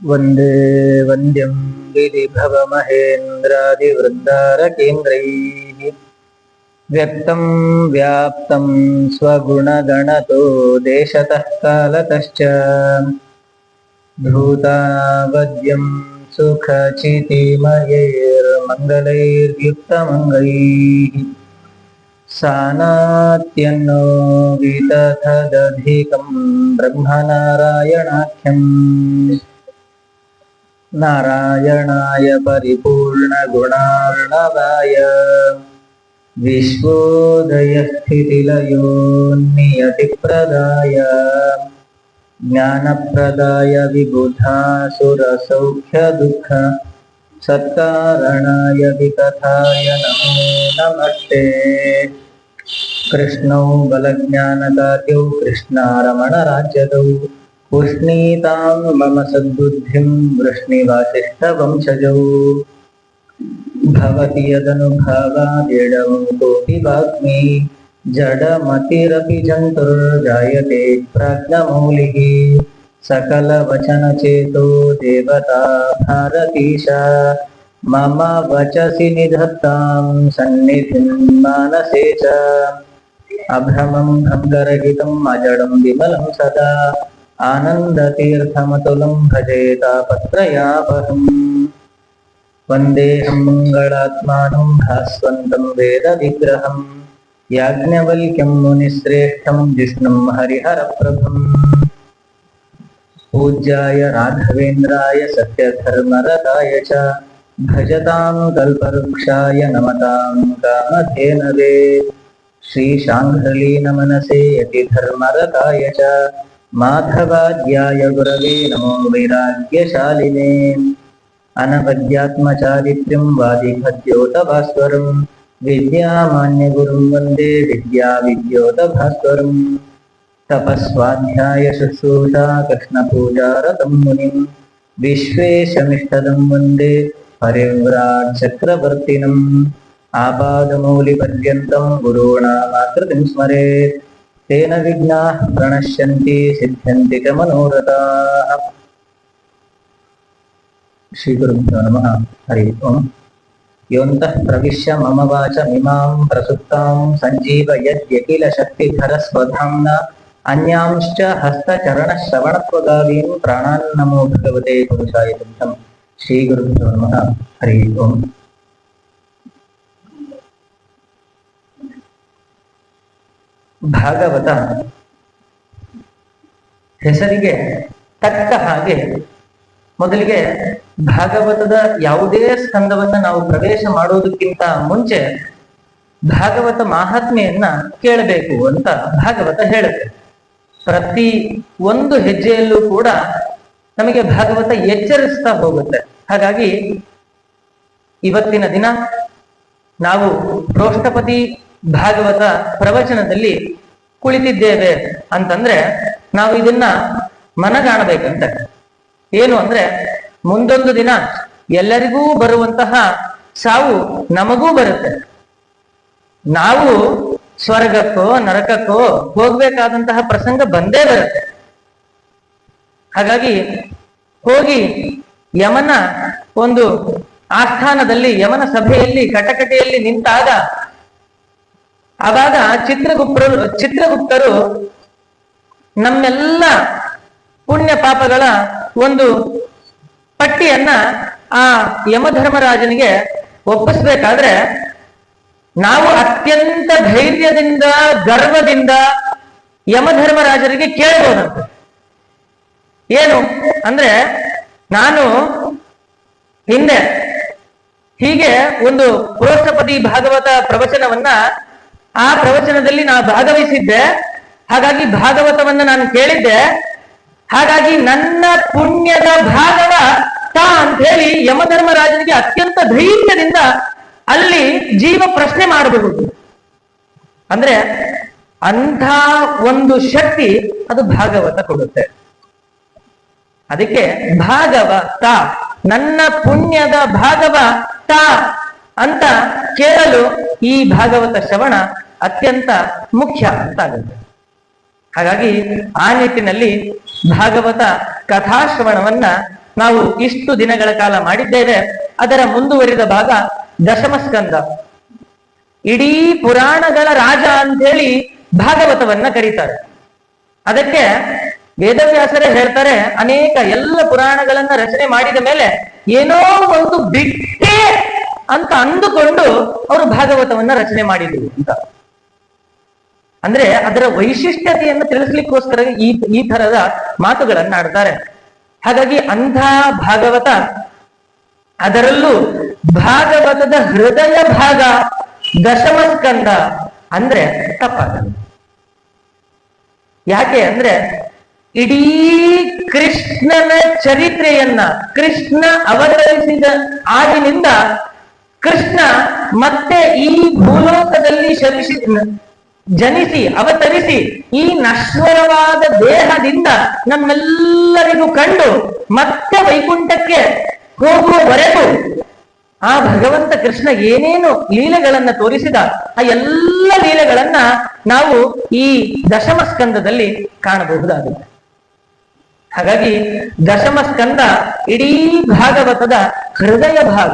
वन्दे वन्द्यं गिरिभवमहेन्द्रादिवृन्दारकेन्द्रैः व्यक्तं व्याप्तं स्वगुणगणतो देशतः कालतश्च धूतावद्यं सुखचितिमयैर्मङ्गलैर्युक्तमङ्गैः सानात्यन्नो वितथदधिकं ब्रह्मनारायणाख्यम् नारायणाय परिपूर्णगुणार्णवाय विश्वोदयस्थितिलयोन्नियतिप्रदाय ज्ञानप्रदाय विबुधासुरसौख्यदुःख सत्कारणाय वितथाय नमो नमस्ते। कृष्णौ बलज्ञानकार्यौ कृष्णारमणराज्यदौ पुष्णीतां मम सद्बुद्धिं वृष्णिवासिष्ठवंशजौ भवति यदनुभावादिडं कोऽपि वाग्मी जडमतिरपि जन्तुर्जायते प्राज्ञमौलिः सकलवचनचेतो देवता भारतीशा मम वचसि निधत्तां सन्निधिं मानसे च अभ्रमं भङ्गरहितम् अजडं विमलं सदा आनन्दतीर्थमतुलं भजे तापत्रयापहम् वन्देऽहं मङ्गलात्मानं भास्वन्तं वेदविग्रहं याज्ञवल्क्यं मुनिश्रेष्ठं जिष्णुं हरिहरप्रभम् पूज्याय राघवेन्द्राय सत्यधर्मरताय च भजतां कल्पवृक्षाय नमतां कामधेनवे श्रीशाङ्घ्रलीनमनसे यतिधर्मरताय च माधवाद्याय गुरवे नमो वैराग्यशालिने अनवद्यात्मचारित्र्यं वादिभद्योतभास्वरं विद्यामान्यगुरुं वन्दे विद्याविद्योतभास्वरम् तपस्वाध्याय शुश्रूषा कृष्णपूजारतं मुनिं विश्वेशमिष्टदं वन्दे परिव्राट्चक्रवर्तिनम् आपादमौलिपर्यन्तं गुरूणामाकृतिं स्मरेत् तेन विघ्नाः प्रणश्यन्ति सिद्ध्यन्ति च मनोरथाः। श्रीगुरुभ्यो नमः। हरि ओम्। योऽन्तः प्रविश्य मम वाचमिमां प्रसुप्तां सञ्जीवयत्यखिलशक्तिधरस्वधाम्ना अन्यांश्च हस्तचरणश्रवणत्वगादीन् प्राणान् नमो भगवते पुरुषाय तुभ्यम्। श्रीगुरुभ्यो नमः। हरि ओम्। ಭಾಗವತ ಹೆಸರಿಗೆ ತಕ್ಕ ಹಾಗೆ ಮೊದಲಿಗೆ ಭಾಗವತದ ಯಾವುದೇ ಸ್ಕಂದವನ್ನ ನಾವು ಪ್ರವೇಶ ಮಾಡೋದಕ್ಕಿಂತ ಮುಂಚೆ ಭಾಗವತ ಮಹಾತ್ಮೆಯನ್ನ ಕೇಳಬೇಕು ಅಂತ ಭಾಗವತ ಹೇಳುತ್ತೆ. ಪ್ರತಿ ಒಂದು ಹೆಜ್ಜೆಯಲ್ಲೂ ಕೂಡ ನಮಗೆ ಭಾಗವತ ಎಚ್ಚರಿಸ್ತಾ ಹೋಗುತ್ತೆ. ಹಾಗಾಗಿ ಇವತ್ತಿನ ದಿನ ನಾವು ಪ್ರೋಷ್ಠಪತಿ ಭಾಗವತ ಪ್ರವಚನದಲ್ಲಿ ಕುಳಿತಿದ್ದೇವೆ ಅಂತಂದ್ರೆ ನಾವು ಇದನ್ನ ಮನಗಾಣಬೇಕಂತೆ. ಏನು ಅಂದ್ರೆ ಮುಂದೊಂದು ದಿನ ಎಲ್ಲರಿಗೂ ಬರುವಂತಹ ಸಾವು ನಮಗೂ ಬರುತ್ತೆ. ನಾವು ಸ್ವರ್ಗಕ್ಕೋ ನರಕಕ್ಕೋ ಹೋಗ್ಬೇಕಾದಂತಹ ಪ್ರಸಂಗ ಬಂದೇ ಬರುತ್ತೆ. ಹಾಗಾಗಿ ಹೋಗಿ ಯಮನ ಒಂದು ಆಸ್ಥಾನದಲ್ಲಿ ಯಮನ ಸಭೆಯಲ್ಲಿ ಕಟಕಟೆಯಲ್ಲಿ ನಿಂತಾಗ ಆವಾಗ ಚಿತ್ರಗುಪ್ತರು ನಮ್ಮೆಲ್ಲ ಪುಣ್ಯ ಪಾಪಗಳ ಒಂದು ಪಟ್ಟಿಯನ್ನ ಆ ಯಮಧರ್ಮರಾಜನಿಗೆ ಒಪ್ಪಿಸ್ಬೇಕಾದ್ರೆ ನಾವು ಅತ್ಯಂತ ಧೈರ್ಯದಿಂದ ಗರ್ವದಿಂದ ಯಮಧರ್ಮರಾಜರಿಗೆ ಕೇಳಬಹುದಂತೆ. ಏನು ಅಂದ್ರೆ, ನಾನು ಹಿಂದೆ ಹೀಗೆ ಒಂದು ಪ್ರೋಷ್ಠಪತಿ ಭಾಗವತ ಪ್ರವಚನವನ್ನ ಆ ಪ್ರವಚನದಲ್ಲಿ ನಾನು ಭಾಗವಹಿಸಿದ್ದೆ. ಹಾಗಾಗಿ ಭಾಗವತವನ್ನ ನಾನು ಕೇಳಿದ್ದೆ. ಹಾಗಾಗಿ ನನ್ನ ಪುಣ್ಯದ ಭಾಗವ ತಾ ಅಂತ ಹೇಳಿ ಯಮಧರ್ಮರಾಜನಿಗೆ ಅತ್ಯಂತ ಧೈರ್ಯದಿಂದ ಅಲ್ಲಿ ಜೀವ ಪ್ರಶ್ನೆ ಮಾಡಬಹುದು. ಅಂದ್ರೆ ಅಂಥ ಒಂದು ಶಕ್ತಿ ಅದು ಭಾಗವತ ಕೊಡುತ್ತೆ. ಅದಕ್ಕೆ ಭಾಗವತ ನನ್ನ ಪುಣ್ಯದ ಭಾಗವ ತಾ ಅಂತ ಕೇಳಲು ಈ ಭಾಗವತ ಶ್ರವಣ ಅತ್ಯಂತ ಮುಖ್ಯ ಅಂತ ಆಗುತ್ತೆ. ಹಾಗಾಗಿ ಆ ನಿಟ್ಟಿನಲ್ಲಿ ಭಾಗವತ ಕಥಾಶ್ರವಣವನ್ನ ನಾವು ಇಷ್ಟು ದಿನಗಳ ಕಾಲ ಮಾಡಿದ್ದೇವೆ. ಅದರ ಮುಂದುವರಿದ ಭಾಗ ದಶಮಸ್ಕಂದ. ಇಡೀ ಪುರಾಣಗಳ ರಾಜ ಅಂತೇಳಿ ಭಾಗವತವನ್ನ ಕರೀತಾರೆ. ಅದಕ್ಕೆ ವೇದವ್ಯಾಸರೇ ಹೇಳ್ತಾರೆ, ಅನೇಕ ಎಲ್ಲ ಪುರಾಣಗಳನ್ನ ರಚನೆ ಮಾಡಿದ ಮೇಲೆ ಏನೋ ಒಂದು ಬಿಟ್ಟೆ ಅಂತ ಅಂದುಕೊಂಡು ಅವರು ಭಾಗವತವನ್ನ ರಚನೆ ಮಾಡಿದ್ರು ಅಂತ. ಅಂದ್ರೆ ಅದರ ವೈಶಿಷ್ಟ್ಯತೆಯನ್ನು ತಿಳಿಸ್ಲಿಕ್ಕೋಸ್ಕರ ಈ ತರದ ಮಾತುಗಳನ್ನ ಆಡ್ತಾರೆ. ಹಾಗಾಗಿ ಅಂಥ ಭಾಗವತ, ಅದರಲ್ಲೂ ಭಾಗವತದ ಹೃದಯ ಭಾಗ ದಶಮಸ್ಕಂದ ಅಂದ್ರೆ ತಪ್ಪಾಗಲ್ಲ. ಯಾಕೆ ಅಂದ್ರೆ ಇಡೀ ಕೃಷ್ಣನ ಚರಿತ್ರೆಯನ್ನ, ಕೃಷ್ಣ ಅವತರಿಸಿದ ಆಗಿನಿಂದ ಕೃಷ್ಣ ಮತ್ತೆ ಈ ಭೂಲೋಕದಲ್ಲಿ ಜನಿಸಿ ಅವತರಿಸಿ ಈ ನಶ್ವರವಾದ ದೇಹದಿಂದ ನಮ್ಮೆಲ್ಲರಿಗೂ ಕಂಡು ಮತ್ತೆ ವೈಕುಂಠಕ್ಕೆ ಹೋಗುವವರೆಗೂ ಆ ಭಗವಂತ ಕೃಷ್ಣ ಏನೇನು ಲೀಲೆಗಳನ್ನ ತೋರಿಸಿದ ಆ ಎಲ್ಲ ಲೀಲೆಗಳನ್ನ ನಾವು ಈ ದಶಮಸ್ಕಂದದಲ್ಲಿ ಕಾಣಬಹುದಾಗುತ್ತೆ. ಹಾಗಾಗಿ ದಶಮಸ್ಕಂದ ಇಡೀ ಭಾಗವತದ ಹೃದಯ ಭಾಗ.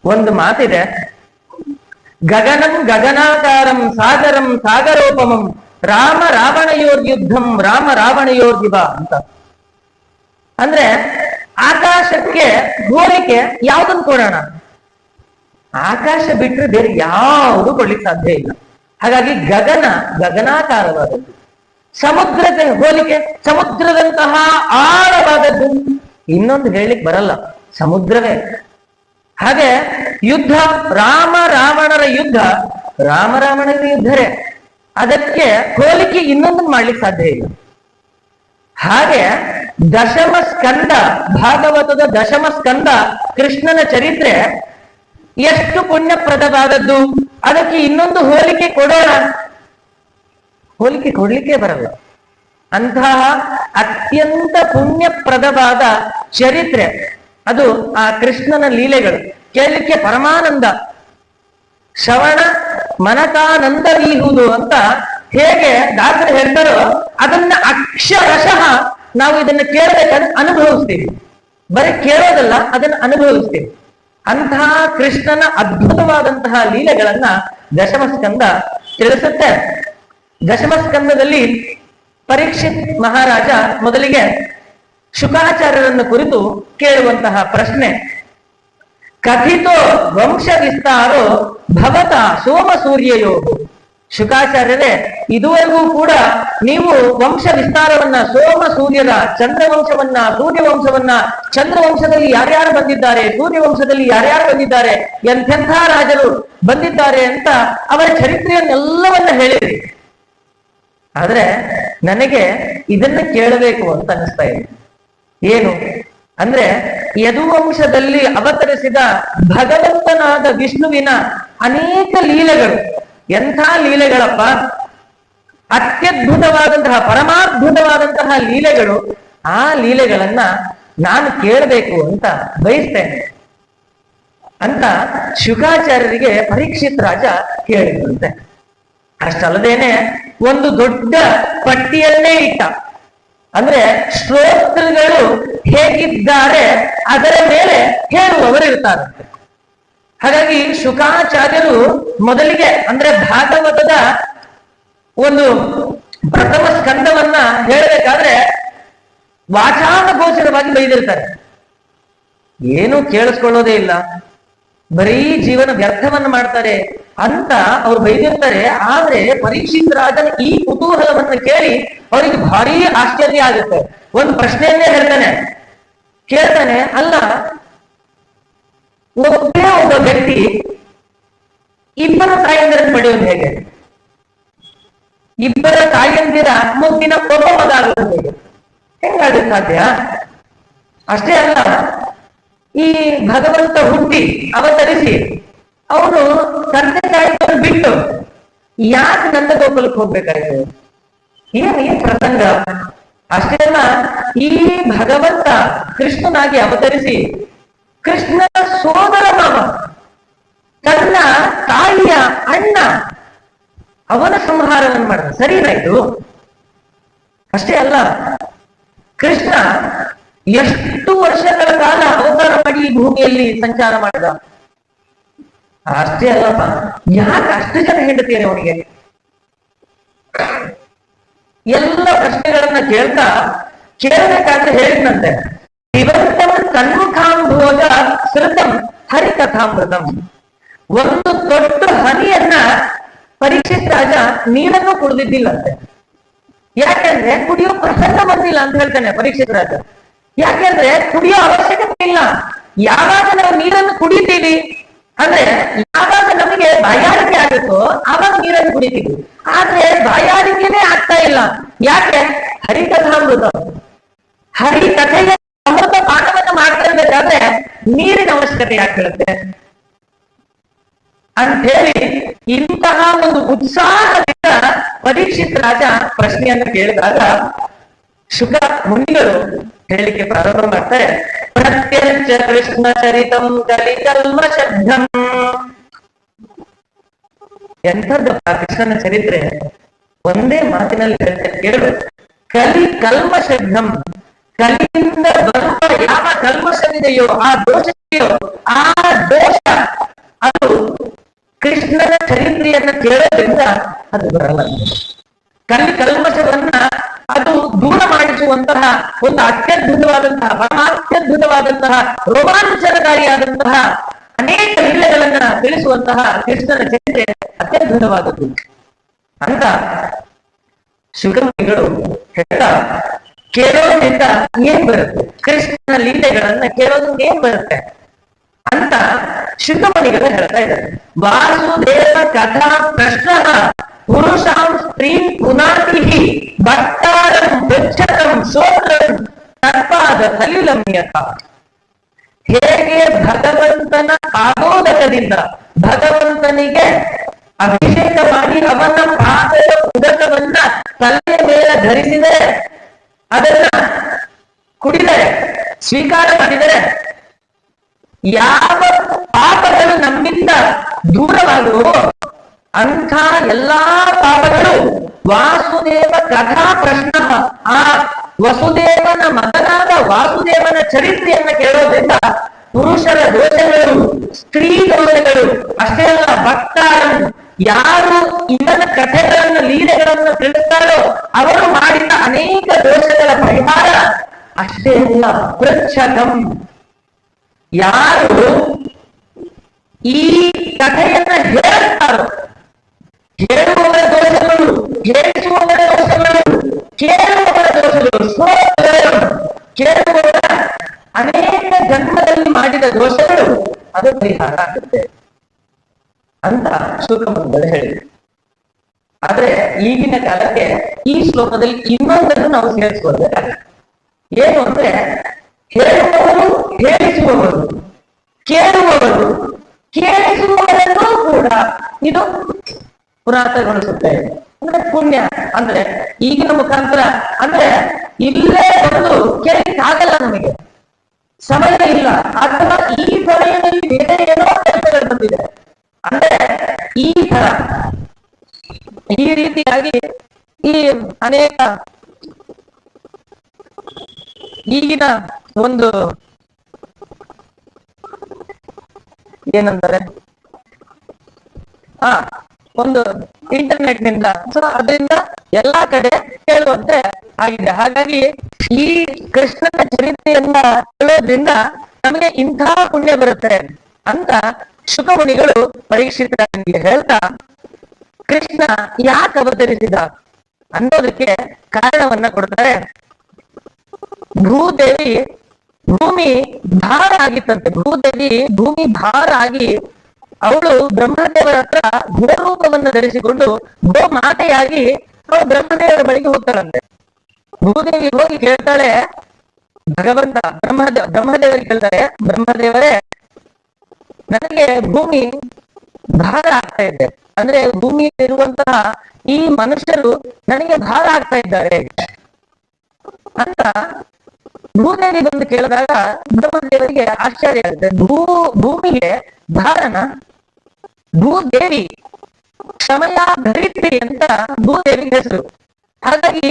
ಒಂದು ಮಾತಿದೆ, ಗಗನಂ ಗಗನಾಕಾರಂ ಸಾಗರಂ ಸಾಗರೋಪಮಂ ರಾಮ ರಾವಣಯೋರ್ಯುದ್ಧಂ ರಾಮ ರಾವಣಯೋರ್ಯುವ ಅಂತ. ಅಂದ್ರೆ ಆಕಾಶಕ್ಕೆ ಹೋಲಿಕೆ ಯಾವ್ದನ್ನು ಕೊಡೋಣ? ಆಕಾಶ ಬಿಟ್ಟರೆ ಬೇರೆ ಯಾವುದು ಕೊಡ್ಲಿಕ್ಕೆ ಸಾಧ್ಯ ಇಲ್ಲ. ಹಾಗಾಗಿ ಗಗನ ಗಗನಾಕಾರವಾದದ್ದು, ಸಮುದ್ರದ ಹೋಲಿಕೆ ಸಮುದ್ರದಂತಹ ಆಳವಾದದ್ದು, ಇನ್ನೊಂದು ಹೇಳಲಿಕ್ಕೆ ಬರಲ್ಲ, ಸಮುದ್ರವೇ. ಹಾಗೆ ಯುದ್ಧ, ರಾಮ ರಾವಣರ ಯುದ್ಧ ರಾಮ ರಾವಣರ ಯುದ್ಧರೇ, ಅದಕ್ಕೆ ಹೋಲಿಕೆ ಇನ್ನೊಂದನ್ನು ಮಾಡ್ಲಿಕ್ಕೆ ಸಾಧ್ಯ ಇಲ್ಲ. ಹಾಗೆ ದಶಮಸ್ಕಂದ, ಭಾಗವತದ ದಶಮಸ್ಕಂದ ಕೃಷ್ಣನ ಚರಿತ್ರೆ ಎಷ್ಟು ಪುಣ್ಯಪ್ರದವಾದದ್ದು, ಅದಕ್ಕೆ ಇನ್ನೊಂದು ಹೋಲಿಕೆ ಕೊಡೋಣ, ಹೋಲಿಕೆ ಕೊಡ್ಲಿಕ್ಕೆ ಬರಲ್ಲ. ಅಂತಹ ಅತ್ಯಂತ ಪುಣ್ಯಪ್ರದವಾದ ಚರಿತ್ರೆ ಅದು ಆ ಕೃಷ್ಣನ ಲೀಲೆಗಳು. ಕೇಳಲಿಕ್ಕೆ ಪರಮಾನಂದ, ಶ್ರವಣ ಮನಕಾನಂದವೀಹುದು ಅಂತ ಹೇಗೆ ದಾಸರು ಹೇಳ್ತಾರೋ ಅದನ್ನ ಅಕ್ಷರಶಃ ನಾವು ಇದನ್ನ ಕೇಳಬೇಕಾದ್ರೆ ಅನುಭವಿಸ್ತೀವಿ. ಬರೀ ಕೇಳೋದಲ್ಲ, ಅದನ್ನ ಅನುಭವಿಸ್ತೀವಿ. ಅಂತಹ ಕೃಷ್ಣನ ಅದ್ಭುತವಾದಂತಹ ಲೀಲೆಗಳನ್ನ ದಶಮಸ್ಕಂದ ತಿಳಿಸುತ್ತೆ. ದಶಮಸ್ಕಂದದಲ್ಲಿ ಪರೀಕ್ಷಿತ್ ಮಹಾರಾಜ ಮೊದಲಿಗೆ ಶುಕಾಚಾರ್ಯರನ್ನು ಕುರಿತು ಕೇಳುವಂತಹ ಪ್ರಶ್ನೆ, ಕಥಿತೋ ವಂಶ ವಿಸ್ತಾರೋ ಭವತ ಸೋಮ ಸೂರ್ಯಯೋ. ಶುಕಾಚಾರ್ಯರೇ, ಇದುವರೆಗೂ ಕೂಡ ನೀವು ವಂಶ ವಿಸ್ತಾರವನ್ನ, ಸೋಮ ಸೂರ್ಯರ ಚಂದ್ರವಂಶವನ್ನ, ಸೂರ್ಯವಂಶವನ್ನ, ಚಂದ್ರವಂಶದಲ್ಲಿ ಯಾರ್ಯಾರು ಬಂದಿದ್ದಾರೆ, ಸೂರ್ಯವಂಶದಲ್ಲಿ ಯಾರ್ಯಾರು ಬಂದಿದ್ದಾರೆ, ಎಂಥೆಂಥ ರಾಜರು ಬಂದಿದ್ದಾರೆ ಅಂತ ಅವರ ಚರಿತ್ರೆಯನ್ನೆಲ್ಲವನ್ನ ಹೇಳಿರಿ. ಆದ್ರೆ ನನಗೆ ಇದನ್ನ ಕೇಳಬೇಕು ಅಂತ ಅನಿಸ್ತಾ ಇದೆ. ಏನು ಅಂದ್ರೆ, ಯದುವಂಶದಲ್ಲಿ ಅವತರಿಸಿದ ಭಗವಂತನಾದ ವಿಷ್ಣುವಿನ ಅನೇಕ ಲೀಲೆಗಳು, ಎಂಥ ಲೀಲೆಗಳಪ್ಪ, ಅತ್ಯದ್ಭುತವಾದಂತಹ ಪರಮಾದ್ಭುತವಾದಂತಹ ಲೀಲೆಗಳು. ಆ ಲೀಲೆಗಳನ್ನ ನಾನು ಕೇಳಬೇಕು ಅಂತ ಬಯಸ್ತೇನೆ ಅಂತ ಶುಕಾಚಾರ್ಯರಿಗೆ ಪರೀಕ್ಷಿತ್ ರಾಜ ಕೇಳಿದಂತೆ. ಅಷ್ಟಲ್ಲದೇನೆ ಒಂದು ದೊಡ್ಡ ಪಟ್ಟಿಯನ್ನೇ ಇಟ್ಟ. ಅಂದ್ರೆ ಶ್ರೋತೃಗಳು ಹೇಗಿದ್ದಾರೆ ಅದರ ಮೇಲೆ ಹೇಳುವವರು ಇರ್ತಾರಂತೆ. ಹಾಗಾಗಿ ಶುಕಾಚಾರ್ಯರು ಮೊದಲಿಗೆ ಅಂದ್ರೆ ಭಾಗವತದ ಒಂದು ಪ್ರಥಮ ಸ್ಕಂದವನ್ನ ಹೇಳಬೇಕಾದ್ರೆ ವಾಚಾನಗೋಚರವಾಗಿ ಬೈದಿರ್ತಾರೆ. ಏನು ಕೇಳಿಸ್ಕೊಳ್ಳೋದೇ ಇಲ್ಲ, ಬರೀ ಜೀವನ ವ್ಯರ್ಥವನ್ನ ಮಾಡ್ತಾರೆ ಅಂತ ಅವ್ರು ಬೈದಿರ್ತಾರೆ. ಆದ್ರೆ ಪರೀಕ್ಷಿತ್ ರಾಜನ ಈ ಕುತೂಹಲವನ್ನು ಕೇಳಿ ಅವರಿಗೆ ಭಾರಿ ಆಶ್ಚರ್ಯ ಆಗುತ್ತೆ. ಒಂದು ಪ್ರಶ್ನೆಯನ್ನೇ ಕೇಳ್ತಾನೆ, ಅಲ್ಲ, ಒಬ್ಬ ವ್ಯಕ್ತಿ ಇಬ್ಬರ ತಾಯಂದಿರನ್ನು ಪಡೆಯೋದು ಹೇಗೆ? ಇಬ್ಬರ ತಾಯಂದಿರ ಮುಗ್ಗಿನ ಒಬ್ಬ ಮಗ ಆಗೋದು ಹೇಗೆ? ಹೆಂಗಾಗುತ್ತೆ ಸಾಧ್ಯ? ಅಷ್ಟೇ ಅಲ್ಲ, ಈ ಭಗವಂತ ಹುಟ್ಟಿ ಅವತರಿಸಿ ಅವನು ತಂದೆ ತಾಯಿಯನ್ನು ಬಿಟ್ಟು ಯಾಕೆ ನಂದಗೋಕುಲಕ್ಕೆ ಹೋಗ್ಬೇಕಾಯ್ತು? ಏನ್ ಪ್ರಸಂಗ? ಅಷ್ಟೇ ಅಲ್ಲ, ಈ ಭಗವಂತ ಕೃಷ್ಣನಾಗಿ ಅವತರಿಸಿ ಕೃಷ್ಣನ ಸೋದರ ಮಾವ, ತನ್ನ ತಾಯಿಯ ಅಣ್ಣ, ಅವನ ಸಂಹಾರವನ್ನು ಮಾಡಿದ. ಸರಿನಾಯ್ತು. ಅಷ್ಟೇ ಅಲ್ಲ, ಕೃಷ್ಣ ಎಷ್ಟು ವರ್ಷಗಳ ಕಾಲ ಅವತಾರ ಮಾಡಿ ಈ ಭೂಮಿಯಲ್ಲಿ ಸಂಚಾರ ಮಾಡಿದ. ಅಷ್ಟೇ ಅಲ್ಲಪ್ಪ, ಯಾಕೆ ಅಷ್ಟು ಜನ ಹೆಂಡತಿಯರು ಅವನಿಗೆ? ಎಲ್ಲ ಪ್ರಶ್ನೆಗಳನ್ನ ಕೇಳಬೇಕಾದ್ರೆ ಹೇಳಿದ್ನಂತೆ, ದಿವಂತಂ ಸನ್ಮುಖಾಂಭೋಜ ಶ್ರುತಂ ಹರಿಕಥಾಮೃತಂ. ಒಂದು ದೊಡ್ಡ ಹನಿಯನ್ನ ಪರೀಕ್ಷಿತ್ ರಾಜ ನೀರನ್ನು ಕುಡಿದಿದ್ದಿಲ್ಲಂತೆ. ಯಾಕೆಂದ್ರೆ ಕುಡಿಯೋ ಪ್ರಸಂಗ ಬಂದಿಲ್ಲ ಅಂತ ಹೇಳ್ತಾನೆ ಪರೀಕ್ಷಿತ್ ರಾಜ. ಯಾಕೆಂದ್ರೆ ಕುಡಿಯೋ ಅವಶ್ಯಕತೆ ಇಲ್ಲ. ಯಾವಾಗ ನಾವು ನೀರನ್ನು ಕುಡಿತೀವಿ ಅಂದ್ರೆ ಯಾವಾಗ ನಮಗೆ ಬಾಯಾರಿಕೆ ಆಗುತ್ತೋ ಆವಾಗ ನೀರನ್ನು ಕುಡಿತೀವಿ. ಆದ್ರೆ ಬಾಯಾರಿಕೆನೇ ಆಗ್ತಾ ಇಲ್ಲ. ಯಾಕೆ? ಹರಿಕಥಾಮೃತ, ಹರಿಕಥೆಯ ಅಮೃತ ಪಾಠವನ್ನು ಮಾಡ್ತಿರ್ಬೇಕಾದ್ರೆ ನೀರಿನ ಅವಶ್ಯಕತೆ ಯಾಕೆ ಅಂತ ಹೇಳಿ ಇಂತಹ ಒಂದು ಉತ್ಸಾಹದಿಂದ ಪರೀಕ್ಷಿತ್ ರಾಜ ಪ್ರಶ್ನೆಯನ್ನು ಕೇಳಿದಾಗ ಶುಕ ಮುನಿಗಳು ಹೇಳಲಿಕ್ಕೆ ಪ್ರಾರಂಭ ಮಾಡ್ತಾರೆ. ಪ್ರತ್ಯಂಚ ಕೃಷ್ಣ ಚರಿತಂ ಕಲಿಕಲ್ಮ ಶಬ್ದಂ. ಎಂಥದ್ದಪ್ಪ ಕೃಷ್ಣನ ಚರಿತ್ರೆ, ಒಂದೇ ಮಾತಿನಲ್ಲಿ ಹೇಳ್ತೇನೆ ಕೇಳು. ಕಲಿ ಕಲ್ಮ ಶಬ್ದಂ, ಕಲಿಯಿಂದ ಬರುವ ಯಾವ ಕಲ್ಮಶವಿದೆಯೋ ಆ ದೋಷ ಆ ದೋಷ ಅದು ಕೃಷ್ಣನ ಚರಿತ್ರೆಯನ್ನ ಕೇಳೋದ್ರಿಂದ ಅದು ಬರಲ್ಲ. ಕಲ್ಮಶವನ್ನ ಅದು ದೂರ ಮಾಡಿಸುವಂತಹ ಒಂದು ಅತ್ಯದ್ಭುತವಾದಂತಹ ಪರಮಾತ್ಯದ್ಭುತವಾದಂತಹ ರೋಮಾಂಚನಕಾರಿಯಾದಂತಹ ಅನೇಕ ಲೀಲೆಗಳನ್ನ ತಿಳಿಸುವಂತಹ ಕೃಷ್ಣನ ಚರಿತ್ರೆ ಅತ್ಯದ್ಭುತವಾದದ್ದು ಅಂತ ಶುಕಮುನಿಗಳು ಹೇಳ್ತಾ, ಕೇಳೋದ್ರಿಂದ ಏನ್ ಬರುತ್ತೆ, ಕೃಷ್ಣನ ಲೀಲೆಗಳನ್ನ ಕೇಳೋದ್ರಿಂದ ಏನ್ ಬರುತ್ತೆ ಅಂತ ಶುಕಮುನಿಗಳು ಹೇಳ್ತಾ ಇದ್ದಾರೆ. ವಾಸುದೇವ ಕಥಾ ಪ್ರಶ್ನ ಪುರುಷಾಂ ಸ್ತ್ರೀ ಪುನಾತಿ ಭಕ್ತಾರಂ ಪೃಚ್ಛತಂ ಸೋತ್ರಂ ತತ್ಪಾದ ಸಲಿಲಮ್ಯತ. ಹೇಗೆ ಭಗವಂತನ ಪಾದೋದಕದಿಂದ ಭಗವಂತನಿಗೆ ಅಭಿಷೇಕ ಮಾಡಿ ಅವನ ಪಾದದ ಉದಕವನ್ನ ತಲೆಯ ಮೇಲೆ ಧರಿಸಿದರೆ, ಅದನ್ನ ಕುಡಿದರೆ, ಸ್ವೀಕಾರ ಮಾಡಿದರೆ ಯಾವ ಪಾಪಗಳು ನಮ್ಮಿಂದ ದೂರವಾಗುವೋ ಅಂಥ ಎಲ್ಲಾ ಪಾಪಗಳು ವಾಸುದೇವ ಕಥಾ ಪ್ರಶ್ನ, ಆ ವಸುದೇವನ ಮಗನಾದ ವಾಸುದೇವನ ಚರಿತ್ರೆಯನ್ನ ಕೇಳೋದ್ರಿಂದ ಪುರುಷರ ದೋಷಗಳು, ಸ್ತ್ರೀ ದೋಷಗಳು, ಅಷ್ಟೇ ಅಲ್ಲ ಭಕ್ತಾರನು, ಯಾರು ಇವನ ಕಥೆಗಳನ್ನು ಲೀಲೆಗಳನ್ನು ತಿಳಿಸ್ತಾರೋ ಅವರು ಮಾಡಿದ ಅನೇಕ ದೋಷಗಳ ಪರಿಹಾರ, ಅಷ್ಟೇ ಅಲ್ಲ ಪೃಚ್ಛಕಂ, ಯಾರು ಈ ಕಥೆಯನ್ನ ಹೇಳುತ್ತಾರೋ, ಹೇಳುವವರ ದೋಷಗಳು, ಹೇಳಿಸುವವರ ದೋಷಗಳು, ಕೇಳುವವರ ದೋಷಗಳು, ಕೇಳುವವರ ಅನೇಕ ಜನ್ಮದಲ್ಲಿ ಮಾಡಿದ ದೋಷಗಳು ಅದು ಪರಿಹಾರ ಆಗುತ್ತೆ ಅಂತ ಶುಕಮುನಿಗಳು ಹೇಳಿದ್ರು. ಆದ್ರೆ ಈಗಿನ ಕಾಲಕ್ಕೆ ಈ ಶ್ಲೋಕದಲ್ಲಿ ಇನ್ನೊಂದನ್ನು ನಾವು ಸೇರಿಸ್ಕೊಳ್ಬೇಕಾಗುತ್ತೆ. ಏನು ಅಂದ್ರೆ, ಹೇಳುವವರು, ಹೇಳಿಸುವವರು, ಕೇಳುವವರು, ಕೇಳಿಸುವವರನ್ನೂ ಕೂಡ ಇದು ಪುರಾತನಗೊಳಿಸುತ್ತೆ. ಅಂದ್ರೆ ಪುಣ್ಯ ಅಂದ್ರೆ ಈಗಿನ ಮುಖಾಂತರ ಅಂದ್ರೆ ಇಲ್ಲೇ ಬಂದು ಕೇಳಲಿಕ್ಕೆ ಆಗಲ್ಲ, ನಮಗೆ ಸಮಯ ಇಲ್ಲ, ಅಥವಾ ಈ ಸಮಯದಲ್ಲಿ ಬೇರೆ ಏನೋ ಕೆಲಸಗಳು ಬಂದಿದೆ ಅಂದ್ರೆ ಈ ತರ ಈ ರೀತಿಯಾಗಿ ಈ ಅನೇಕ ಈಗಿನ ಒಂದು ಏನಂತಾರೆ ಒಂದು ಇಂಟರ್ನೆಟ್ ನಿಂದ, ಸೊ ಅದರಿಂದ ಎಲ್ಲಾ ಕಡೆ ಕೇಳುವಂತೆ ಆಗಿದೆ. ಹಾಗಾಗಿ ಈ ಕೃಷ್ಣನ ಚರಿತ್ರೆಯನ್ನ ಕೇಳೋದ್ರಿಂದ ನಮಗೆ ಇಂತಹ ಪುಣ್ಯ ಬರುತ್ತೆ ಅಂತ ಶುಕಮುನಿಗಳು ಪರೀಕ್ಷಿತನಿಗೆ ಹೇಳ್ತಾ, ಕೃಷ್ಣ ಯಾಕೆ ಅವತರಿಸಿದ ಅನ್ನೋದಕ್ಕೆ ಕಾರಣವನ್ನ ಕೊಡ್ತಾರೆ. ಭೂದೇವಿ ಭೂಮಿ ಭಾರ ಆಗಿತ್ತಂತೆ. ಭೂಮಿ ಭಾರ ಆಗಿ ಅವಳು ಬ್ರಹ್ಮದೇವರ ಹತ್ರ ಗುಣರೂಪವನ್ನು ಧರಿಸಿಕೊಂಡು ಗೋ ಮಾತೆಯಾಗಿ ಅವಳು ಬ್ರಹ್ಮದೇವರ ಬಳಿಗೆ ಹೋಗ್ತಾಳಂತೆ. ಭೂದೇವಿ ಹೋಗಿ ಕೇಳ್ತಾಳೆ, ಭಗವಂತ ಬ್ರಹ್ಮದೇವರಿಗೆ ಕೇಳ್ತಾರೆ, ಬ್ರಹ್ಮದೇವರೇ, ನನಗೆ ಭೂಮಿ ಭಾರ ಆಗ್ತಾ ಇದೆ, ಅಂದ್ರೆ ಭೂಮಿಯಲ್ಲಿರುವಂತಹ ಈ ಮನುಷ್ಯರು ನನಗೆ ಭಾರ ಆಗ್ತಾ ಇದ್ದಾರೆ ಅಂತ ಭೂದೇವಿ ಬಂದು ಕೇಳಿದಾಗ ಬ್ರಹ್ಮದೇವರಿಗೆ ಆಶ್ಚರ್ಯ ಆಗುತ್ತೆ. ಭೂಮಿಗೆ ಭಾರನ? ಭೂದೇವಿ ಕ್ಷಮಯ ಧರಿತ್ರಿ ಅಂತ ಭೂದೇವಿಗೆ ಹೆಸರು. ಹಾಗಾಗಿ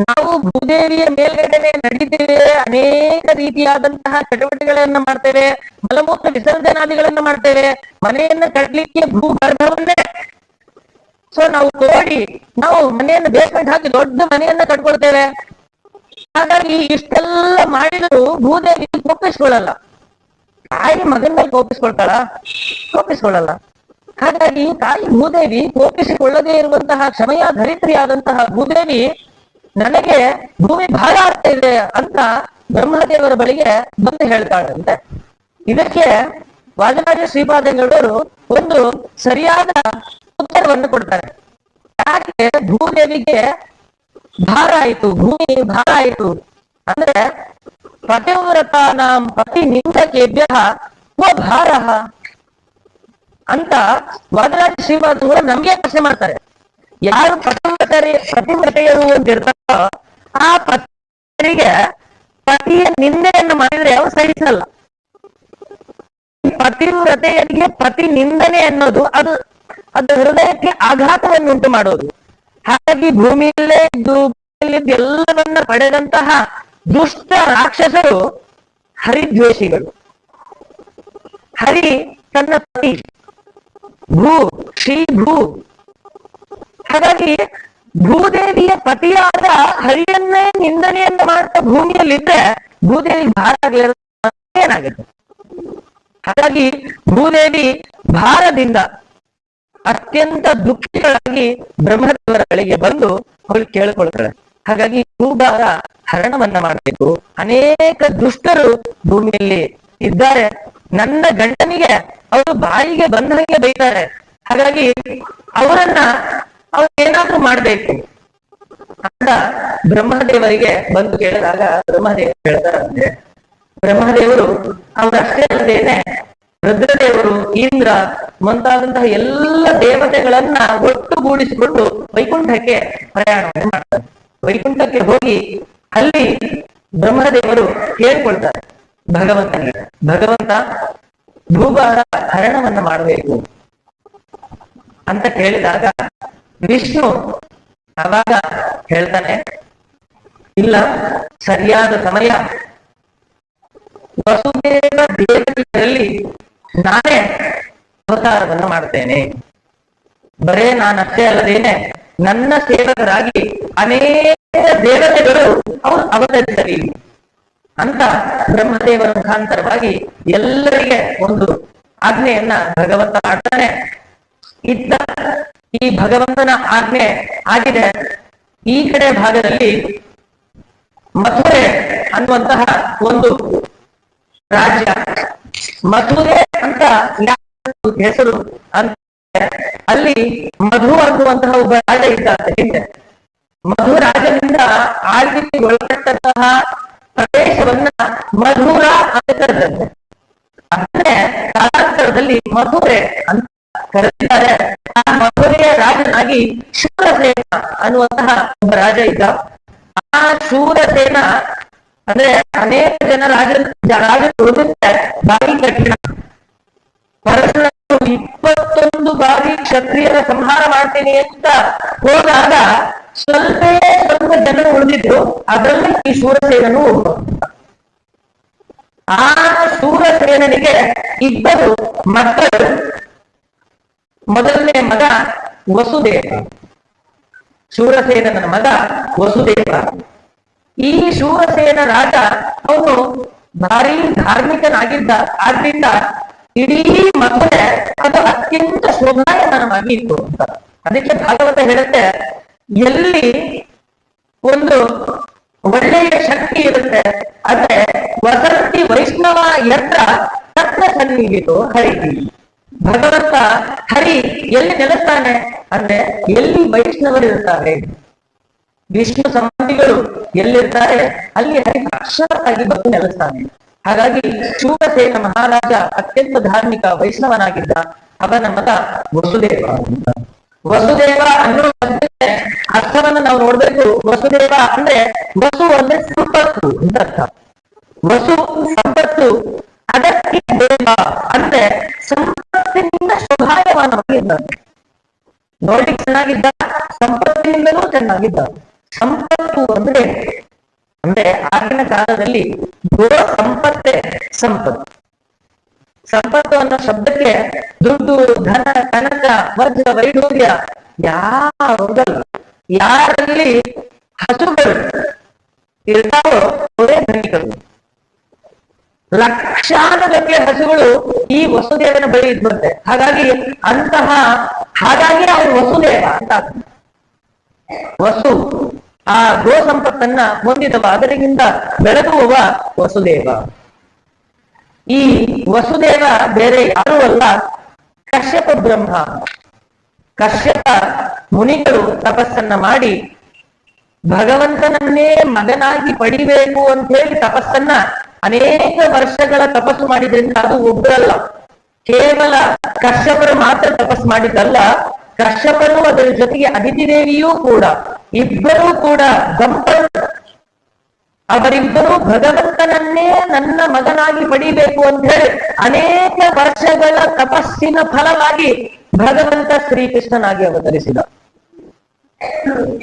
ನಾವು ಭೂದೇವಿಯ ಮೇಲ್ಗಡೆನೆ ನಡೀತೇವೆ, ಅನೇಕ ರೀತಿಯಾದಂತಹ ಚಟುವಟಿಕೆಗಳನ್ನ ಮಾಡ್ತೇವೆ, ಮಲಮೂತ್ರ ವಿಸರ್ಜನಾದಿಗಳನ್ನ ಮಾಡ್ತೇವೆ. ಮನೆಯನ್ನ ಕಟ್ಟಲಿಕ್ಕೆ ಭೂಗರ್ಭವನ್ನೇ ನಾವು ತೋಡಿ ನಾವು ಮನೆಯನ್ನು ಬೇಸ್ಮೆಂಟ್ ಹಾಕಿ ದೊಡ್ಡ ಮನೆಯನ್ನ ಕಟ್ಕೊಳ್ತೇವೆ. ಹಾಗಾಗಿ ಇಷ್ಟೆಲ್ಲ ಮಾಡಿದರೂ ಭೂದೇವಿ ಕೋಪಿಸ್ಕೊಳ್ಳಲ್ಲ. ತಾಯಿ ಮಗನ ಮೇಲೆ ಕೋಪಿಸ್ಕೊಳ್ಳಲ್ಲ. ಹಾಗಾಗಿ ತಾಯಿ ಭೂದೇವಿ ಕೋಪಿಸಿಕೊಳ್ಳದೇ ಇರುವಂತಹ ಕ್ಷಮೆಯ ಧರಿತ್ರಿಯಾದಂತಹ ಭೂದೇವಿ ನನಗೆ ಭೂಮಿ ಭಾರ ಆಗ್ತಾ ಇದೆ ಅಂತ ಬ್ರಹ್ಮದೇವರ ಬಳಿಗೆ ಬಂದು ಹೇಳ್ತಾಳಂತೆ. ಇದಕ್ಕೆ ವಾದಿರಾಜ ಶ್ರೀಪಾದಂಗಳವರು ಒಂದು ಸರಿಯಾದ ಉತ್ತರವನ್ನು ಕೊಡ್ತಾರೆ. ಯಾಕೆ ಭೂದೇವಿಗೆ ಭಾರ ಆಯಿತು, ಭೂಮಿ ಭಾರ ಆಯಿತು ಅಂದ್ರೆ ಪತಿವ್ರತಾನಾಂ ಪತಿ ನಿಂದಕೇಭ್ಯ ಭಾರ ಅಂತ ವಾದಿರಾಜ ಶ್ರೀಪಾದಂಗಳು ನಮ್ಗೆ ಪ್ರಶ್ನೆ ಮಾಡ್ತಾರೆ. ಯಾರು ಪತಿವ್ರತೆಯರು ಅಂತಿರ್ತಾರೋ ಆ ಪತಿಗೆ ಪತಿಯ ನಿಂದೆಯನ್ನು ಮಾಡಿದ್ರೆ ಅವ್ರು ಸಹಿಸಲ್ಲ. ಪತಿವ್ರತೆಯರಿಗೆ ಪತಿ ನಿಂದನೆ ಅನ್ನೋದು ಅದು ಹೃದಯಕ್ಕೆ ಆಘಾತವನ್ನುಂಟು ಮಾಡೋದು. ಹಾಗಾಗಿ ಭೂಮಿಯಲ್ಲೇ ಇದ್ದು ಎಲ್ಲವನ್ನ ಪಡೆದಂತಹ ದುಷ್ಟ ರಾಕ್ಷಸರು ಹರಿದ್ವೇಷಿಗಳು. ಹರಿ ತನ್ನ ಪತಿ ಭೂ. ಹಾಗಾಗಿ ಭೂದೇವಿಯ ಪತಿಯಾದ ಹರಿಯನ್ನೇ ನಿಂದನೆಯನ್ನ ಮಾಡ್ತಾ ಭೂಮಿಯಲ್ಲಿದ್ದರೆ ಭೂದೇವಿ ಭಾರ ಏನಾಗುತ್ತೆ? ಹಾಗಾಗಿ ಭೂದೇವಿ ಭಾರದಿಂದ ಅತ್ಯಂತ ದುಃಖಿಗಳಾಗಿ ಬ್ರಹ್ಮದೇವರ ಬಳಿಗೆ ಬಂದು ಅವಳು ಕೇಳಿಕೊಳ್ತಾಳೆ. ಹಾಗಾಗಿ ಭೂಭಾರ ಹರಣವನ್ನ ಮಾಡಬೇಕು. ಅನೇಕ ದುಷ್ಟರು ಭೂಮಿಯಲ್ಲಿ ಇದ್ದಾರೆ. ನನ್ನ ಗಂಡನಿಗೆ ಅವರು ಬಾಯಿಗೆ ಬಂದಂಗೆ ಬೈತಾರೆ. ಹಾಗಾಗಿ ಅವರನ್ನ ಏನಾದ್ರೂ ಮಾಡ್ಬೇಕು ಅಂತ ಬ್ರಹ್ಮದೇವರಿಗೆ ಬಂದು ಕೇಳಿದಾಗ ಬ್ರಹ್ಮದೇವರು ಹೇಳ್ತಾರಂತೆ. ಬ್ರಹ್ಮದೇವರು ಅವರಷ್ಟೇ ಅಲ್ಲದೇನೆ ರುದ್ರದೇವರು, ಇಂದ್ರ ಮುಂತಾದಂತಹ ಎಲ್ಲ ದೇವತೆಗಳನ್ನ ಒಟ್ಟುಗೂಡಿಸಿಕೊಂಡು ವೈಕುಂಠಕ್ಕೆ ಪ್ರಯಾಣವನ್ನು ಮಾಡ್ತಾರೆ. ವೈಕುಂಠಕ್ಕೆ ಹೋಗಿ ಅಲ್ಲಿ ಬ್ರಹ್ಮದೇವರು ಕೇಳ್ಕೊಳ್ತಾರೆ ಭಗವಂತನಿಗೆ, ಭಗವಂತ ಭೂಭಾರ ಹರಣವನ್ನ ಮಾಡಬೇಕು ಅಂತ ಕೇಳಿದಾಗ ವಿಷ್ಣು ಅವಾಗ ಹೇಳ್ತಾನೆ, ಇಲ್ಲ, ಸರಿಯಾದ ಸಮಯ, ವಸುದೇವ ದೇವತೆಗಳಲ್ಲಿ ನಾನೇ ಅವತಾರವನ್ನು ಮಾಡ್ತೇನೆ. ಬರೇ ನಾನಷ್ಟೇ ಅಲ್ಲದೇನೆ ನನ್ನ ಸೇವಕರಾಗಿ ಅನೇಕ ದೇವತೆಗಳು ಅವರು ಅವತರಿಸಲಿ ಅಂತ ಬ್ರಹ್ಮದೇವರ ಮುಖಾಂತರವಾಗಿ ಎಲ್ಲರಿಗೆ ಒಂದು ಆಜ್ಞೆಯನ್ನ ಭಗವಂತ ಮಾಡ್ತಾನೆ. ಇದ್ದ ಈ ಭಗವಂತನ ಆಜ್ಞೆ ಆಗಿದೆ. ಈ ಕಡೆ ಭಾಗದಲ್ಲಿ ಮಥುರೆ ಅನ್ನುವಂತಹ ಒಂದು ರಾಜ್ಯ, ಮಥುರೆ ಅಂತ ಹೆಸರು ಅಂತ ಅಲ್ಲಿ ಮಧು ಅನ್ನುವಂತಹ ಒಬ್ಬ ರಾಜ ಇದ್ದಾರೆ. ಹಿಂದೆ ಮಧು ರಾಜನಿಂದ ಆಳ್ವಿಕೆ ಒಳಪಟ್ಟಂತಹ ಪ್ರದೇಶವನ್ನ ಮಧುರ ಅಂತ ಕರೆದಂತೆ. ಅಂದ್ರೆ ಕಾಲಾಂತರದಲ್ಲಿ ಮಧುರೆ ಅಂತ ಕರೆದಿದ್ದಾರೆ. ಆ ಮಧುರೆಯ ರಾಜನಾಗಿ ಶೂರಸೇನ ಅನ್ನುವಂತಹ ಒಬ್ಬ ರಾಜ ಇದ್ದ. ಆ ಶೂರಸೇನ ಅಂದ್ರೆ ಅನೇಕ ಜನ ರಾಜರು ಬಾಯಿ ಕಠಿಣ. ಪರಶುರಾಮರು 21 ಬಾರಿ ಕ್ಷತ್ರಿಯರ ಸಂಹಾರ ಮಾಡ್ತೀನಿ ಅಂತ ಹೋದಾಗ ಸ್ವಲ್ಪ ಜನ ಉಳಿದಿದ್ರು. ಅದರಲ್ಲಿ ಈ ಶೂರಸೇನನು ಒಬ್ಬ. ಆ ಶೂರಸೇನನಿಗೆ ಇಬ್ಬರು ಮಕ್ಕಳು. ಮೊದಲನೇ ಮಗ ವಸುದೇವ, ಶೂರಸೇನನ ಮಗ ವಸುದೇವ. ಈ ಶೂರಸೇನ ರಾಜ ಅವನು ಭಾರಿ ಧಾರ್ಮಿಕನಾಗಿದ್ದ. ಆದ್ರಿಂದ ಇಡೀ ಮಥುರೆ ಅದು ಅತ್ಯಂತ ಶೋಭಾಯಮಾನವಾಗಿ ಇತ್ತು ಅಂತ. ಅದಕ್ಕೆ ಭಾಗವತ ಹೇಳುತ್ತೆ, ಎಲ್ಲಿ ಒಂದು ಒಳ್ಳೆಯ ಶಕ್ತಿ ಇರುತ್ತೆ ಆದ್ರೆ ವಸಂತಿ ವೈಷ್ಣವ ಯತ್ರ ತತ್ರ ಸನ್ನಿಹಿತೋ ಹರಿ. ಭಗವಂತ ಹರಿ ಎಲ್ಲಿ ನೆಲೆಸ್ತಾನೆ ಅಂದ್ರೆ ಎಲ್ಲಿ ವೈಷ್ಣವರು ಇರ್ತಾರೆ, ವಿಷ್ಣು ಸಂಬಂಧಿಗಳು ಎಲ್ಲಿರ್ತಾರೆ ಅಲ್ಲಿ ಹರಿ ಸಾಕ್ಷಾತ್ತಾಗಿ ಬಂದು ನೆಲೆಸ್ತಾನೆ. ಹಾಗಾಗಿ ಶೂರಸೇನ ಮಹಾರಾಜ ಅತ್ಯಂತ ಧಾರ್ಮಿಕ ವೈಷ್ಣವನಾಗಿದ್ದ. ಅವನ ಮಗ ವಸುದೇವ. ವಸುದೇವ ಅನ್ನೋ ಅರ್ಥವನ್ನು ನಾವು ನೋಡ್ಬೇಕು. ವಸುದೇವ ಅಂದ್ರೆ ವಸು ಅಂದ್ರೆ ಸಂಪತ್ತು ಅಂತ ಅರ್ಥ. ವಸು ಸಂಪತ್ತು, ಅದಕ್ಕೆ ದೇವ ಅಂದ್ರೆ ಸಂಪತ್ತಿನಿಂದ ಶೋಭಾಯಮಾನವಾಗಿದ್ದಾನೆ. ನೋಡ್ಲಿಕ್ಕೆ ಚೆನ್ನಾಗಿದ್ದ, ಸಂಪತ್ತಿನಿಂದಲೂ ಚೆನ್ನಾಗಿದ್ದ. ಸಂಪತ್ತು ಅಂದ್ರೆ ಆಗಿನ ಕಾಲದಲ್ಲಿ ಗೋ ಸಂಪತ್ತೇ ಸಂಪತ್ತು. ಸಂಪತ್ತು ಅನ್ನೋ ಶಬ್ದಕ್ಕೆ ದುಡ್ಡು, ಧನ, ಕನಕ, ವಜ್ರ, ವೈಢೂರ್ಯ ಯಾವ್ದಲ್ಲ. ಯಾರಲ್ಲಿ ಹಸುಗಳು ಇರ್ತಾವೋ ಅವರೇ ಧನಿಕರು. ಲಕ್ಷಾನುಗಟ್ಟಲೆ ಹಸುಗಳು ಈ ವಸುದೇವನ ಬಳಿ ಇದ್ದಂತೆ. ಹಾಗಾಗಿ ಅವನು ವಸುದೇವ ಅಂತ. ವಸು ಆ ಗೋ ಸಂಪತ್ತನ್ನ ಹೊಂದಿದವ, ಅದರಿಂದ ಬೆಳಗುವವ ವಸುದೇವ. ಈ ವಸುದೇವ ಬೇರೆ ಯಾರೂ ಅಲ್ಲ, ಕಶ್ಯಪ ಬ್ರಹ್ಮ. ಕಶ್ಯಪ ಮುನಿಗಳು ತಪಸ್ಸನ್ನ ಮಾಡಿ ಭಗವಂತನನ್ನೇ ಮಗನಾಗಿ ಪಡಿಬೇಕು ಅಂತ ಹೇಳಿ ತಪಸ್ಸನ್ನ ಅನೇಕ ವರ್ಷಗಳ ತಪಸ್ಸು ಮಾಡಿದ್ರಿಂದ ಅದು ಒಬ್ಬರಲ್ಲ, ಕೇವಲ ಕಶ್ಯಪರು ಮಾತ್ರ ತಪಸ್ಸು ಮಾಡಿದ್ದಲ್ಲ, ಕಶ್ಯಪರು ಅದರ ಜೊತೆಗೆ ಅದಿತಿ ದೇವಿಯೂ ಕೂಡ, ಇಬ್ಬರೂ ಕೂಡ ದಂಪತಿ. ಅವರಿಬ್ಬರು ಭಗವಂತನನ್ನೇ ನನ್ನ ಮಗನಾಗಿ ಪಡಿಬೇಕು ಅಂತ ಹೇಳಿ ಅನೇಕ ವರ್ಷಗಳ ತಪಸ್ಸಿನ ಫಲವಾಗಿ ಭಗವಂತ ಶ್ರೀಕೃಷ್ಣನಾಗಿ ಅವತರಿಸಿದ.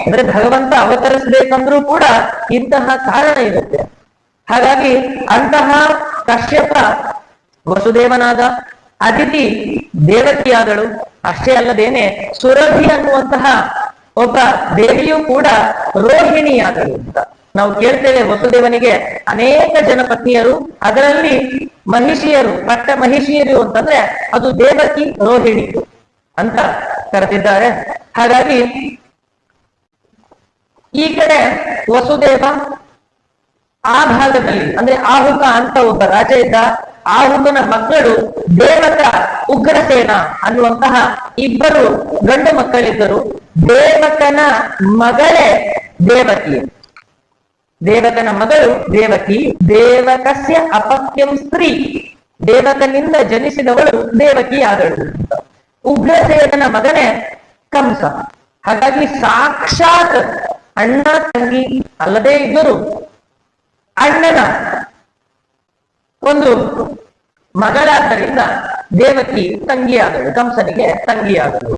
ಅಂದ್ರೆ ಭಗವಂತ ಅವತರಿಸಬೇಕಂದ್ರೂ ಕೂಡ ಇಂತಹ ಕಾರಣ ಇರುತ್ತೆ. ಹಾಗಾಗಿ ಅಂತಹ ಕಶ್ಯಪ ವಸುದೇವನಾದ, ಅದಿತಿ ದೇವಕಿಯಾದಳು. ಅಷ್ಟೇ ಅಲ್ಲದೇನೆ ಸುರಭಿ ಅನ್ನುವಂತಹ ಒಬ್ಬ ದೇವಿಯೂ ಕೂಡ ರೋಹಿಣಿಯಾದಳು ಅಂತ ನಾವು ಕೇಳ್ತೇವೆ. ವಸುದೇವನಿಗೆ ಅನೇಕ ಜನ ಪತ್ನಿಯರು, ಅದರಲ್ಲಿ ಮಹಿಷಿಯರು, ಪಟ್ಟ ಮಹಿಷಿಯರು ಅಂತಂದ್ರೆ ಅದು ದೇವಕಿ, ರೋಹಿಣಿ ಅಂತ ಕರೆದಿದ್ದಾರೆ. ಹಾಗಾಗಿ ಈ ಕಡೆ ವಸುದೇವ, ಆ ಭಾಗದಲ್ಲಿ ಅಂದ್ರೆ ಆಹುಕ ಅಂತ ಒಬ್ಬ ರಾಜ ಇದ್ದ. ಆಹುಕನ ಮಕ್ಕಳು ದೇವಕ, ಉಗ್ರಸೇನ ಅನ್ನುವಂತಹ ಇಬ್ಬರು ಗಂಡು ಮಕ್ಕಳಿದ್ದರು. ದೇವಕನ ಮಗಳೇ ದೇವಕಿ. ದೇವಕನ ಮಗಳು ದೇವಕಿ. ದೇವಕಸ್ಯ ಅಪತ್ಯಂ ಸ್ತ್ರೀ. ದೇವಕನಿಂದ ಜನಿಸಿದವಳು ದೇವಕಿ ಆದಳು. ಉಗ್ರಸೇನನ ಮಗನೇ ಕಂಸ. ಹಾಗಾಗಿ ಸಾಕ್ಷಾತ್ ಅಣ್ಣ ತಂಗಿ ಅಲ್ಲದೇ ಇದ್ದರು ಅಣ್ಣನ ಒಂದು ಮಗಳಾದ್ದರಿಂದ ದೇವಕಿ ತಂಗಿಯಾದಳು, ಕಂಸನಿಗೆ ತಂಗಿಯಾದಳು.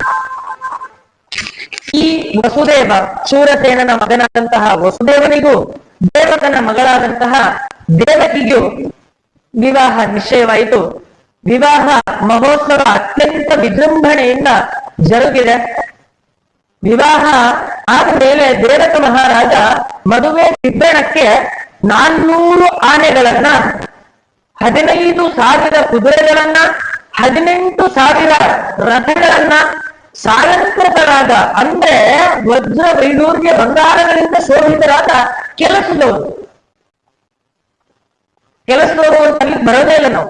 ಈ ವಸುದೇವ, ಶೂರಸೇನನ ಮಗನಾದಂತಹ ವಸುದೇವನಿಗೂ ದೇವಕನ ಮಗಳಾದಂತಹ ದೇವಕಿಗೂ ವಿವಾಹ ನಿಶ್ಚಯವಾಯಿತು. ವಿವಾಹ ಮಹೋತ್ಸವ ಅತ್ಯಂತ ವಿಜೃಂಭಣೆಯಿಂದ ಜರುಗಿದೆ. ವಿವಾಹ ಆದ ಮೇಲೆ ದೇವಕ ಮಹಾರಾಜ ಮದುವೆ ದಿಬ್ಬಣಕ್ಕೆ 400 ಆನೆಗಳನ್ನ, 15,000 ಕುದುರೆಗಳನ್ನ, 18,000 ರಥಗಳನ್ನ, ಸಾಲಂಕೃತರಾದ ಅಂದ್ರೆ ವಜ್ರ ವೈಡೂರ್ಯ ಬಂಗಾರಗಳಿಂದ ಶೋಭಿತರಾದ ಕೆಲಸದವರು ಅಂತ ಅಲ್ಲಿ ಬರೋದೇ ಇಲ್ಲ ನಾವು.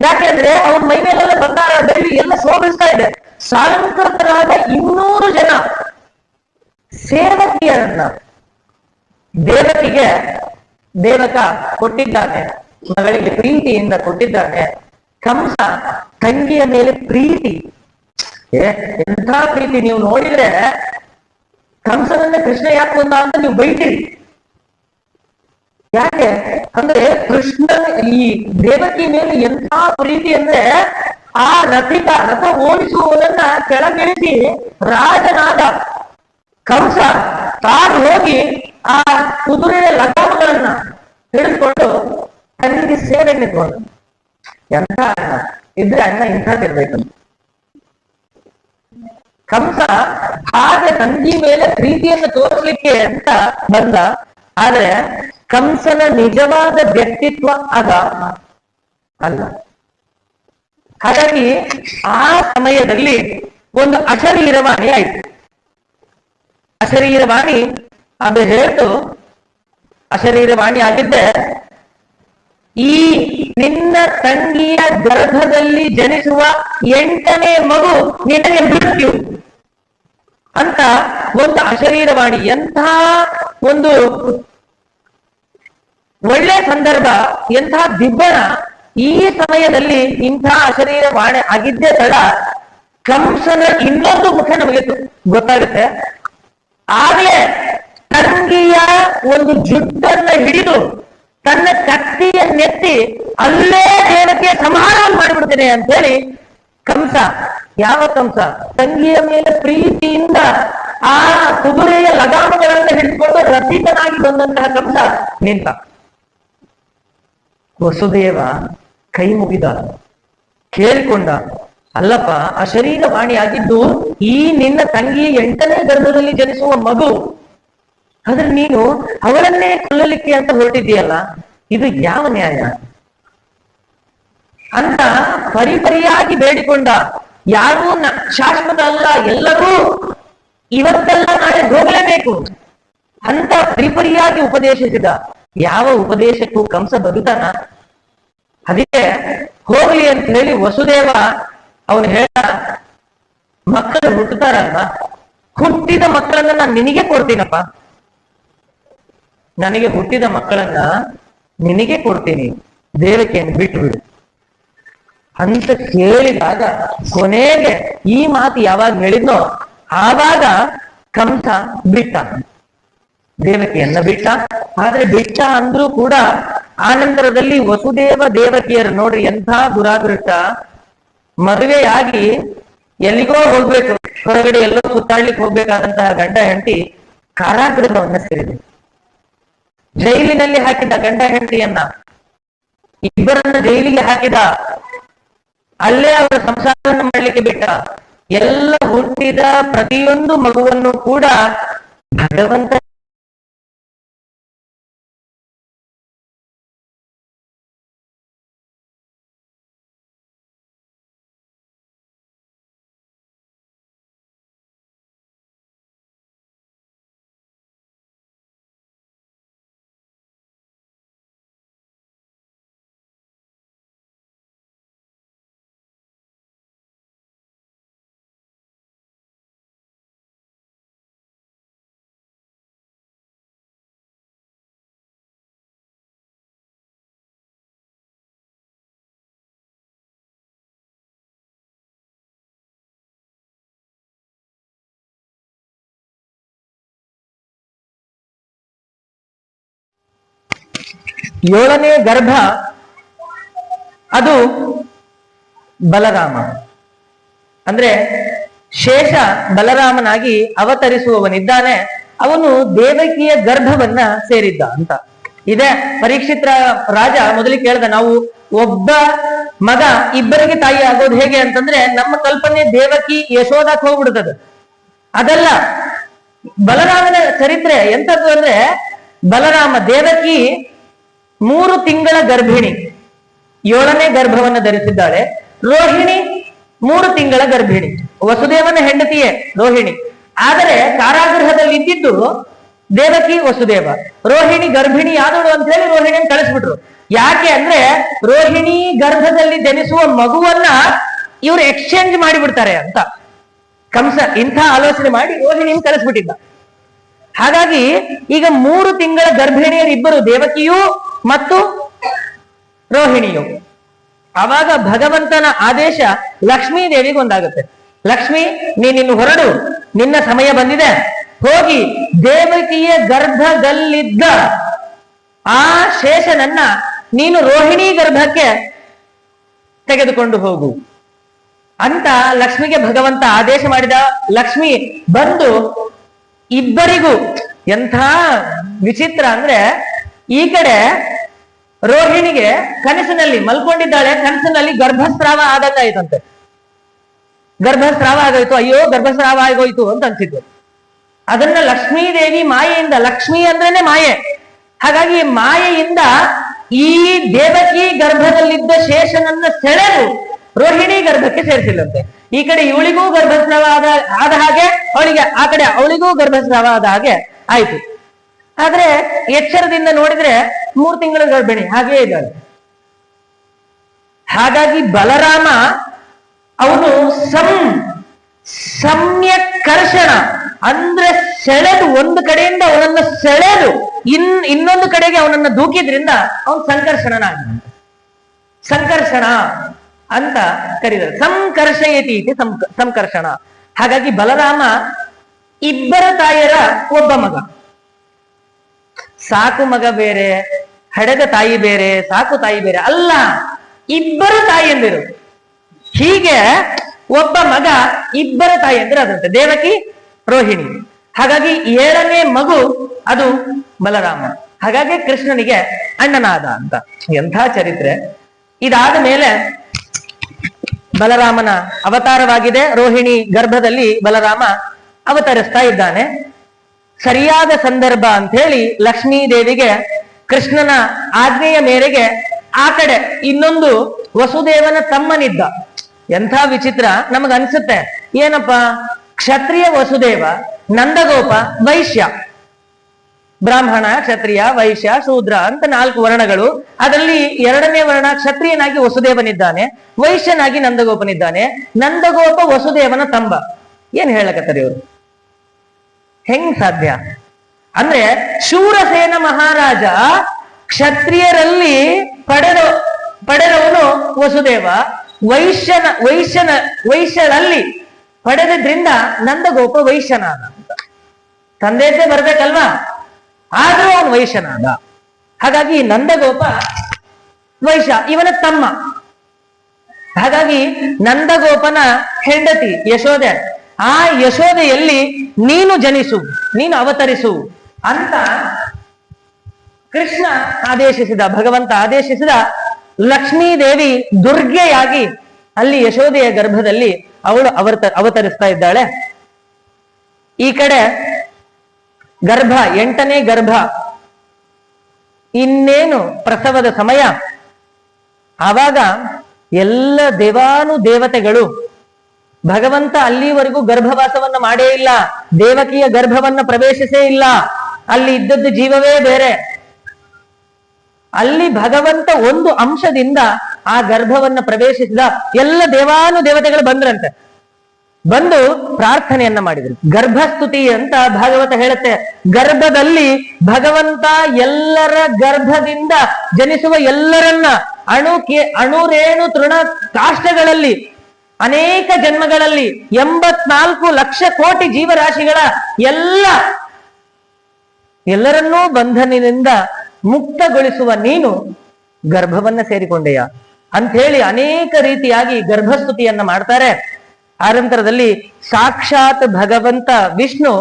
ಯಾಕೆಂದ್ರೆ ಅವ್ರ ಮೈ ಮೇಲೆಲ್ಲ ಬಂಗಾರ, ಬೆಳ್ಳಿ ಎಲ್ಲ ಶೋಭಿಸ್ತಾ ಇದೆ. ಸಾಲಂಕೃತರಾದ 200 ಜನ ಸೇವಕಿಯರನ್ನ ದೇವಕಿಗೆ ದೇವಕ ಕೊಟ್ಟಿದ್ದಾನೆ, ಮಗಳಿಗೆ ಪ್ರೀತಿಯಿಂದ ಕೊಟ್ಟಿದ್ದಾನೆ. ಕಂಸ ತಂಗಿಯ ಮೇಲೆ ಪ್ರೀತಿ, ಎಂಥ ಪ್ರೀತಿ! ನೀವು ನೋಡಿದ್ರೆ ಕಂಸನನ್ನ ಕೃಷ್ಣ ಯಾಕೆ ಬಂದ ಅಂತ ನೀವು ಬೈತೀರಿ. ಯಾಕೆ ಅಂದ್ರೆ ಕೃಷ್ಣನ ಈ ದೇವಕಿ ಮೇಲೆ ಎಂಥ ಪ್ರೀತಿ ಅಂದ್ರೆ ಆ ರಥ ಓಡಿಸುವುದನ್ನ ಕೆಳಗಿಳಿಸಿ ರಾಜನಾದ ಕಂಸ ತಾನು ಹೋಗಿ ಆ ಕುದುರೆಯ ಲಗಾಮಗಳನ್ನ ಹಿಡಿದುಕೊಂಡು ತನ್ನಿಗೆ ಸೇವೆ ನಿಂತ್ಕೊಂಡು. ಎಂಥ ಅಣ್ಣ ಇದ್ರೆ ಅಣ್ಣ ಇಂಥದ್ದಿರ್ಬೇಕಂತ. ಕಂಸ ಹಾಗೆ ತಂಗಿ ಮೇಲೆ ಪ್ರೀತಿಯನ್ನು ತೋರಿಸ್ಲಿಕ್ಕೆ ಅಂತ ಬಂದ. ಆದ್ರೆ ಕಂಸನ ನಿಜವಾದ ವ್ಯಕ್ತಿತ್ವ ಅದ ಅಲ್ಲ. ಹಾಗಾಗಿ ಆ ಸಮಯದಲ್ಲಿ ಒಂದು ಅಶರೀರವಾಣಿ ಆಯ್ತು. ಅಶರೀರವಾಣಿ ಅದು ಹೇಳ್ತು, ಅಶರೀರವಾಣಿ ಆಗಿದ್ದೆ, ಈ ನಿನ್ನ ತಂಗಿಯ ಗರ್ಭದಲ್ಲಿ ಜನಿಸುವ 8ನೇ ಮಗು ನಿನಗೆ ಮೃತ್ಯು ಅಂತ ಒಂದು ಅಶರೀರವಾಣಿ. ಎಂಥ ಒಂದು ಒಳ್ಳೆ ಸಂದರ್ಭ, ಎಂಥ ದಿಬ್ಬಣ! ಈ ಸಮಯದಲ್ಲಿ ಇಂಥ ಅಶರೀರವಾಣಿ ಆಗಿದ್ದೇ ತಡ ಕಂಸನ ಇನ್ನೊಂದು ಮುಖ ನಮಗೆ ಗೊತ್ತಾಗುತ್ತೆ. ಆಗಲೇ ತಂಗಿಯ ಒಂದು ಜುಟ್ಟನ್ನ ಹಿಡಿದು ತನ್ನ ಕತ್ತಿಯನ್ನೆತ್ತಿ ಅಲ್ಲೇ ದೇವಕ್ಕೆ ಸಂಹಾರ ಮಾಡಿಬಿಡ್ತೇನೆ ಅಂತ ಹೇಳಿ ಕಂಸ, ಯಾವ ಕಂಸ ತಂಗಿಯ ಮೇಲೆ ಪ್ರೀತಿಯಿಂದ ಆ ಕುದುರೆಯ ಲಗಾಮಗಳನ್ನು ಹಿಡಿದುಕೊಂಡು ರಥಿತನಾಗಿ ಬಂದಂತಹ ಕಂಸ ನಿಂತ. ವಸುದೇವ ಕೈ ಮುಗಿದ, ಕೇಳಿಕೊಂಡ, ಅಲ್ಲಪ್ಪ ಅಶರೀರವಾಣಿ ಆಗಿದ್ದು ಈ ನಿನ್ನ ತಂಗಿ 8ನೇ ಗರ್ಭದಲ್ಲಿ ಜನಿಸುವ ಮಗು, ಆದ್ರೆ ನೀನು ಅವಳನ್ನೇ ಕೊಲ್ಲಲಿಕ್ಕೆ ಅಂತ ಹೊರಟಿದ್ದೀಯಲ್ಲ, ಇದು ಯಾವ ನ್ಯಾಯ ಅಂತ ಪರಿಪರಿಯಾಗಿ ಬೇಡಿಕೊಂಡ. ಯಾರೂ ಶಾಶ್ವತ ಅಲ್ಲ, ಎಲ್ಲರೂ ಇವತ್ತೆಲ್ಲ ನಾಳೆ ಹೋಗಲೇಬೇಕು ಅಂತ ಪರಿಪರಿಯಾಗಿ ಉಪದೇಶಿಸಿದ. ಯಾವ ಉಪದೇಶಕ್ಕೂ ಕಂಸ ಬದುಕನ. ಅದಕ್ಕೆ ಹೋಗ್ಲಿ ಅಂತ ಹೇಳಿ ವಸುದೇವ ಅವನು ಹೇಳ, ಮಕ್ಕಳು ಹುಟ್ಟುತ್ತಾರಲ್ಲ, ಹುಟ್ಟಿದ ಮಕ್ಕಳನ್ನ ನಾನು ನಿನಗೆ ಕೊಡ್ತೀನಪ್ಪ, ನನಗೆ ಹುಟ್ಟಿದ ಮಕ್ಕಳನ್ನ ನಿನಗೆ ಕೊಡ್ತೀನಿ, ದೇವಕಿಯನ್ನು ಬಿಟ್ಟು ಬಿಡು ಅಂತ ಕೇಳಿದಾಗ ಕೊನೆಗೆ ಈ ಮಾತು ಯಾವಾಗ ಹೇಳಿದ್ನೋ ಆವಾಗ ಕಂಸ ಬಿಟ್ಟ, ದೇವಕಿಯನ್ನ ಬಿಟ್ಟ. ಆದ್ರೆ ಬಿಟ್ಟ ಅಂದ್ರೂ ಕೂಡ ಆನಂತರದಲ್ಲಿ ವಸುದೇವ ದೇವಕಿಯರು ನೋಡ್ರಿ ಎಂಥ ದುರಾದೃಷ್ಟ, ಮದುವೆಯಾಗಿ ಎಲ್ಲಿಗೋ ಹೋಗ್ಬೇಕು, ಹೊರಗಡೆ ಎಲ್ಲೋ ಸುತ್ತಾಡ್ಲಿಕ್ಕೆ ಹೋಗ್ಬೇಕಾದಂತಹ ಗಂಡ ಹೆಂಡತಿ ಕಾರಾಗೃಹವನ್ನ ಸೇರಿದೆ. ಜೈಲಿನಲ್ಲಿ ಹಾಕಿದ ಗಂಡ ಹೆಂಡತಿಯನ್ನ ಇಬ್ಬರನ್ನ ಜೈಲಿಗೆ ಹಾಕಿದ, ಅಲ್ಲೇ ಅವರ ಸಂಸಾರವನ್ನು ಮಾಡ್ಲಿಕ್ಕೆ ಬಿಟ್ಟ. ಎಲ್ಲ ಹುಟ್ಟಿದ ಪ್ರತಿಯೊಂದು ಮಗುವನ್ನು ಕೂಡ ಭಗವಂತ ಏಳನೇ ಗರ್ಭ ಅದು ಬಲರಾಮ. ಅಂದ್ರೆ ಶೇಷ ಬಲರಾಮನಾಗಿ ಅವತರಿಸುವವನಿದ್ದಾನೆ, ಅವನು ದೇವಕಿಯ ಗರ್ಭವನ್ನ ಸೇರಿದ್ದ ಅಂತ ಇದೆ. ಪರೀಕ್ಷಿತ್ ರಾಜ ಮೊದಲಿಗೆ ಕೇಳ್ದ, ನಾವು ಒಬ್ಬ ಮಗ ಇಬ್ಬರಿಗೆ ತಾಯಿ ಆಗೋದು ಹೇಗೆ ಅಂತಂದ್ರೆ ನಮ್ಮ ಕಲ್ಪನೆ ದೇವಕಿ ಯಶೋದಕ್ಕೆ ಹೋಗ್ಬಿಡ್ತದ. ಅದಲ್ಲ, ಬಲರಾಮನ ಚರಿತ್ರೆ ಎಂತದ್ದು ಅಂದ್ರೆ, ಬಲರಾಮ ದೇವಕಿ 3 ತಿಂಗಳ ಗರ್ಭಿಣಿ, 7ನೇ ಗರ್ಭವನ್ನು ಧರಿಸಿದ್ದಾಳೆ. ರೋಹಿಣಿ 3 ತಿಂಗಳ ಗರ್ಭಿಣಿ, ವಸುದೇವನ ಹೆಂಡತಿಯೇ ರೋಹಿಣಿ. ಆದರೆ ಕಾರಾಗೃಹದಲ್ಲಿ ಇದ್ದಿದ್ದು ದೇವಕಿ ವಸುದೇವ. ರೋಹಿಣಿ ಗರ್ಭಿಣಿ ಆದಳು ಅಂತ ಹೇಳಿ ರೋಹಿಣಿಯನ್ನು ಕಳಿಸ್ಬಿಟ್ರು. ಯಾಕೆ ಅಂದ್ರೆ ರೋಹಿಣಿ ಗರ್ಭದಲ್ಲಿ ಜನಿಸುವ ಮಗುವನ್ನ ಇವರು ಎಕ್ಸ್ಚೇಂಜ್ ಮಾಡಿಬಿಡ್ತಾರೆ ಅಂತ ಕಂಸ ಇಂಥ ಆಲೋಚನೆ ಮಾಡಿ ರೋಹಿಣಿಯನ್ನು ಕಳಿಸ್ಬಿಟ್ಟಿದ್ದ. ಹಾಗಾಗಿ ಈಗ 3 ತಿಂಗಳ ಗರ್ಭಿಣಿಯರು ಇಬ್ಬರು, ದೇವಕಿಯು ಮತ್ತು ರೋಹಿಣಿಯು. ಆವಾಗ ಭಗವಂತನ ಆದೇಶ ಲಕ್ಷ್ಮೀ ದೇವಿಗೆ ಒಂದಾಗುತ್ತೆ. ಲಕ್ಷ್ಮಿ, ನೀನಿನ್ನು ಹೊರಡು, ನಿನ್ನ ಸಮಯ ಬಂದಿದೆ, ಹೋಗಿ ದೇವಕಿಯ ಗರ್ಭದಲ್ಲಿದ್ದ ಆ ಶೇಷನನ್ನ ನೀನು ರೋಹಿಣಿ ಗರ್ಭಕ್ಕೆ ತೆಗೆದುಕೊಂಡು ಹೋಗು ಅಂತ ಲಕ್ಷ್ಮಿಗೆ ಭಗವಂತ ಆದೇಶ ಮಾಡಿದ. ಲಕ್ಷ್ಮಿ ಬಂದು ಇಬ್ಬರಿಗೂ, ಎಂಥ ವಿಚಿತ್ರ ಅಂದ್ರೆ, ಈ ಕಡೆ ರೋಹಿಣಿಗೆ ಕನಸಿನಲ್ಲಿ ಮಲ್ಕೊಂಡಿದ್ದಾಳೆ, ಕನಸಿನಲ್ಲಿ ಗರ್ಭಸ್ರಾವ ಆದಂಗಾಯ್ತಂತೆ. ಗರ್ಭಸ್ರಾವ ಆಗೋಯ್ತು, ಅಯ್ಯೋ ಗರ್ಭಸ್ರಾವ ಆಗೋಯ್ತು ಅಂತ ಅನ್ಸಿತ್ತು. ಅದನ್ನ ಲಕ್ಷ್ಮೀದೇವಿ ಮಾಯೆಯಿಂದ, ಲಕ್ಷ್ಮಿ ಅಂದ್ರೇನೆ ಮಾಯೆ, ಹಾಗಾಗಿ ಮಾಯೆಯಿಂದ ಈ ದೇವಕಿ ಗರ್ಭದಲ್ಲಿದ್ದ ಶೇಷನನ್ನ ಸೆಳೆದು ರೋಹಿಣಿ ಗರ್ಭಕ್ಕೆ ಸೇರಿಸಿಲ್ಲಂತೆ. ಈ ಕಡೆ ಇವಳಿಗೂ ಗರ್ಭಸ್ರಾವ ಆದ ಹಾಗೆ, ಅವಳಿಗೆ ಆ ಕಡೆ ಅವಳಿಗೂ ಗರ್ಭಸ್ರಾವ ಆದ ಹಾಗೆ ಆಯ್ತು. ಆದ್ರೆ ಎಚ್ಚರದಿಂದ ನೋಡಿದ್ರೆ 3 ತಿಂಗಳ ಗರ್ಭಿಣಿ ಹಾಗೇ ಇದ್ದಾಳೆ. ಹಾಗಾಗಿ ಬಲರಾಮ ಅವನು ಸಮ್ಯಕ್ ಕರ್ಷಣ ಅಂದ್ರೆ ಸೆಳೆದು, ಒಂದು ಕಡೆಯಿಂದ ಅವನನ್ನ ಸೆಳೆದು ಇನ್ನೊಂದು ಕಡೆಗೆ ಅವನನ್ನ ದೂಕಿದ್ರಿಂದ ಅವನು ಸಂಕರ್ಷಣನಾಗ, ಸಂಕರ್ಷಣ ಅಂತ ಕರೀತಾರೆ. ಸಂಕರ್ಷಯತಿ ಇತಿ ಸಂಕರ್ಷಣ. ಹಾಗಾಗಿ ಬಲರಾಮ ಇಬ್ಬರ ತಾಯಿಯರ ಒಬ್ಬ ಮಗ. ಸಾಕು ಮಗ ಬೇರೆ, ಹಡೆದ ತಾಯಿ ಬೇರೆ, ಸಾಕು ತಾಯಿ ಬೇರೆ ಅಲ್ಲ, ಇಬ್ಬರು ತಾಯಿಯಂದಿರು. ಹೀಗೆ ಒಬ್ಬ ಮಗ ಇಬ್ಬರ ತಾಯಿ ಅಂದ್ರೆ ಅದಂತೆ, ದೇವಕಿ ರೋಹಿಣಿ. ಹಾಗಾಗಿ 7ನೇ ಮಗು ಅದು ಬಲರಾಮ. ಹಾಗಾಗಿ ಕೃಷ್ಣನಿಗೆ ಅಣ್ಣನಾದ ಅಂತ. ಎಂಥ ಚರಿತ್ರೆ. ಇದಾದ ಮೇಲೆ ಬಲರಾಮನ ಅವತಾರವಾಗಿದೆ. ರೋಹಿಣಿ ಗರ್ಭದಲ್ಲಿ ಬಲರಾಮ ಅವತರಿಸ್ತಾ ಇದ್ದಾನೆ. ಸರಿಯಾದ ಸಂದರ್ಭ ಅಂತ ಹೇಳಿ ಲಕ್ಷ್ಮೀ ದೇವಿಗೆ ಕೃಷ್ಣನ ಆಜ್ಞೆಯ ಮೇರೆಗೆ ಆ ಕಡೆ ಇನ್ನೊಂದು ವಸುದೇವನ ತಮ್ಮನಿದ್ದ. ಎಂಥ ವಿಚಿತ್ರ ನಮಗನ್ಸುತ್ತೆ. ಏನಪ್ಪ, ಕ್ಷತ್ರಿಯ ವಸುದೇವ, ನಂದಗೋಪ ವೈಶ್ಯ, ಬ್ರಾಹ್ಮಣ, ಕ್ಷತ್ರಿಯ, ವೈಶ್ಯ, ಶೂದ್ರ ಅಂತ 4 ವರ್ಣಗಳು. ಅದರಲ್ಲಿ 2ನೇ ವರ್ಣ ಕ್ಷತ್ರಿಯನಾಗಿ ವಸುದೇವನಿದ್ದಾನೆ, ವೈಶ್ಯನಾಗಿ ನಂದಗೋಪನಿದ್ದಾನೆ. ನಂದಗೋಪ ವಸುದೇವನ ತಂಬ. ಏನ್ ಹೇಳಕತ್ತರಿ ಇವರು? ಹೆಂಗ್ ಸಾಧ್ಯ ಅಂದ್ರೆ, ಶೂರಸೇನ ಮಹಾರಾಜ ಕ್ಷತ್ರಿಯರಲ್ಲಿ ಪಡೆದವನು ವಸುದೇವ, ವೈಶ್ಯಳಲ್ಲಿ ಪಡೆದ್ರಿಂದ ನಂದಗೋಪ ವೈಶ್ಯನಾದ ಅಂತ. ತಂದೆಯದ್ದೇ ಬರ್ಬೇಕಲ್ವಾ, ಆದ್ರೂ ಅವನು ವೈಶ್ಯನಾದ. ಹಾಗಾಗಿ ನಂದಗೋಪ ವೈಶ್ಯ, ಇವನ ತಮ್ಮ. ಹಾಗಾಗಿ ನಂದಗೋಪನ ಹೆಂಡತಿ ಯಶೋದೆ, ಆ ಯಶೋದೆಯಲ್ಲಿ ನೀನು ಜನಿಸು, ನೀನು ಅವತರಿಸು ಅಂತ ಕೃಷ್ಣ ಆದೇಶಿಸಿದ, ಭಗವಂತ ಆದೇಶಿಸಿದ. ಲಕ್ಷ್ಮೀದೇವಿ ದುರ್ಗೆಯಾಗಿ ಅಲ್ಲಿ ಯಶೋದೆಯ ಗರ್ಭದಲ್ಲಿ ಅವಳು ಅವತರಿಸ್ತಾ ಇದ್ದಾಳೆ. ಈ ಕಡೆ ಗರ್ಭ, 8ನೇ ಗರ್ಭ, ಇನ್ನೇನು ಪ್ರಸವದ ಸಮಯ. ಆವಾಗ ಎಲ್ಲ ದೇವಾನುದೇವತೆಗಳು, ಭಗವಂತ ಅಲ್ಲಿವರೆಗೂ ಗರ್ಭವಾಸವನ್ನ ಮಾಡೇ ಇಲ್ಲ, ದೇವಕಿಯ ಗರ್ಭವನ್ನ ಪ್ರವೇಶಿಸೇ ಇಲ್ಲ. ಅಲ್ಲಿ ಇದ್ದದ್ದು ಜೀವವೇ ಬೇರೆ. ಅಲ್ಲಿ ಭಗವಂತ ಒಂದು ಅಂಶದಿಂದ ಆ ಗರ್ಭವನ್ನ ಪ್ರವೇಶಿಸಿದ. ಎಲ್ಲ ದೇವಾನುದೇವತೆಗಳು ಬಂದ್ರಂತೆ, ಬಂದು ಪ್ರಾರ್ಥನೆಯನ್ನ ಮಾಡಿದ್ರು. ಗರ್ಭಸ್ತುತಿ ಅಂತ ಭಾಗವತ ಹೇಳುತ್ತೆ. ಗರ್ಭದಲ್ಲಿ ಭಗವಂತ ಎಲ್ಲರ ಗರ್ಭದಿಂದ ಜನಿಸುವ ಎಲ್ಲರನ್ನ ಅಣುರೇಣು ತೃಣ ಕಾಷ್ಟಗಳಲ್ಲಿ ಅನೇಕ ಜನ್ಮಗಳಲ್ಲಿ 84 ಲಕ್ಷ ಕೋಟಿ ಜೀವರಾಶಿಗಳ ಎಲ್ಲರನ್ನೂ ಬಂಧನದಿಂದ ಮುಕ್ತಗೊಳಿಸುವ ನೀನು ಗರ್ಭವನ್ನ ಸೇರಿಕೊಂಡೆಯ ಅಂತ ಹೇಳಿ ಅನೇಕ ರೀತಿಯಾಗಿ ಗರ್ಭಸ್ತುತಿಯನ್ನ ಮಾಡ್ತಾರೆ. ಆನಂತರದಲ್ಲಿ ಸಾಕ್ಷಾತ್ ಭಗವಂತ ವಿಷ್ಣು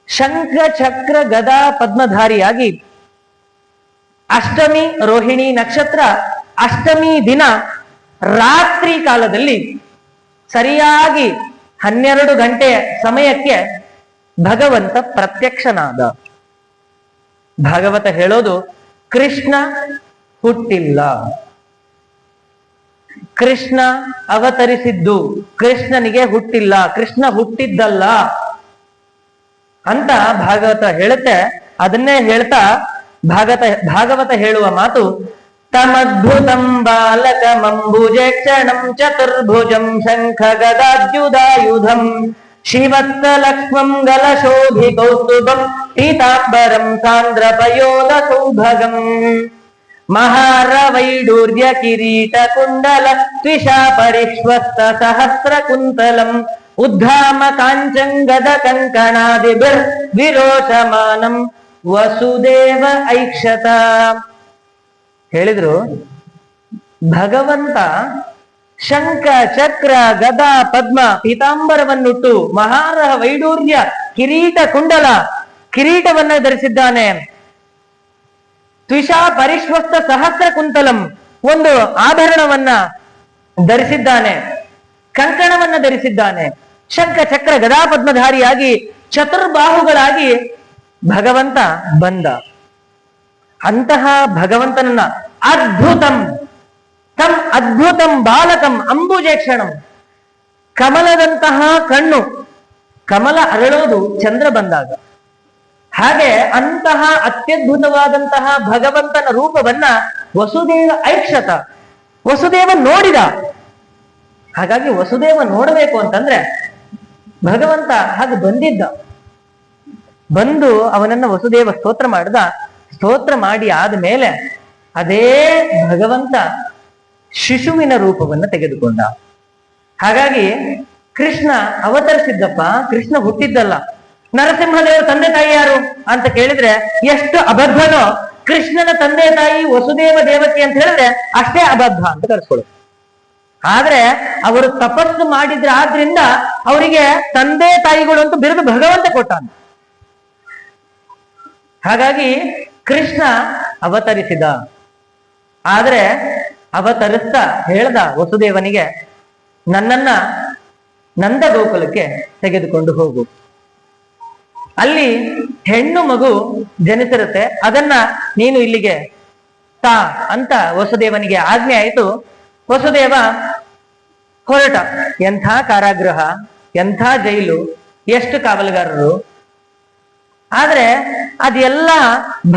ಶಂಖ ಚಕ್ರ ಗದಾ ಪದ್ಮಧಾರಿಯಾಗಿ ಅಷ್ಟಮಿ ರೋಹಿಣಿ ನಕ್ಷತ್ರ ಅಷ್ಟಮಿ ದಿನ ರಾತ್ರಿ ಕಾಲದಲ್ಲಿ ಸರಿಯಾಗಿ 12 ಗಂಟೆಯ ಸಮಯಕ್ಕೆ ಭಗವಂತ ಪ್ರತ್ಯಕ್ಷನಾದ. ಭಾಗವತ ಹೇಳೋದು ಕೃಷ್ಣ ಹುಟ್ಟಿಲ್ಲ, ಕೃಷ್ಣ ಅವತರಿಸಿದ್ದು, ಕೃಷ್ಣನಿಗೆ ಹುಟ್ಟಿಲ್ಲ, ಕೃಷ್ಣ ಹುಟ್ಟಿದ್ದಲ್ಲ ಅಂತ ಭಾಗವತ ಹೇಳುತ್ತೆ. ಅದನ್ನೇ ಹೇಳ್ತಾ ಭಾಗವತ ಹೇಳುವ ಮಾತು, ತಮದ್ಭುತಂ ಬಾಲಕಮಂಬುಜೇಕ್ಷಣಂ ಚತುರ್ಭುಜಂ ಶಂಖ ಗದಾದ್ಯುಧಾಯುಧಂ ಶಿವತ್ತಲಕ್ಷ್ಮಂ ಗಲಶೋಭಿ ಕೌಸ್ತುಭಂ ಪೀತಾಂಬರಂ ಸಾಂದ್ರಪಯೋಧ ಸೌಭಗಂ ಮಹಾರವೈಡೂರ್ಯ ಕಿರೀಟ ಕುಂಡಲ ತ್ವಿಷಾ ಪರಿಶ್ವಸ್ತ ಸಹಸ್ರ ಕುಂತಲಂ ಉದ್ಧಾಮ ಕಾಂಚಂಗದ ಕಂಕಣಾದಿಭಿರ್ ವಿರೋಚಮಾನಂ ವಸುದೇವ ಐಕ್ಷತ. ಹೇಳಿದ್ರು ಭಗವಂತ ಶಂಖ ಚಕ್ರ ಗದಾ ಪದ್ಮ ಪೀತಾಂಬರವನ್ನುಟ್ಟು ಮಹಾರ ವೈಡೂರ್ಯ ಕಿರೀಟ ಕುಂಡಲ ಕಿರೀಟವನ್ನ ಧರಿಸಿದ್ದಾನೆ. ತ್ವಿಷಾ ಪರಿಶ್ವಸ್ತ ಸಹಸ್ರ ಕುಂತಲಂ ಒಂದು ಆಭರಣವನ್ನ ಧರಿಸಿದ್ದಾನೆ, ಕಂಕಣವನ್ನ ಧರಿಸಿದ್ದಾನೆ. ಶಂಖ ಚಕ್ರ ಗದಾ ಪದ್ಮಧಾರಿಯಾಗಿ ಚತುರ್ಬಾಹುಗಳಾಗಿ ಭಗವಂತ ಬಂದ. ಅಂತಹ ಭಗವಂತನನ್ನ ಅದ್ಭುತಂ ಬಾಲಕಂ ಅಂಬುಜೇಕ್ಷಣಂ, ಕಮಲದಂತಹ ಕಣ್ಣು, ಕಮಲ ಅರಳೋದು ಚಂದ್ರ ಬಂದಾಗ. ಹಾಗೆ ಅಂತಹ ಅತ್ಯದ್ಭುತವಾದಂತಹ ಭಗವಂತನ ರೂಪವನ್ನ ವಸುದೇವ ಐಕ್ಷತ, ವಸುದೇವ ನೋಡಿದ. ಹಾಗಾಗಿ ವಸುದೇವ ನೋಡಬೇಕು ಅಂತಂದ್ರೆ ಭಗವಂತ ಹಾಗೆ ಬಂದಿದ್ದ. ಬಂದು ಅವನನ್ನ ವಸುದೇವ ಸ್ತೋತ್ರ ಮಾಡಿದ. ಸ್ತೋತ್ರ ಮಾಡಿ ಆದ್ಮೇಲೆ ಅದೇ ಭಗವಂತ ಶಿಶುವಿನ ರೂಪವನ್ನು ತೆಗೆದುಕೊಂಡ. ಹಾಗಾಗಿ ಕೃಷ್ಣ ಅವತರಿಸಿದ್ದಪ್ಪ, ಕೃಷ್ಣ ಹುಟ್ಟಿದ್ದಲ್ಲ. ನರಸಿಂಹದೇವರ ತಂದೆ ತಾಯಿ ಯಾರು ಅಂತ ಕೇಳಿದ್ರೆ ಎಷ್ಟು ಅಬದ್ಧನೋ, ಕೃಷ್ಣನ ತಂದೆ ತಾಯಿ ವಸುದೇವ ದೇವಕಿ ಅಂತ ಹೇಳಿದ್ರೆ ಅಷ್ಟೇ ಅಬದ್ಧ ಅಂತ ಕರೆಸ್ಕೊಳ್ಳು. ಆದ್ರೆ ಅವರು ತಪಸ್ಸು ಮಾಡಿದ್ರೆ ಆದ್ರಿಂದ ಅವರಿಗೆ ತಂದೆ ತಾಯಿಗಳು ಅಂತ ಬಿರುದು ಭಗವಂತ ಕೊಟ್ಟಾನ. ಹಾಗಾಗಿ ಕೃಷ್ಣ ಅವತರಿಸಿದ. ಆದ್ರೆ ಅವತರಿಸ್ತಾ ಹೇಳ್ದ ವಸುದೇವನಿಗೆ, ನನ್ನನ್ನ ನಂದ ಗೋಕುಲಕ್ಕೆ ತೆಗೆದುಕೊಂಡು ಹೋಗು. ಅಲ್ಲಿ ಹೆಣ್ಣು ಮಗು ಜನಿಸಿರುತ್ತೆ, ಅದನ್ನ ನೀನು ಇಲ್ಲಿಗೆ ತಾ ಅಂತ ವಸುದೇವನಿಗೆ ಆಜ್ಞೆ ಆಯಿತು. ವಸುದೇವ ಹೊರಟ. ಎಂಥ ಕಾರಾಗೃಹ, ಎಂಥ ಜೈಲು, ಎಷ್ಟು ಕಾವಲುಗಾರರು. ಆದ್ರೆ ಅದೆಲ್ಲ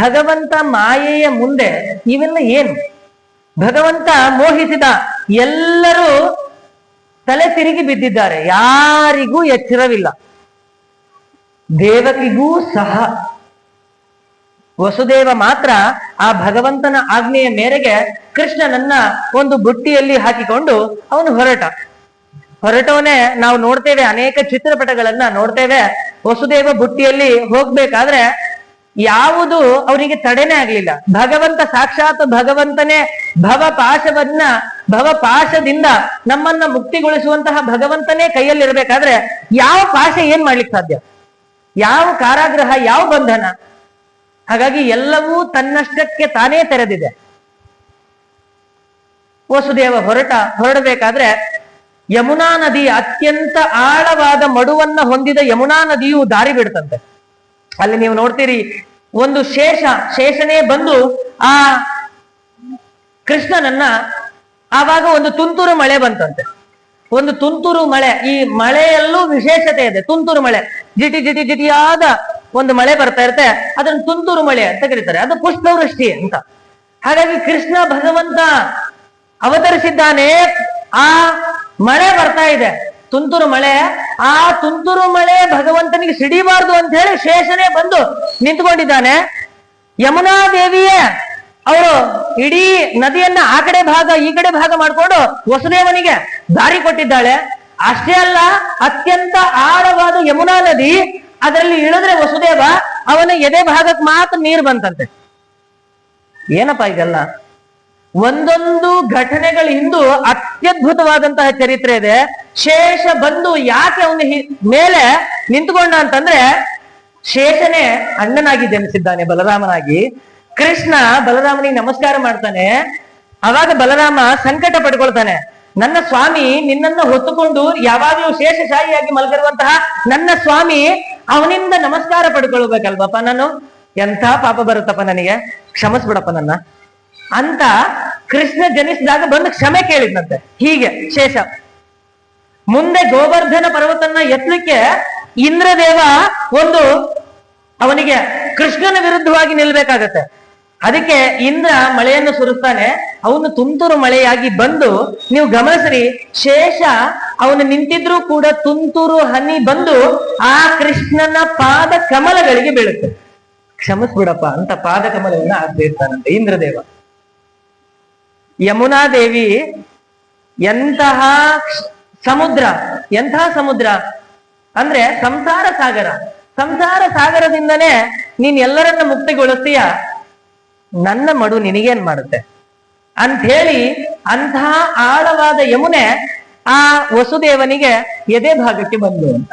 ಭಗವಂತ ಮಾಯೆಯ ಮುಂದೆ ಇವೆಲ್ಲ ಏನು? ಭಗವಂತ ಮೋಹಿಸಿದ. ಎಲ್ಲರೂ ತಲೆ ತಿರುಗಿ ಬಿದ್ದಿದ್ದಾರೆ, ಯಾರಿಗೂ ಎಚ್ಚರವಿಲ್ಲ, ದೇವಕಿಗೂ ಸಹ. ವಸುದೇವ ಮಾತ್ರ ಆ ಭಗವಂತನ ಆಜ್ಞೆಯ ಮೇರೆಗೆ ಕೃಷ್ಣನನ್ನ ಒಂದು ಬುಟ್ಟಿಯಲ್ಲಿ ಹಾಕಿಕೊಂಡು ಅವನು ಹೊರಟವನೇ ನಾವು ನೋಡ್ತೇವೆ, ಅನೇಕ ಚಿತ್ರಪಟಗಳನ್ನ ನೋಡ್ತೇವೆ. ವಸುದೇವ ಬುಟ್ಟಿಯಲ್ಲಿ ಹೋಗ್ಬೇಕಾದ್ರೆ ಯಾವುದು ಅವರಿಗೆ ತಡೆನೇ ಆಗ್ಲಿಲ್ಲ. ಭಗವಂತ ಸಾಕ್ಷಾತ್ ಭಗವಂತನೇ ಭವಪಾಶದಿಂದ ನಮ್ಮನ್ನ ಮುಕ್ತಿಗೊಳಿಸುವಂತಹ ಭಗವಂತನೇ ಕೈಯಲ್ಲಿರ್ಬೇಕಾದ್ರೆ ಯಾವ ಪಾಶ ಏನ್ ಮಾಡ್ಲಿಕ್ಕೆ ಸಾಧ್ಯ? ಯಾವ ಕಾರಾಗೃಹ, ಯಾವ ಬಂಧನ? ಹಾಗಾಗಿ ಎಲ್ಲವೂ ತನ್ನಷ್ಟಕ್ಕೆ ತಾನೇ ತೆರೆದಿದೆ. ವಸುದೇವ ಹೊರಡಬೇಕಾದ್ರೆ ಯಮುನಾ ನದಿ, ಅತ್ಯಂತ ಆಳವಾದ ಮಡುವನ್ನ ಹೊಂದಿದ ಯಮುನಾ ನದಿಯು ದಾರಿ ಬಿಡ್ತಂತೆ. ಅಲ್ಲಿ ನೀವು ನೋಡ್ತೀರಿ, ಒಂದು ಶೇಷನೇ ಬಂದು ಆ ಕೃಷ್ಣನನ್ನ, ಆವಾಗ ಒಂದು ತುಂತುರು ಮಳೆ ಬಂತಂತೆ. ಒಂದು ತುಂತುರು ಮಳೆ, ಈ ಮಳೆಯಲ್ಲೂ ವಿಶೇಷತೆ ಇದೆ. ತುಂತುರು ಮಳೆ, ಜಿಟಿಯಾದ ಒಂದು ಮಳೆ ಬರ್ತಾ ಇರುತ್ತೆ, ಅದನ್ನ ತುಂತುರು ಮಳೆ ಅಂತ ಕರೀತಾರೆ. ಅದು ಪುಷ್ಪವೃಷ್ಟಿ ಅಂತ. ಹಾಗಾಗಿ ಕೃಷ್ಣ ಭಗವಂತ ಅವತರಿಸಿದ್ದಾನೆ, ಆ ಮಳೆ ಬರ್ತಾ ಇದೆ, ತುಂತುರು ಮಳೆ. ಆ ತುಂತುರು ಮಳೆ ಭಗವಂತನಿಗೆ ಸಿಡಿಬಾರ್ದು ಅಂತ ಹೇಳಿ ಶೇಷನೇ ಬಂದು ನಿಂತ್ಕೊಂಡಿದ್ದಾನೆ. ಯಮುನಾ ದೇವಿಯೇ ಅವರು ಇಡೀ ನದಿಯನ್ನ ಆ ಕಡೆ ಭಾಗ ಈ ಕಡೆ ಭಾಗ ಮಾಡಿಕೊಂಡು ವಸುದೇವನಿಗೆ ದಾರಿ ಕೊಟ್ಟಿದ್ದಾಳೆ. ಅಷ್ಟೇ ಅಲ್ಲ, ಅತ್ಯಂತ ಆಳವಾದ ಯಮುನಾ ನದಿ, ಅದರಲ್ಲಿ ಇಳಿದ್ರೆ ವಸುದೇವ ಅವನ ಎದೆ ಭಾಗಕ್ಕೆ ಮಾತ್ರ ನೀರು ಬಂತಂತೆ. ಏನಪ್ಪಾ ಇದೆಲ್ಲ? ಒಂದೊಂದು ಘಟನೆಗಳ ಹಿಂದೂ ಅತ್ಯದ್ಭುತವಾದಂತಹ ಚರಿತ್ರೆ ಇದೆ. ಶೇಷ ಬಂದು ಯಾಕೆ ಅವನ ಮೇಲೆ ನಿಂತುಕೊಂಡ ಅಂತಂದ್ರೆ, ಶೇಷನೇ ಅಣ್ಣನಾಗಿ ಜನಿಸಿದ್ದಾನೆ ಬಲರಾಮನಾಗಿ. ಕೃಷ್ಣ ಬಲರಾಮನಿಗೆ ನಮಸ್ಕಾರ ಮಾಡ್ತಾನೆ. ಅವಾಗ ಬಲರಾಮ ಸಂಕಟ ಪಡ್ಕೊಳ್ತಾನೆ, ನನ್ನ ಸ್ವಾಮಿ ನಿನ್ನನ್ನ ಹೊತ್ತುಕೊಂಡು ಯಾವಾಗಲೂ ಶೇಷಶಾಹಿಯಾಗಿ ಮಲಗಿರುವಂತಹ ನನ್ನ ಸ್ವಾಮಿ, ಅವನಿಂದ ನಮಸ್ಕಾರ ಪಡ್ಕೊಳ್ಬೇಕಲ್ವಪ್ಪ ನಾನು? ಎಂಥ ಪಾಪ ಬರುತ್ತಪ್ಪ ನನಗೆ, ಕ್ಷಮಿಸ್ಬಿಡಪ್ಪ ನನ್ನ ಅಂತ ಕೃಷ್ಣ ಜನಿಸಿದಾಗ ಬಂದು ಕ್ಷಮೆ ಕೇಳಿದ್ನಂತೆ. ಹೀಗೆ ಶೇಷ ಮುಂದೆ ಗೋವರ್ಧನ ಪರ್ವತನ್ನ ಎತ್ತಲಿಕ್ಕೆ ಇಂದ್ರದೇವ ಒಂದು ಅವನಿಗೆ ಕೃಷ್ಣನ ವಿರುದ್ಧವಾಗಿ ನಿಲ್ಬೇಕಾಗತ್ತೆ. ಅದಕ್ಕೆ ಇಂದ್ರ ಮಳೆಯನ್ನು ಸುರಿಸ್ತಾನೆ. ಅವನು ತುಂತುರು ಮಳೆಯಾಗಿ ಬಂದು, ನೀವು ಗಮನಿಸ್ರಿ, ಶೇಷ ಅವನು ನಿಂತಿದ್ರೂ ಕೂಡ ತುಂತುರು ಹನಿ ಬಂದು ಆ ಕೃಷ್ಣನ ಪಾದ ಕಮಲಗಳಿಗೆ ಬೀಳುತ್ತೆ. ಕ್ಷಮಿಸ್ಬಿಡಪ್ಪ ಅಂತ ಪಾದ ಕಮಲವನ್ನ ಹಾಕ್ತಿರ್ತಾನಂತೆ ಇಂದ್ರದೇವ. ಯಮುನಾ ದೇವಿ ಎಂತಹ ಸಮುದ್ರ, ಎಂತಹ ಸಮುದ್ರ ಅಂದ್ರೆ ಸಂಸಾರ ಸಾಗರ. ಸಂಸಾರ ಸಾಗರದಿಂದನೇ ನೀನ್ ಎಲ್ಲರನ್ನ ಮುಕ್ತಿಗೊಳಿಸ್ತೀಯ, ನನ್ನ ಮಡು ನಿನಗೇನ್ ಮಾಡುತ್ತೆ ಅಂತ ಹೇಳಿ ಅಂತಹ ಆಳವಾದ ಯಮುನೆ ಆ ವಸುದೇವನಿಗೆ ಎದೆ ಭಾಗಕ್ಕೆ ಬಂದು ಅಂತ.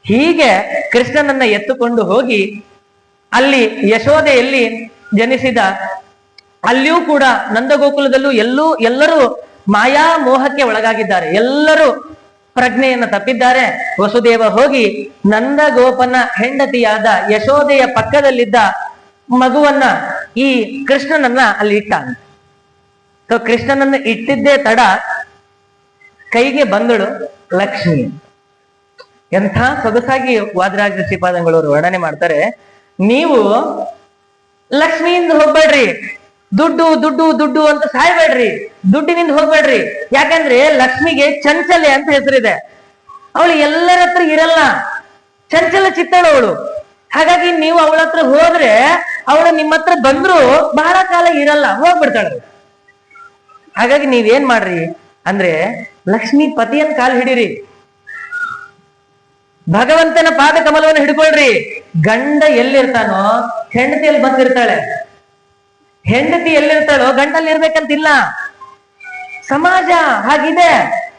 ಹೀಗೆ ಕೃಷ್ಣನನ್ನ ಎತ್ತುಕೊಂಡು ಹೋಗಿ ಅಲ್ಲಿ ಯಶೋದೆಯಲ್ಲಿ ಜನಿಸಿದ. ಅಲ್ಲಿಯೂ ಕೂಡ ನಂದಗೋಕುಲದಲ್ಲೂ ಎಲ್ಲರೂ ಮಾಯಾ ಮೋಹಕ್ಕೆ ಒಳಗಾಗಿದ್ದಾರೆ, ಎಲ್ಲರೂ ಪ್ರಜ್ಞೆಯನ್ನು ತಪ್ಪಿದ್ದಾರೆ. ವಸುದೇವ ಹೋಗಿ ನಂದಗೋಪನ ಹೆಂಡತಿಯಾದ ಯಶೋದೆಯ ಪಕ್ಕದಲ್ಲಿದ್ದ ಮಗುವನ್ನ, ಈ ಕೃಷ್ಣನನ್ನ ಅಲ್ಲಿ ಇಟ್ಟಾನ. ಸೊ ಕೃಷ್ಣನನ್ನ ಇಟ್ಟಿದ್ದೇ ತಡ ಕೈಗೆ ಬಂದಳು ಲಕ್ಷ್ಮಿ. ಎಂಥ ಸೊಗಸಾಗಿ ವಾದರಾಜ ಶ್ರೀಪಾದಂಗಳವರು ವರ್ಣನೆ ಮಾಡ್ತಾರೆ. ನೀವು ಲಕ್ಷ್ಮಿಯಿಂದ ಹೋಗ್ಬೇಡ್ರಿ, ದುಡ್ಡು ದುಡ್ಡು ದುಡ್ಡು ಅಂತ ಸಾಯ್ಬೇಡ್ರಿ, ದುಡ್ಡಿನಿಂದ ಹೋಗ್ಬೇಡ್ರಿ. ಯಾಕಂದ್ರೆ ಲಕ್ಷ್ಮಿಗೆ ಚಂಚಲೆ ಅಂತ ಹೆಸರಿದೆ. ಅವಳು ಎಲ್ಲರ ಹತ್ರ ಇರಲ್ಲ, ಚಂಚಲ ಚಿತ್ತಳು ಅವಳು. ಹಾಗಾಗಿ ನೀವು ಅವಳ ಹತ್ರ ಹೋದ್ರೆ ಅವಳು ನಿಮ್ಮ ಹತ್ರ ಬಂದ್ರು ಬಹಳ ಕಾಲ ಇರಲ್ಲ, ಹೋಗ್ಬಿಡ್ತಾಳೆ. ಹಾಗಾಗಿ ನೀವೇನ್ ಮಾಡ್ರಿ ಅಂದ್ರೆ ಲಕ್ಷ್ಮೀ ಪತಿಯನ್ ಕಾಲು ಹಿಡೀರಿ, ಭಗವಂತನ ಪಾದ ಕಮಲವನ್ನು ಹಿಡ್ಕೊಳ್ರಿ. ಗಂಡ ಎಲ್ಲಿರ್ತಾನೋ ಹೆಂಡತಿಯಲ್ಲಿ ಬಂದಿರ್ತಾಳೆ, ಹೆಂಡತಿ ಎಲ್ಲಿರ್ತಾಳೋ ಗಂಡಲ್ಲಿ ಇರ್ಬೇಕಂತಿಲ್ಲ. ಸಮಾಜ ಹಾಗಿದೆ.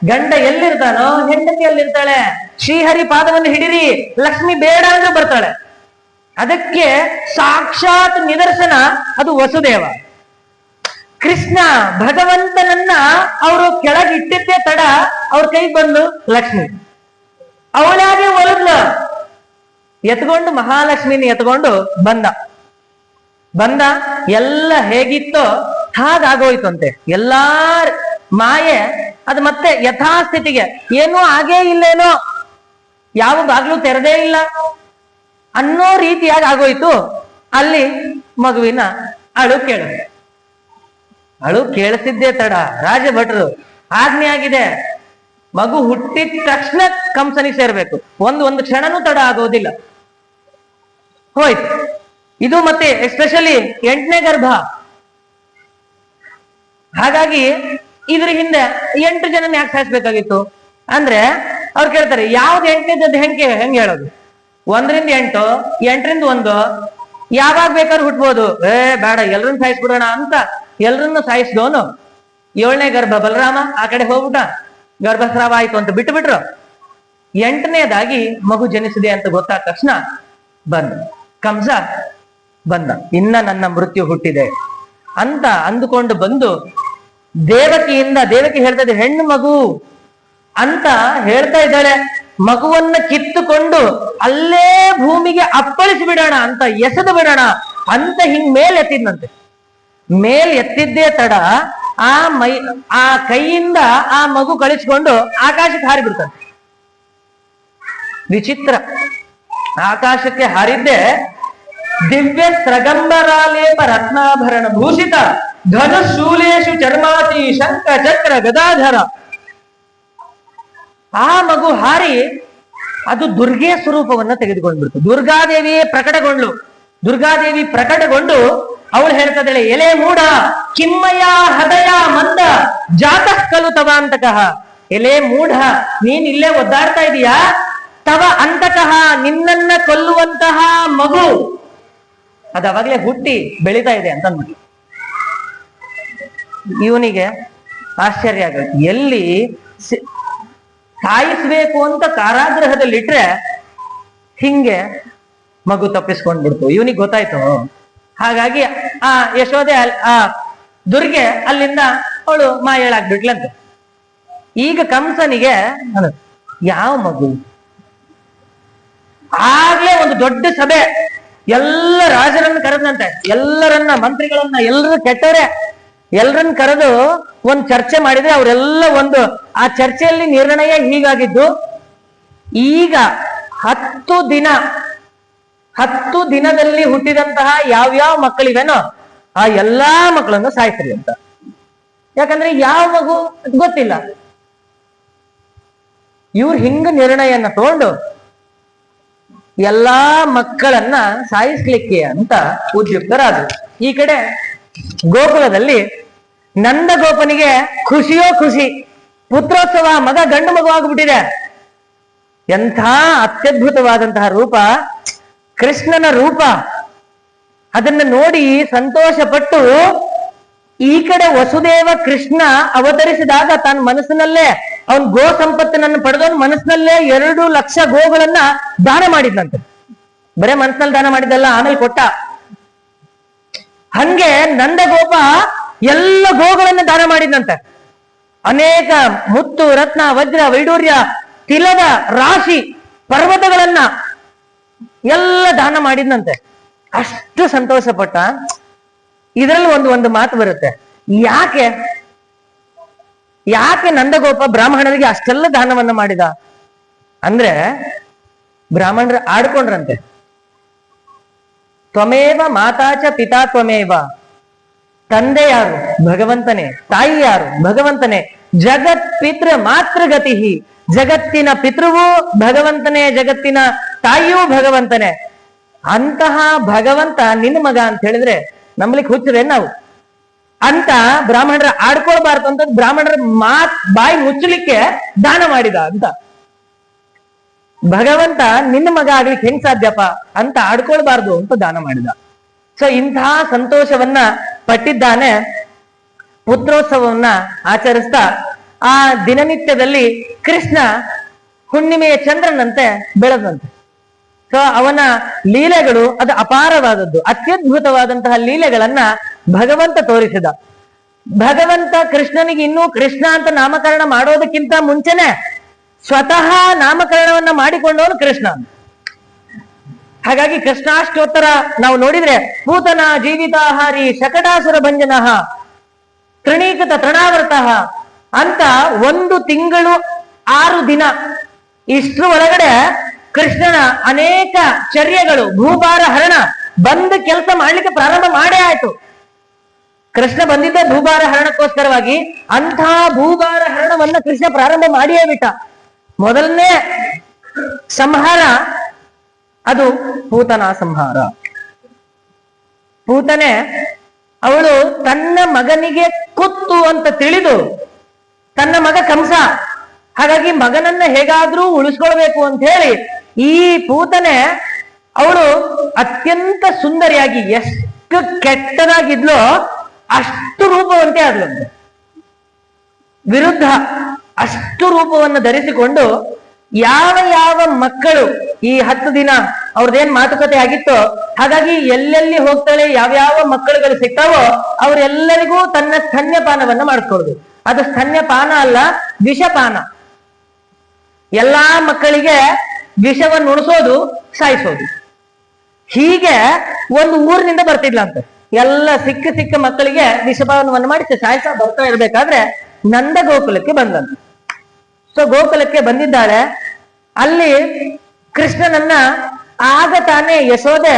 ಗಂಡ ಎಲ್ಲಿರ್ತಾನೋ ಹೆಂಡತಿ ಎಲ್ಲಿರ್ತಾಳೆ. ಶ್ರೀಹರಿ ಪಾದವನ್ನು ಹಿಡಿರಿ, ಲಕ್ಷ್ಮಿ ಬೇಡ ಅಂದ್ರೂ ಬರ್ತಾಳೆ. ಅದಕ್ಕೆ ಸಾಕ್ಷಾತ್ ನಿದರ್ಶನ ಅದು ವಸುದೇವ. ಕೃಷ್ಣ ಭಗವಂತನನ್ನ ಅವರು ಕೆಳಗಿಟ್ಟಿದ್ದೇ ತಡ ಅವ್ರ ಕೈಗೆ ಬಂದು ಲಕ್ಷ್ಮಿ ಅವಳಾಗೆ ಒಲದ್ಲ, ಎತ್ಕೊಂಡು ಮಹಾಲಕ್ಷ್ಮಿನ ಎತ್ಕೊಂಡು ಬಂದ ಎಲ್ಲ ಹೇಗಿತ್ತೋ ಹಾಗಾಗೋಯ್ತು ಅಂತೆ. ಎಲ್ಲಾರ ಮಾಯೆ ಅದು ಮತ್ತೆ ಯಥಾಸ್ಥಿತಿಗೆ, ಏನೂ ಆಗೇ ಇಲ್ಲೇನೋ, ಯಾವ ಬಾಗ್ಲು ತೆರೆದೇ ಇಲ್ಲ ಅನ್ನೋ ರೀತಿಯಾಗಿ ಆಗೋಯ್ತು. ಅಲ್ಲಿ ಮಗುವಿನ ಅಳು ಕೇಳಿಸಿದ್ದೇ ತಡ ರಾಜಭಟ್ರು ಆಜ್ಞೆ ಆಗಿದೆ, ಮಗು ಹುಟ್ಟಿದ ತಕ್ಷಣ ಕಂಸನಿಗೆ ಸೇರ್ಬೇಕು, ಒಂದು ಕ್ಷಣನೂ ತಡ ಆಗೋದಿಲ್ಲ. ಹೋಯ್ತು. ಇದು ಮತ್ತೆ ಎಸ್ಪೆಷಲಿ 8ನೇ ಗರ್ಭ. ಹಾಗಾಗಿ ಇದ್ರ ಹಿಂದೆ 8 ಜನನ ಯಾಕೆ ಸಾಯಿಸ್ಬೇಕಾಗಿತ್ತು ಅಂದ್ರೆ ಅವ್ರು ಕೇಳ್ತಾರೆ, ಯಾವ್ದು 8ನೇದು ಹೆಂಗೆ ಹೇಳೋದು? 1ರಿಂದ 8, 8ರಿಂದ 1, ಯಾವಾಗ ಬೇಕಾದ್ರೂ ಹುಟ್ಬೋದು. ಬೇಡ ಎಲ್ರನ್ನ ಸಾಯಿಸ್ಬಿಡೋಣ ಅಂತ ಎಲ್ರನ್ನು ಸಾಯಿಸಿದವನು 7ನೇ ಗರ್ಭ ಬಲರಾಮ ಆ ಕಡೆ ಹೋಗ್ಬಿಟ್ಟ, ಗರ್ಭಸ್ರಾವ ಆಯ್ತು ಅಂತ ಬಿಟ್ರು. 8ನೇದಾಗಿ ಮಗು ಜನಿಸಿದೆ ಅಂತ ಗೊತ್ತಾದ ತಕ್ಷಣ ಕಂಸ ಬಂದ, ಇನ್ನ ನನ್ನ ಮೃತ್ಯು ಹುಟ್ಟಿದೆ ಅಂತ ಅಂದುಕೊಂಡು ಬಂದು ದೇವಕಿ ಹೇಳ್ತಾ ಇದೆ ಹೆಣ್ಣು ಮಗು ಅಂತ ಹೇಳ್ತಾ ಇದ್ದಾಳೆ. ಮಗುವನ್ನ ಕಿತ್ತುಕೊಂಡು ಅಲ್ಲೇ ಭೂಮಿಗೆ ಅಪ್ಪಳಿಸಿ ಬಿಡೋಣ ಅಂತ ಎಸೆದು ಬಿಡೋಣ ಅಂತ ಹಿಂಗ್ ಮೇಲ್ ಎತ್ತಿದ್ನಂತೆ. ಮೇಲ್ ಎತ್ತಿದ್ದೇ ತಡ ಆ ಕೈಯಿಂದ ಆ ಮಗು ಕಳಿಸ್ಕೊಂಡು ಆಕಾಶಕ್ಕೆ ಹಾರಿಬಿಡ್ತಾನೆ. ವಿಚಿತ್ರ. ಆಕಾಶಕ್ಕೆ ಹಾರಿದ್ದೆ ದಿವ್ಯ ಸ್ರಗಂಬರಾಲೇಪ ರತ್ನಾಭರಣ ಭೂಷಿತ ಧನುಶೂಲೇಶು ಚರ್ಮಾತಿ ಶಂಖ ಚಕ್ರ ಗದಾಧರ. ಆ ಮಗು ಹಾರಿ ಅದು ದುರ್ಗೆಯ ಸ್ವರೂಪವನ್ನ ತೆಗೆದುಕೊಂಡ್ಬಿಡ್ತು. ದುರ್ಗಾದೇವಿ ಪ್ರಕಟಗೊಂಡು ಅವಳು ಹೇಳ್ತದಳೆ, ಎಲೆ ಮೂಢ ಕಿಮ್ಮಯ ಹೃದಯ ಮಂದ ಜಾತಃ ಕಲು ತವ ಅಂತಕಃ. ಎಲೆ ಮೂಢ, ನೀನ್ ಇಲ್ಲೇ ಒದ್ದಾಡ್ತಾ ಇದೀಯಾ, ತವ ಅಂತಕಃ ನಿನ್ನನ್ನ ಕೊಲ್ಲುವಂತಹ ಮಗು ಅದು ಅವಾಗ್ಲೇ ಹುಟ್ಟಿ ಬೆಳೀತಾ ಇದೆ ಅಂತ ಅಂದ್ಬಿಟ್ಟು ಇವನಿಗೆ ಆಶ್ಚರ್ಯ ಆಗುತ್ತೆ. ಎಲ್ಲಿ ಸಾಯಿಸ್ಬೇಕು ಅಂತ ಕಾರಾಗೃಹದಲ್ಲಿಟ್ರೆ ಹಿಂಗೆ ಮಗು ತಪ್ಪಿಸ್ಕೊಂಡ್ಬಿಡ್ತು. ಇವನಿಗೆ ಗೊತ್ತಾಯ್ತು. ಹಾಗಾಗಿ ಆ ಯಶೋದೆ ಆ ದುರ್ಗೆ ಅಲ್ಲಿಂದ ಅವಳು ಮಾಯಳಾಗ್ಬಿಟ್ಲಂತೆ. ಈಗ ಕಂಸನಿಗೆ ಯಾವ ಮಗು? ಆಗ್ಲೇ ಒಂದು ದೊಡ್ಡ ಸಭೆ, ಎಲ್ಲ ರಾಜರನ್ನ ಕರೆದಂತೆ, ಎಲ್ಲರನ್ನ ಮಂತ್ರಿಗಳನ್ನ ಎಲ್ಲರೂ ಕೆಟ್ಟವ್ರೆ ಎಲ್ಲರನ್ನ ಕರೆದು ಒಂದು ಚರ್ಚೆ ಮಾಡಿದ್ರೆ ಅವರೆಲ್ಲ ಆ ಚರ್ಚೆಯಲ್ಲಿ ನಿರ್ಣಯ ಹೀಗಾಗಿದ್ದು, ಈಗ 10 ದಿನದಲ್ಲಿ ಹುಟ್ಟಿದಂತಹ ಯಾವ್ಯಾವ ಮಕ್ಕಳಿವೆನೋ ಆ ಎಲ್ಲಾ ಮಕ್ಕಳನ್ನು ಸಾಯಿಸ್ರಿ ಅಂತ. ಯಾಕಂದ್ರೆ ಯಾವ ಮಗು ಗೊತ್ತಿಲ್ಲ. ಇವ್ರು ಹಿಂಗ ನಿರ್ಣಯನ ತಗೊಂಡು ಎಲ್ಲಾ ಮಕ್ಕಳನ್ನ ಸಾಯಿಸ್ಲಿಕ್ಕೆ ಅಂತ ಉದ್ಯುಕ್ತರಾದ್ರು. ಈ ಕಡೆ ಗೋಕುಲದಲ್ಲಿ ನಂದ ಗೋಪನಿಗೆ ಖುಷಿಯೋ ಖುಷಿ, ಪುತ್ರೋತ್ಸವ, ಮಗ ಗಂಡು ಮಗು ಆಗ್ಬಿಟ್ಟಿದೆ. ಎಂಥ ಅತ್ಯದ್ಭುತವಾದಂತಹ ರೂಪ, ಕೃಷ್ಣನ ರೂಪ. ಅದನ್ನ ನೋಡಿ ಸಂತೋಷ ಪಟ್ಟು ಈ ಕಡೆ ವಸುದೇವ ಕೃಷ್ಣ ಅವತರಿಸಿದಾಗ ತನ್ನ ಮನಸ್ಸಿನಲ್ಲೇ ಅವನ್ ಗೋ ಸಂಪತ್ತಿನನ್ನು ಪಡೆದವನು ಮನಸ್ಸಿನಲ್ಲೇ 2 ಲಕ್ಷ ಗೋಗಳನ್ನ ದಾನ ಮಾಡಿದ್ನಂತೆ. ಬರೇ ಮನಸ್ಸಿನಲ್ಲಿ ದಾನ ಮಾಡಿದ್ದಲ್ಲ, ಆಮೇಲೆ ಕೊಟ್ಟ. ಹಂಗೆ ನಂದಗೋಪ ಎಲ್ಲ ಗೋಗಳನ್ನ ದಾನ ಮಾಡಿದ್ನಂತೆ. ಅನೇಕ ಮುತ್ತು ರತ್ನ ವಜ್ರ ವೈಡೂರ್ಯ ತಿಲದ ರಾಶಿ ಪರ್ವತಗಳನ್ನ ಎಲ್ಲ ದಾನ ಮಾಡಿದ್ನಂತೆ. ಅಷ್ಟು ಸಂತೋಷ ಪಟ್ಟ. ಇದರಲ್ಲಿ ಒಂದು ಮಾತು ಬರುತ್ತೆ, ಯಾಕೆ ನಂದಗೋಪ ಬ್ರಾಹ್ಮಣರಿಗೆ ಅಷ್ಟೆಲ್ಲ ದಾನವನ್ನ ಮಾಡಿದ ಅಂದ್ರೆ ಬ್ರಾಹ್ಮಣರು ಆಡ್ಕೊಂಡ್ರಂತೆ. ತ್ವಮೇವ ಮಾತಾಚ ಪಿತಾ ತ್ವಮೇವ. ತಂದೆ ಯಾರು? ಭಗವಂತನೇ. ತಾಯಿ ಯಾರು? ಭಗವಂತನೇ. ಜಗತ್ ಪಿತೃ ಮಾತೃಗತಿ. ಜಗತ್ತಿನ ಪಿತೃವು ಭಗವಂತನೇ, ಜಗತ್ತಿನ ತಾಯಿಯೂ ಭಗವಂತನೇ. ಅಂತಹ ಭಗವಂತ ನಿನ್ನ ಮಗ ಅಂತ ಹೇಳಿದ್ರೆ ನಂಬಲಿಕ್ಕೆ ಹುಚ್ಚರೆ ನಾವು ಅಂತ ಬ್ರಾಹ್ಮಣರ ಆಡ್ಕೊಳ್ಬಾರ್ದು ಅಂತ ಬ್ರಾಹ್ಮಣರ ಬಾಯಿ ಮುಚ್ಚಲಿಕ್ಕೆ ದಾನ ಮಾಡಿದ ಅಂತ. ಭಗವಂತ ನಿನ್ನ ಮಗ ಆಗ್ಲಿಕ್ಕೆ ಹೆಂಗ್ ಸಾಧ್ಯಪ್ಪ ಅಂತ ಆಡ್ಕೊಳ್ಬಾರ್ದು ಅಂತ ದಾನ ಮಾಡಿದ. ಸೊ ಇಂತಹ ಸಂತೋಷವನ್ನ ಪಟ್ಟಿದ್ದಾನೆ. ಪುತ್ರೋತ್ಸವವನ್ನ ಆಚರಿಸ್ತಾ ಆ ದಿನನಿತ್ಯದಲ್ಲಿ ಕೃಷ್ಣ ಹುಣ್ಣಿಮೆಯ ಚಂದ್ರನಂತೆ ಬೆಳೆದಂತೆ. ಸೊ ಅವನ ಲೀಲೆಗಳು ಅದು ಅಪಾರವಾದದ್ದು, ಅತ್ಯದ್ಭುತವಾದಂತಹ ಲೀಲೆಗಳನ್ನ ಭಗವಂತ ತೋರಿಸಿದ. ಭಗವಂತ ಕೃಷ್ಣನಿಗೆ ಇನ್ನೂ ಕೃಷ್ಣ ಅಂತ ನಾಮಕರಣ ಮಾಡೋದಕ್ಕಿಂತ ಮುಂಚೆನೆ ಸ್ವತಃ ನಾಮಕರಣವನ್ನ ಮಾಡಿಕೊಂಡವನು ಕೃಷ್ಣ. ಹಾಗಾಗಿ ಕೃಷ್ಣಾಷ್ಟೋತ್ತರ ನಾವು ನೋಡಿದ್ರೆ ಪೂತನ ಜೀವಿತಾಹಾರಿ ಶಕಟಾಸುರ ಭಂಜನಃ ತೃಣೀಕೃತ ತೃಣಾವೃತಃ ಅಂತ 1 ತಿಂಗಳು 6 ದಿನ ಇಷ್ಟರ ಒಳಗಡೆ ಕೃಷ್ಣನ ಅನೇಕ ಚರ್ಯಗಳು ಭೂಭಾರ ಹರಣ ಬಂದು ಕೆಲಸ ಮಾಡ್ಲಿಕ್ಕೆ ಪ್ರಾರಂಭ ಮಾಡೇ ಆಯ್ತು. ಕೃಷ್ಣ ಬಂದಿದ್ದ ಭೂಭಾರ ಹರಣಕ್ಕೋಸ್ಕರವಾಗಿ, ಅಂಥ ಭೂಭಾರ ಹರಣವನ್ನ ಕೃಷ್ಣ ಪ್ರಾರಂಭ ಮಾಡಿಯೇ ಬಿಟ್ಟ. ಮೊದಲನೇ ಸಂಹಾರ ಅದು ಪೂತನ ಸಂಹಾರ. ಪೂತನೆ ಅವಳು ತನ್ನ ಮಗನಿಗೆ ಕುತ್ತು ಅಂತ ತಿಳಿದು, ತನ್ನ ಮಗ ಕಂಸ, ಹಾಗಾಗಿ ಮಗನನ್ನ ಹೇಗಾದ್ರೂ ಉಳಿಸ್ಕೊಳ್ಬೇಕು ಅಂತ ಹೇಳಿ ಈ ಪೂತನೆ ಅವಳು ಅತ್ಯಂತ ಸುಂದರಿಯಾಗಿ, ಎಷ್ಟು ಕೆಟ್ಟದಾಗಿದ್ಲೋ ಅಷ್ಟು ರೂಪವಂತೆ ಆದ್ಲಂತೆ. ವಿರುದ್ಧ ಅಷ್ಟು ರೂಪವನ್ನು ಧರಿಸಿಕೊಂಡು ಯಾವ ಯಾವ ಮಕ್ಕಳು ಈ 10 ದಿನ ಅವ್ರದ್ದೇನ್ ಮಾತುಕತೆ ಆಗಿತ್ತೋ, ಹಾಗಾಗಿ ಎಲ್ಲೆಲ್ಲಿ ಹೋಗ್ತಾಳೆ, ಯಾವ್ಯಾವ ಮಕ್ಕಳುಗಳು ಸಿಗ್ತಾವೋ ಅವರೆಲ್ಲರಿಗೂ ತನ್ನ ಸ್ತನ್ಯಪಾನವನ್ನ ಮಾಡಿಸ್ಕೊಡುದು. ಅದು ಸ್ತನ್ಯಪಾನ ಅಲ್ಲ, ವಿಷಪಾನ. ಎಲ್ಲಾ ಮಕ್ಕಳಿಗೆ ವಿಷವನ್ನು ಉಣಿಸೋದು, ಸಾಯಿಸೋದು. ಹೀಗೆ ಒಂದು ಊರಿನಿಂದ ಬರ್ತಿದ್ಲಂತೆ. ಎಲ್ಲ ಸಿಕ್ಕ ಮಕ್ಕಳಿಗೆ ವಿಷಪಾನವನ್ನು ಮಾಡಿ ಸಾಯಿಸ ಬರ್ತಾ ಇರ್ಬೇಕಾದ್ರೆ ನಂದ ಗೋಕುಲಕ್ಕೆ ಬಂದಂತೆ. ಸೊ ಗೋಕುಲಕ್ಕೆ ಬಂದಿದ್ದಾಳೆ. ಅಲ್ಲಿ ಕೃಷ್ಣನನ್ನ ಆಗ ತಾನೇ ಯಶೋದೆ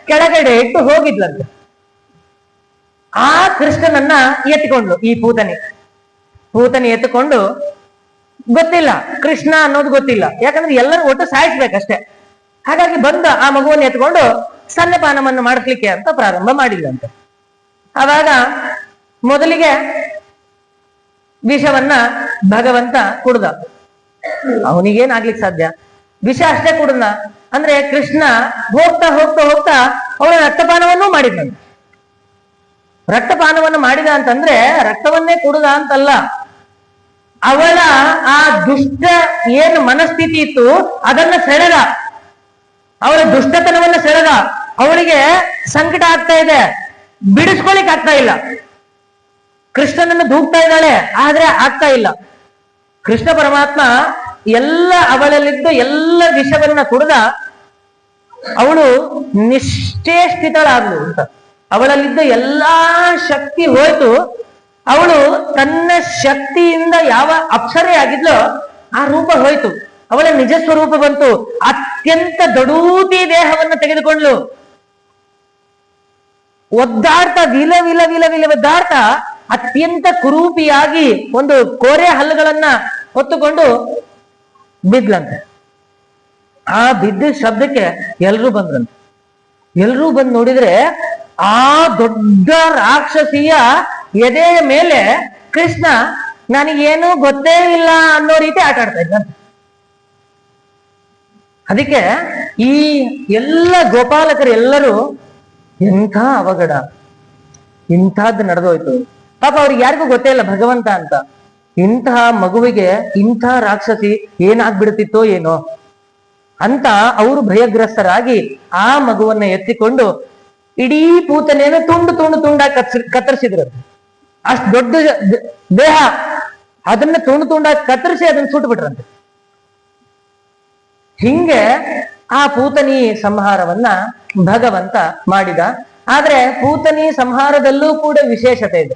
ಕೆಳಗಡೆ ಇಟ್ಟು ಹೋಗಿದ್ಲಂತೆ. ಆ ಕೃಷ್ಣನನ್ನ ಎತ್ತಿಕೊಂಡ್ಲು ಈ ಪೂತನಿ ಎತ್ತುಕೊಂಡು, ಗೊತ್ತಿಲ್ಲ ಕೃಷ್ಣ ಅನ್ನೋದು ಗೊತ್ತಿಲ್ಲ, ಯಾಕಂದ್ರೆ ಎಲ್ಲರೂ ಒಟ್ಟು ಸಾಯಿಸ್ಬೇಕಷ್ಟೆ. ಹಾಗಾಗಿ ಬಂದ ಆ ಮಗುವನ್ನು ಎತ್ಕೊಂಡು ಸ್ತನ್ಯಪಾನವನ್ನು ಮಾಡಿಸ್ಲಿಕ್ಕೆ ಅಂತ ಪ್ರಾರಂಭ ಮಾಡಿಲ್ಲಂತೆ. ಆವಾಗ ಮೊದಲಿಗೆ ವಿಷವನ್ನ ಭಗವಂತ ಕುಡ್ದ. ಅವನಿಗೇನಾಗ್ಲಿಕ್ಕೆ ಸಾಧ್ಯ, ವಿಷ ಅಷ್ಟೇ ಕುಡ್ದ. ಅಂದ್ರೆ ಕೃಷ್ಣ ಹೋಗ್ತಾ ಹೋಗ್ತಾ ಹೋಗ್ತಾ ಅವಳ ರಕ್ತಪಾನವನ್ನೂ ಮಾಡಿದ್ನಂತೆ. ರಕ್ತಪಾನವನ್ನು ಮಾಡಿದ ಅಂತಂದ್ರೆ ರಕ್ತವನ್ನೇ ಕುಡ್ದ ಅಂತಲ್ಲ, ಅವಳ ಆ ದುಷ್ಟ ಏನು ಮನಸ್ಥಿತಿ ಇತ್ತು ಅದನ್ನ ಸೆಳೆದ, ಅವಳ ದುಷ್ಟತನವನ್ನ ಸೆಳೆದ. ಅವಳಿಗೆ ಸಂಕಟ ಆಗ್ತಾ ಇದೆ, ಬಿಡಿಸ್ಕೊಳಿಕ್ ಆಗ್ತಾ ಇಲ್ಲ. ಕೃಷ್ಣನನ್ನು ದೂಗ್ತಾ ಇದ್ದಾಳೆ, ಆದ್ರೆ ಆಗ್ತಾ ಇಲ್ಲ. ಕೃಷ್ಣ ಪರಮಾತ್ಮ ಎಲ್ಲ ಅವಳಲ್ಲಿದ್ದ ಎಲ್ಲ ವಿಷವನ್ನ ಕುಡ್ದ ಅವಳು ನಿಶ್ಚೇಷ್ಟಿತಳಾದ್ಲು ಅಂತ. ಅವಳಲ್ಲಿದ್ದ ಎಲ್ಲಾ ಶಕ್ತಿ ಹೋಯ್ತು. ಅವಳು ತನ್ನ ಶಕ್ತಿಯಿಂದ ಯಾವ ಅಪ್ಸರೆ ಆಗಿದ್ಲೋ ಆ ರೂಪ ಹೋಯ್ತು, ಅವಳ ನಿಜ ಸ್ವರೂಪ ಬಂತು. ಅತ್ಯಂತ ದಡೂತಿ ದೇಹವನ್ನು ತೆಗೆದುಕೊಂಡ್ಲು. ಒದ್ದಾಡ್ತಾ ವಿಲ ವಿಲ ವಿಲ ವಿಲ ಒದ್ದಾಡ್ತಾ ಅತ್ಯಂತ ಕುರೂಪಿಯಾಗಿ ಒಂದು ಕೋರೆ ಹಲ್ಲುಗಳನ್ನ ಹೊತ್ತುಕೊಂಡು ಬಿದ್ಲಂತೆ. ಆ ಬಿದ್ದ ಶಬ್ದಕ್ಕೆ ಎಲ್ರೂ ಬಂದ್ರಂತೆ. ಎಲ್ರೂ ಬಂದು ನೋಡಿದ್ರೆ ಆ ದೊಡ್ಡ ರಾಕ್ಷಸಿಯ ಎದೆಯ ಮೇಲೆ ಕೃಷ್ಣ ನನಗೇನು ಗೊತ್ತೇ ಇಲ್ಲ ಅನ್ನೋ ರೀತಿ ಆಟ ಆಡ್ತಾ ಇದ್ದಂತೆ. ಅದಕ್ಕೆ ಈ ಎಲ್ಲ ಗೋಪಾಲಕರು ಎಲ್ಲರೂ ಎಂಥ ಅವಘಡ, ಇಂಥದ್ದು ನಡೆದೋಯ್ತು. ಪಾಪ ಅವ್ರಿಗೆ ಯಾರಿಗೂ ಗೊತ್ತೇ ಇಲ್ಲ ಭಗವಂತ ಅಂತ. ಇಂತಹ ಮಗುವಿಗೆ ಇಂಥ ರಾಕ್ಷಸಿ ಏನಾಗ್ಬಿಡ್ತಿತ್ತೋ ಏನೋ ಅಂತ ಅವರು ಭಯಗ್ರಸ್ತರಾಗಿ ಆ ಮಗುವನ್ನ ಎತ್ತಿಕೊಂಡು ಇಡೀ ಪೂತನೆಯನ್ನು ತುಂಡಾಗಿ ಕತ್ತರಿಸಿದ್ರು. ಅಷ್ಟು ದೊಡ್ಡ ದೇಹ, ಅದನ್ನ ತುಂಡಾಗಿ ಕತ್ತರಿಸಿ ಅದನ್ನ ಸುಟ್ಟು ಬಿಟ್ರಂತೆ. ಹಿಂಗೆ ಆ ಪೂತನಿ ಸಂಹಾರವನ್ನ ಭಗವಂತ ಮಾಡಿದ. ಆದ್ರೆ ಪೂತನಿ ಸಂಹಾರದಲ್ಲೂ ಕೂಡ ವಿಶೇಷತೆ ಇದೆ.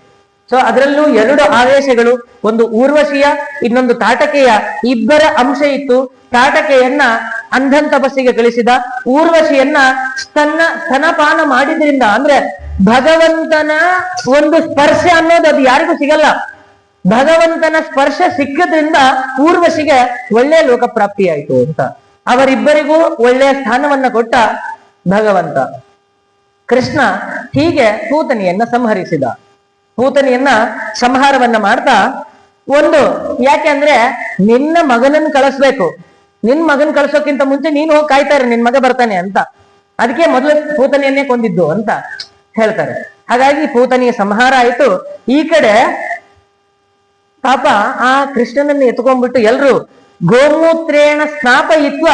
ಸೊ ಅದರಲ್ಲೂ 2 ಆವೇಶಗಳು, ಒಂದು ಊರ್ವಶಿಯ, ಇನ್ನೊಂದು ತಾಟಕೆಯ, ಇಬ್ಬರ ಅಂಶ ಇತ್ತು. ತಾಟಕೆಯನ್ನ ಅಂಧನ್ ತಪಸ್ಸಿಗೆ ಕಳಿಸಿದ, ಊರ್ವಶಿಯನ್ನ ಸ್ತನಪಾನ ಮಾಡಿದ್ರಿಂದ, ಅಂದ್ರೆ ಭಗವಂತನ ಒಂದು ಸ್ಪರ್ಶ ಅನ್ನೋದು ಅದು ಯಾರಿಗೂ ಸಿಗಲ್ಲ. ಭಗವಂತನ ಸ್ಪರ್ಶ ಸಿಕ್ಕದ್ರಿಂದ ಊರ್ವಶಿಗೆ ಒಳ್ಳೆಯ ಲೋಕಪ್ರಾಪ್ತಿಯಾಯಿತು ಅಂತ. ಅವರಿಬ್ಬರಿಗೂ ಒಳ್ಳೆಯ ಸ್ಥಾನವನ್ನ ಕೊಟ್ಟ ಭಗವಂತ. ಕೃಷ್ಣ ಹೀಗೆ ಪೂತನಿಯನ್ನ ಸಂಹರಿಸಿದ. ಪೂತನಿಯನ್ನ ಸಂಹಾರವನ್ನ ಮಾಡ್ತಾ ಒಂದು, ಯಾಕೆ ಅಂದ್ರೆ ನಿನ್ನ ಮಗನನ್ನ ಕಳಿಸ್ಬೇಕು, ನಿನ್ ಮಗನ್ ಕಳ್ಸೋಕ್ಕಿಂತ ಮುಂಚೆ ನೀನು ಹೋಗಿ ಕಾಯ್ತಾರೆ ನಿನ್ ಮಗ ಬರ್ತಾನೆ ಅಂತ. ಅದಕ್ಕೆ ಮೊದಲು ಪೂತನಿಯನ್ನೇ ಕೊಂದಿದ್ದು ಅಂತ ಹೇಳ್ತಾರೆ. ಹಾಗಾಗಿ ಪೂತನಿಯ ಸಂಹಾರ ಆಯ್ತು. ಈ ಕಡೆ ಪಾಪ ಆ ಕೃಷ್ಣನನ್ನು ಎತ್ಕೊಂಡ್ಬಿಟ್ಟು ಎಲ್ರು ಗೋಮೂತ್ರೇಣ ಸ್ನಾಪಯಿತ್ವ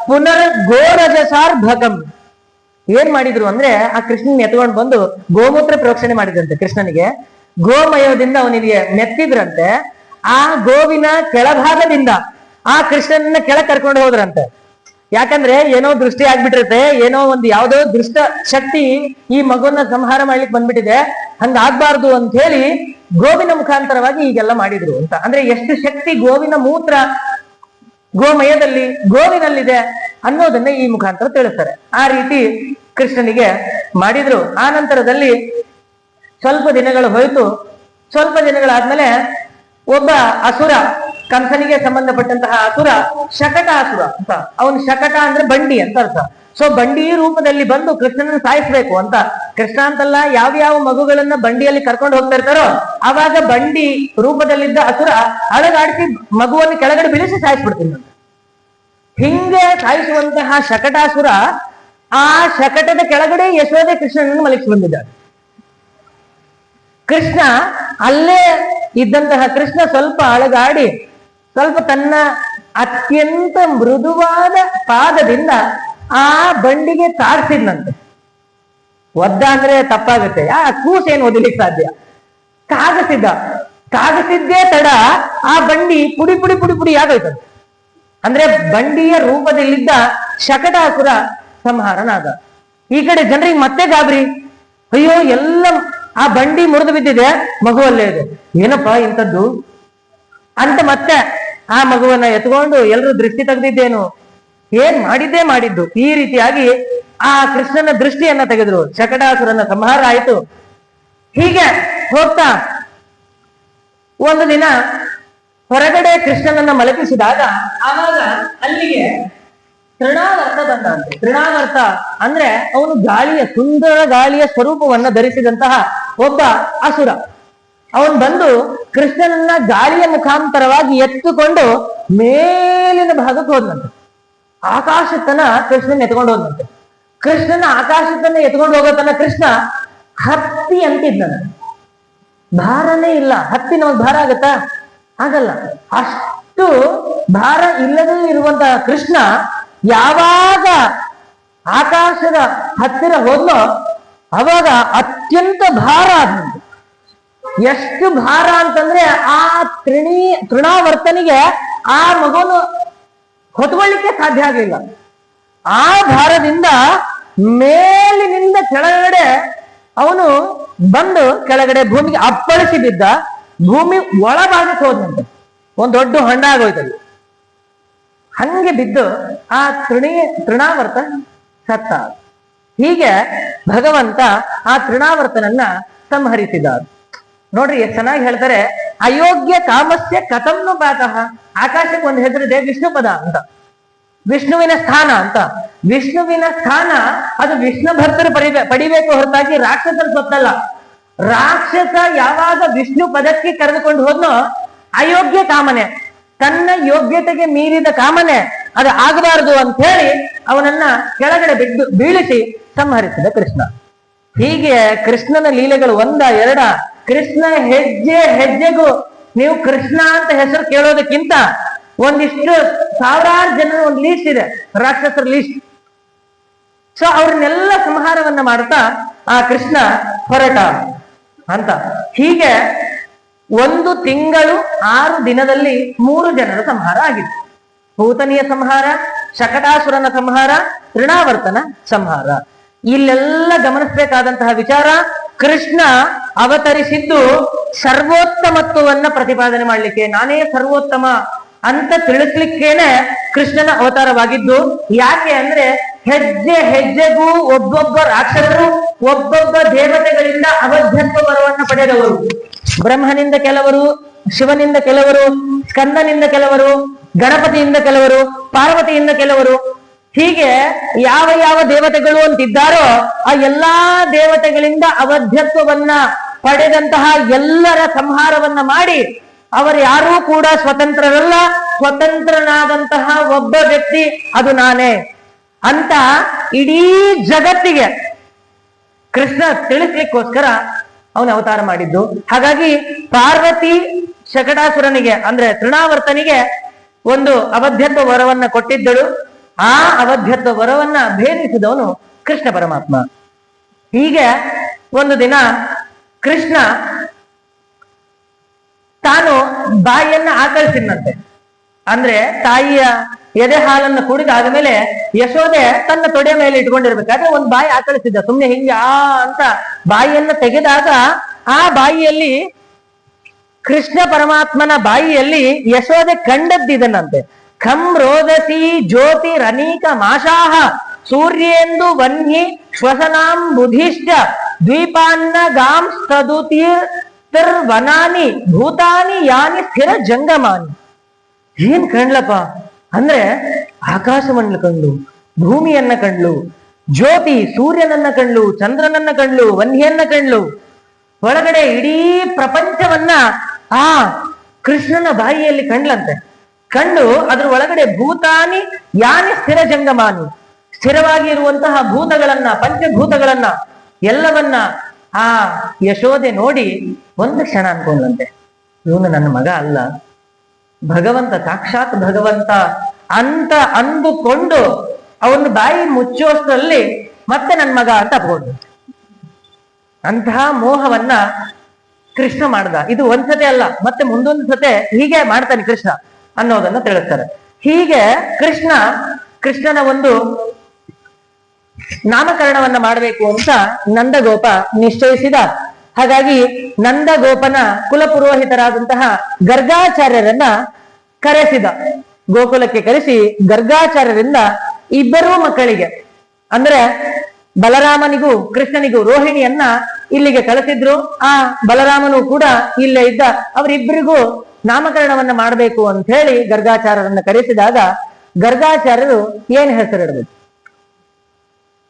ಪುನರ್ ಗೋರಜಸಾರ್ಭಕಂ. ಏನ್ ಮಾಡಿದ್ರು ಅಂದ್ರೆ ಆ ಕೃಷ್ಣನ್ ಎತ್ಕೊಂಡು ಬಂದು ಗೋಮೂತ್ರ ಪ್ರೋಕ್ಷಣೆ ಮಾಡಿದ್ರಂತೆ ಕೃಷ್ಣನಿಗೆ. ಗೋಮಯದಿಂದ ಅವನಿಗೆ ಮೆತ್ತಿದ್ರಂತೆ. ಆ ಗೋವಿನ ಕೆಳಭಾಗದಿಂದ ಆ ಕೃಷ್ಣನನ್ನ ಕೆಳಗೆ ಕರ್ಕೊಂಡು ಹೋದ್ರಂತೆ. ಯಾಕಂದ್ರೆ ಏನೋ ದೃಷ್ಟಿ ಆಗ್ಬಿಟ್ಟಿರುತ್ತೆ, ಏನೋ ಒಂದು ಯಾವ್ದೋ ದುಷ್ಟ ಶಕ್ತಿ ಈ ಮಗುವನ್ನ ಸಂಹಾರ ಮಾಡ್ಲಿಕ್ಕೆ ಬಂದ್ಬಿಟ್ಟಿದೆ, ಹಂಗಾಗ್ಬಾರ್ದು ಅಂತ ಹೇಳಿ ಗೋವಿನ ಮುಖಾಂತರವಾಗಿ ಈಗೆಲ್ಲ ಮಾಡಿದ್ರು ಅಂತ. ಅಂದ್ರೆ ಎಷ್ಟು ಶಕ್ತಿ ಗೋವಿನ ಮೂತ್ರ ಗೋಮಯದಲ್ಲಿ ಗೋವಿನಲ್ಲಿದೆ ಅನ್ನೋದನ್ನ ಈ ಮುಖಾಂತರ ತಿಳಿಸ್ತಾರೆ. ಆ ರೀತಿ ಕೃಷ್ಣನಿಗೆ ಮಾಡಿದ್ರು. ಆ ನಂತರದಲ್ಲಿ ಸ್ವಲ್ಪ ದಿನಗಳು ಹೋಯ್ತು. ಸ್ವಲ್ಪ ದಿನಗಳಾದ್ಮೇಲೆ ಒಬ್ಬ ಅಸುರ, ಕಂಸನಿಗೆ ಸಂಬಂಧಪಟ್ಟಂತಹ ಅಸುರ, ಶಕಟ ಅಸುರ ಅಂತ. ಅವನು ಶಕಟ ಅಂದ್ರೆ ಬಂಡಿ ಅಂತ ಅರ್ಥ. ಸೊ ಬಂಡಿ ರೂಪದಲ್ಲಿ ಬಂದು ಕೃಷ್ಣನ ಸಾಯಿಸ್ಬೇಕು ಅಂತ. ಕೃಷ್ಣ ಅಂತಲ್ಲ, ಯಾವ್ಯಾವ ಮಗುಗಳನ್ನ ಬಂಡಿಯಲ್ಲಿ ಕರ್ಕೊಂಡು ಹೋಗ್ತಾ ಇರ್ತಾರೋ ಅವಾಗ ಬಂಡಿ ರೂಪದಲ್ಲಿದ್ದ ಅಸುರ ಅಳಗಾಡಿಸಿ ಮಗುವನ್ನು ಕೆಳಗಡೆ ಬೀಳಿಸಿ ಸಾಯಿಸ್ಬಿಡ್ತೀನಿ. ಹಿಂಗೆ ಸಾಯಿಸುವಂತಹ ಶಕಟಾಸುರ ಆ ಶಕಟದ ಕೆಳಗಡೆ ಯಶೋದೆ ಕೃಷ್ಣನನ್ನು ಮಲಗಿಸಿ ಬಂದಿದ್ದಾನೆ. ಕೃಷ್ಣ ಅಲ್ಲೇ ಇದ್ದಂತಹ ಕೃಷ್ಣ ಸ್ವಲ್ಪ ಅಳಗಾಡಿ ಸ್ವಲ್ಪ ತನ್ನ ಅತ್ಯಂತ ಮೃದುವಾದ ಪಾದದಿಂದ ಆ ಬಂಡಿಗೆ ತಾಡ್ಸಿದ್ನಂತೆ. ಒದ್ದ ಅಂದ್ರೆ ತಪ್ಪಾಗುತ್ತೆ, ಆ ಕೂಸೇನು ಓದಿಲಿಕ್ಕೆ ಸಾಧ್ಯ. ಕಾಗಸಿದ್ದೇ ತಡ ಆ ಬಂಡಿ ಪುಡಿ ಪುಡಿ ಪುಡಿ ಪುಡಿ ಆಗೋಯ್ತಂತೆ. ಅಂದ್ರೆ ಬಂಡಿಯ ರೂಪದಲ್ಲಿದ್ದ ಶಕಟಾಸುರ ಸಂಹಾರನಾದ. ಈ ಕಡೆ ಜನರಿಗೆ ಮತ್ತೆ ಗಾಬರಿ, ಅಯ್ಯೋ ಎಲ್ಲ ಆ ಬಂಡಿ ಮುರಿದು ಬಿದ್ದಿದೆ, ಮಗುವಲ್ಲೇ ಇದೆ, ಏನಪ್ಪಾ ಇಂಥದ್ದು ಅಂತ ಮತ್ತೆ ಆ ಮಗುವನ್ನ ಎತ್ಕೊಂಡು ಎಲ್ರು ದೃಷ್ಟಿ ತೆಗೆದಿದ್ದೇನು, ಏನ್ ಮಾಡಿದ್ದು. ಈ ರೀತಿಯಾಗಿ ಆ ಕೃಷ್ಣನ ದೃಷ್ಟಿಯನ್ನ ತೆಗೆದ್ರು. ಶಕಟಾಸುರನ ಸಂಹಾರ ಆಯಿತು. ಹೀಗೆ ಹೋಗ್ತಾ ಒಂದು ದಿನ ಹೊರಗಡೆ ಕೃಷ್ಣನನ್ನ ಮಲಗಿಸಿದಾಗ ಆವಾಗ ಅಲ್ಲಿಗೆ ತೃಣಾವರ್ತ ಬಂದಂತೆ. ತೃಣಾವರ್ತ ಅಂದ್ರೆ ಅವನು ಗಾಳಿಯ ಸುಂದರ ಗಾಳಿಯ ಸ್ವರೂಪವನ್ನ ಧರಿಸಿದಂತಹ ಒಬ್ಬ ಅಸುರ. ಅವನು ಬಂದು ಕೃಷ್ಣನನ್ನ ಗಾಳಿಯ ಮುಖಾಂತರವಾಗಿ ಎತ್ತುಕೊಂಡು ಮೇಲಿನ ಭಾಗಕ್ಕೆ ಹೋದ್ನಂತೆ. ಆಕಾಶತನ ಕೃಷ್ಣನ ಎತ್ಕೊಂಡು ಹೋದ್ನಂತೆ. ಕೃಷ್ಣನ ಆಕಾಶತನ ಎತ್ಕೊಂಡು ಹೋಗೋತನ ಕೃಷ್ಣ ಹತ್ತಿ ಅಂತಿದ್ನಂತೆ. ಭಾರನೇ ಇಲ್ಲ. ಹತ್ತಿ ನಮಗ್ ಭಾರ ಆಗತ್ತಾ? ಆಗಲ್ಲ. ಅಷ್ಟು ಭಾರ ಇಲ್ಲದೇ ಇರುವಂತಹ ಕೃಷ್ಣ ಯಾವಾಗ ಆಕಾಶದ ಹತ್ತಿರ ಹೋದ್ನೋ ಅವಾಗ ಅತ್ಯಂತ ಭಾರ ಆದಂತೆ. ಎಷ್ಟು ಭಾರ ಅಂತಂದ್ರೆ ಆ ತೃಣಾವರ್ತನಿಗೆ ಆ ಮಗುವನ್ನು ಹೊತ್ಕೊಳ್ಳಿಕ್ಕೆ ಸಾಧ್ಯ ಆಗಲಿಲ್ಲ. ಆ ಭಾರದಿಂದ ಮೇಲಿನಿಂದ ಕೆಳಗಡೆ ಅವನು ಬಂದು ಕೆಳಗಡೆ ಭೂಮಿಗೆ ಅಪ್ಪಳಿಸಿ ಬಿದ್ದ. ಭೂಮಿ ಒಳಭಾಗಕ್ಕೆ ಹೋದಂತೆ. ಒಂದ್ ದೊಡ್ಡ ಹೊಂಡ ಆಗೋಯ್ತಲ್ಲಿ. ಹಂಗೆ ಬಿದ್ದು ಆ ತೃಣಾವರ್ತ ಸತ್ತ. ಹೀಗೆ ಭಗವಂತ ಆ ತೃಣಾವರ್ತನನ್ನ ಸಂಹರಿಸಿದ. ನೋಡ್ರಿ ಎಷ್ಟು ಚೆನ್ನಾಗಿ ಹೇಳ್ತಾರೆ, ಅಯೋಗ್ಯ ಕಾಮಸ್ಯ ಕಥಂನು ಪಾತಃ. ಆಕಾಶಕ್ಕೆ ಒಂದು ಹೆಸರಿದೆ ವಿಷ್ಣುಪದ ಅಂತ, ವಿಷ್ಣುವಿನ ಸ್ಥಾನ ಅಂತ. ವಿಷ್ಣುವಿನ ಸ್ಥಾನ ಅದು ವಿಷ್ಣು ಭಕ್ತರು ಪಡಿಬೇಕು ಹೊರತಾಗಿ ರಾಕ್ಷಸರ ಸ್ವತ್ತಲ್ಲ. ರಾಕ್ಷಸ ಯಾವಾಗ ವಿಷ್ಣು ಪದಕ್ಕೆ ಕರೆದುಕೊಂಡು ಹೋದ್ನೋ ಅಯೋಗ್ಯ ಕಾಮನೆ, ತನ್ನ ಯೋಗ್ಯತೆಗೆ ಮೀರಿದ ಕಾಮನೆ ಅದು ಆಗಬಾರದು ಅಂತ ಹೇಳಿ ಅವನನ್ನ ಕೆಳಗಡೆ ಬೀಳಿಸಿ ಸಂಹರಿಸಿದ ಕೃಷ್ಣ. ಹೀಗೆ ಕೃಷ್ಣನ ಲೀಲೆಗಳು ಒಂದ ಎರಡ. ಕೃಷ್ಣ ಹೆಜ್ಜೆ ಹೆಜ್ಜೆಗೂ ನೀವು ಕೃಷ್ಣ ಅಂತ ಹೆಸರು ಕೇಳೋದಕ್ಕಿಂತ ಒಂದಿಷ್ಟು ಸಾವಿರಾರು ಜನರ ಒಂದು ಲೀಸ್ಟ್ ಇದೆ, ರಾಕ್ಷಸರ ಲೀಸ್ಟ್. ಸೊ ಅವ್ರನ್ನೆಲ್ಲ ಸಂಹಾರವನ್ನ ಮಾಡ್ತಾ ಆ ಕೃಷ್ಣ ಹೊರಟ ಅಂತ. ಹೀಗೆ 1 ತಿಂಗಳು 6 ದಿನದಲ್ಲಿ 3 ಜನರ ಸಂಹಾರ ಆಗಿತ್ತು. ಪೂತನಿಯ ಸಂಹಾರ, ಶಕಟಾಸುರನ ಸಂಹಾರ, ತೃಣಾವರ್ತನ ಸಂಹಾರ. ಇಲ್ಲೆಲ್ಲ ಗಮನಿಸಬೇಕಾದಂತಹ ವಿಚಾರ, ಕೃಷ್ಣ ಅವತರಿಸಿದ್ದು ಸರ್ವೋತ್ತಮತ್ವವನ್ನ ಪ್ರತಿಪಾದನೆ ಮಾಡ್ಲಿಕ್ಕೆ, ನಾನೇ ಸರ್ವೋತ್ತಮ ಅಂತ ತಿಳಿಸ್ಲಿಕ್ಕೇನೆ ಕೃಷ್ಣನ ಅವತಾರವಾಗಿದ್ದು. ಯಾಕೆ ಅಂದ್ರೆ ಹೆಜ್ಜೆ ಹೆಜ್ಜೆಗೂ ಒಬ್ಬೊಬ್ಬ ರಾಕ್ಷಸರು ಒಬ್ಬೊಬ್ಬ ದೇವತೆಗಳಿಂದ ಅವಧ್ಯತ್ವ ವರವನ್ನ ಪಡೆದವರು. ಬ್ರಹ್ಮನಿಂದ ಕೆಲವರು, ಶಿವನಿಂದ ಕೆಲವರು, ಸ್ಕಂದನಿಂದ ಕೆಲವರು, ಗಣಪತಿಯಿಂದ ಕೆಲವರು, ಪಾರ್ವತಿಯಿಂದ ಕೆಲವರು. ಹೀಗೆ ಯಾವ ಯಾವ ದೇವತೆಗಳು ಅಂತಿದ್ದಾರೋ ಆ ಎಲ್ಲಾ ದೇವತೆಗಳಿಂದ ಅವಧ್ಯತ್ವವನ್ನ ಪಡೆದಂತಹ ಎಲ್ಲರ ಸಂಹಾರವನ್ನ ಮಾಡಿ ಅವರು ಯಾರೂ ಕೂಡ ಸ್ವತಂತ್ರರಲ್ಲ, ಸ್ವತಂತ್ರನಾದಂತಹ ಒಬ್ಬ ವ್ಯಕ್ತಿ ಅದು ನಾನೇ ಅಂತ ಇಡೀ ಜಗತ್ತಿಗೆ ಕೃಷ್ಣ ತಿಳಿಸ್ಲಿಕ್ಕೋಸ್ಕರ ಅವನು ಅವತಾರ ಮಾಡಿದ್ದು. ಹಾಗಾಗಿ ಪಾರ್ವತಿ ಶಕಟಾಸುರನಿಗೆ ಅಂದ್ರೆ ತೃಣಾವರ್ತನಿಗೆ ಒಂದು ಅವಧ್ಯತ್ವ ವರವನ್ನ ಕೊಟ್ಟಿದ್ದಳು. ಆ ಅವಧ್ಯತ್ವ ವರವನ್ನ ಭೇದಿಸಿದವನು ಕೃಷ್ಣ ಪರಮಾತ್ಮ. ಹೀಗೆ ಒಂದು ದಿನ ಕೃಷ್ಣ ತಾನು ಬಾಯಿಯನ್ನ ಆಕಳಿಸಿದಂತೆ. ಅಂದ್ರೆ ತಾಯಿಯ ಎದೆ ಹಾಲನ್ನು ಕುಡಿದಾದ ಮೇಲೆ ಯಶೋದೆ ತನ್ನ ತೊಡೆ ಮೇಲೆ ಇಟ್ಕೊಂಡಿರ್ಬೇಕಾದ್ರೆ ಒಂದು ಬಾಯಿ ಆಕಳಿಸಿದ್ದ. ಸುಮ್ನೆ ಹಿಂಗೆ ಅಂತ ಬಾಯಿಯನ್ನ ತೆಗೆದಾಗ ಆ ಬಾಯಿಯಲ್ಲಿ ಕೃಷ್ಣ ಪರಮಾತ್ಮನ ಬಾಯಿಯಲ್ಲಿ ಯಶೋದೆ ಕಂಡದ್ದಿದನಂತೆ. ಖಂ ರೋದಸಿ ಜ್ಯೋತಿ ರನೀಕ ಮಾಷಾಹ ಸೂರ್ಯೇಂದು ವನ್ಹಿ ಶ್ವಸನಾಂ ಬುಧಿಶ್ಚ ದ್ವೀಪಾನ್ನ ಗಾಂ ವನಾನಿ ಭೂತಾನಿ ಯಾನಿ ಸ್ಥಿರ ಜಂಗಮಾನಿ. ಏನ್ ಕಂಡ್ಲಪ್ಪ ಅಂದ್ರೆ ಆಕಾಶವನ್ನ ಕಂಡ್ಲು, ಭೂಮಿಯನ್ನ ಕಂಡ್ಲು, ಜ್ಯೋತಿ ಸೂರ್ಯನನ್ನ ಕಂಡ್ಲು, ಚಂದ್ರನನ್ನ ಕಂಡ್ಲು, ವನ್ಹಿಯನ್ನ ಕಂಡ್ಲು. ಒಳಗಡೆ ಇಡೀ ಪ್ರಪಂಚವನ್ನ ಆ ಕೃಷ್ಣನ ಬಾಯಿಯಲ್ಲಿ ಕಂಡ್ಲಂತೆ. ಕಂಡು ಅದ್ರ ಒಳಗಡೆ ಭೂತಾನಿ ಯಾನಿ ಸ್ಥಿರ ಜಂಗಮಾನಿ, ಸ್ಥಿರವಾಗಿ ಇರುವಂತಹ ಭೂತಗಳನ್ನ, ಪಂಚಭೂತಗಳನ್ನ ಎಲ್ಲವನ್ನ ಆ ಯಶೋದೆ ನೋಡಿ ಒಂದು ಕ್ಷಣ ಅನ್ಕೊಂಡ್ಲಂತೆ, ಇವನು ನನ್ನ ಮಗ ಅಲ್ಲ, ಭಗವಂತ, ಸಾಕ್ಷಾತ್ ಭಗವಂತ ಅಂತ ಅಂದುಕೊಂಡು ಅವನ ಬಾಯಿ ಮುಚ್ಚೋಷ್ಟರಲ್ಲಿ ಮತ್ತೆ ನನ್ನ ಮಗ ಅಂತ ಅಪ್ಕೊಂಡು ಅಂತಹ ಮೋಹವನ್ನ ಕೃಷ್ಣ ಮಾಡ್ದ. ಇದು ಒಂದ್ಸತೆ ಅಲ್ಲ, ಮತ್ತೆ ಮುಂದೊಂದು ಸತೆ ಹೀಗೆ ಮಾಡ್ತಾನೆ ಕೃಷ್ಣ ಅನ್ನೋದನ್ನ ತಿಳಿಸ್ತಾರೆ. ಹೀಗೆ ಕೃಷ್ಣನ ಒಂದು ನಾಮಕರಣವನ್ನ ಮಾಡಬೇಕು ಅಂತ ನಂದಗೋಪ ನಿಶ್ಚಯಿಸಿದ. ಹಾಗಾಗಿ ನಂದಗೋಪನ ಕುಲಪುರೋಹಿತರಾದಂತಹ ಗರ್ಗಾಚಾರ್ಯರನ್ನ ಕರೆಸಿದ. ಗೋಕುಲಕ್ಕೆ ಕರೆಸಿ ಗರ್ಗಾಚಾರ್ಯರಿಂದ ಇಬ್ಬರೂ ಮಕ್ಕಳಿಗೆ ಅಂದ್ರೆ ಬಲರಾಮನಿಗೂ ಕೃಷ್ಣನಿಗೂ ರೋಹಿಣಿಯನ್ನ ಇಲ್ಲಿಗೆ ಕಳಿಸಿದ್ರು. ಆ ಬಲರಾಮನು ಕೂಡ ಇಲ್ಲೇ ಇದ್ದ. ಅವರಿಬ್ಬರಿಗೂ ನಾಮಕರಣವನ್ನ ಮಾಡಬೇಕು ಅಂತ ಹೇಳಿ ಗರ್ಗಾಚಾರ್ಯರನ್ನ ಕರೆಸಿದಾಗ ಗರ್ಗಾಚಾರ್ಯರು ಏನ್ ಹೆಸರಿಡಬೇಕು?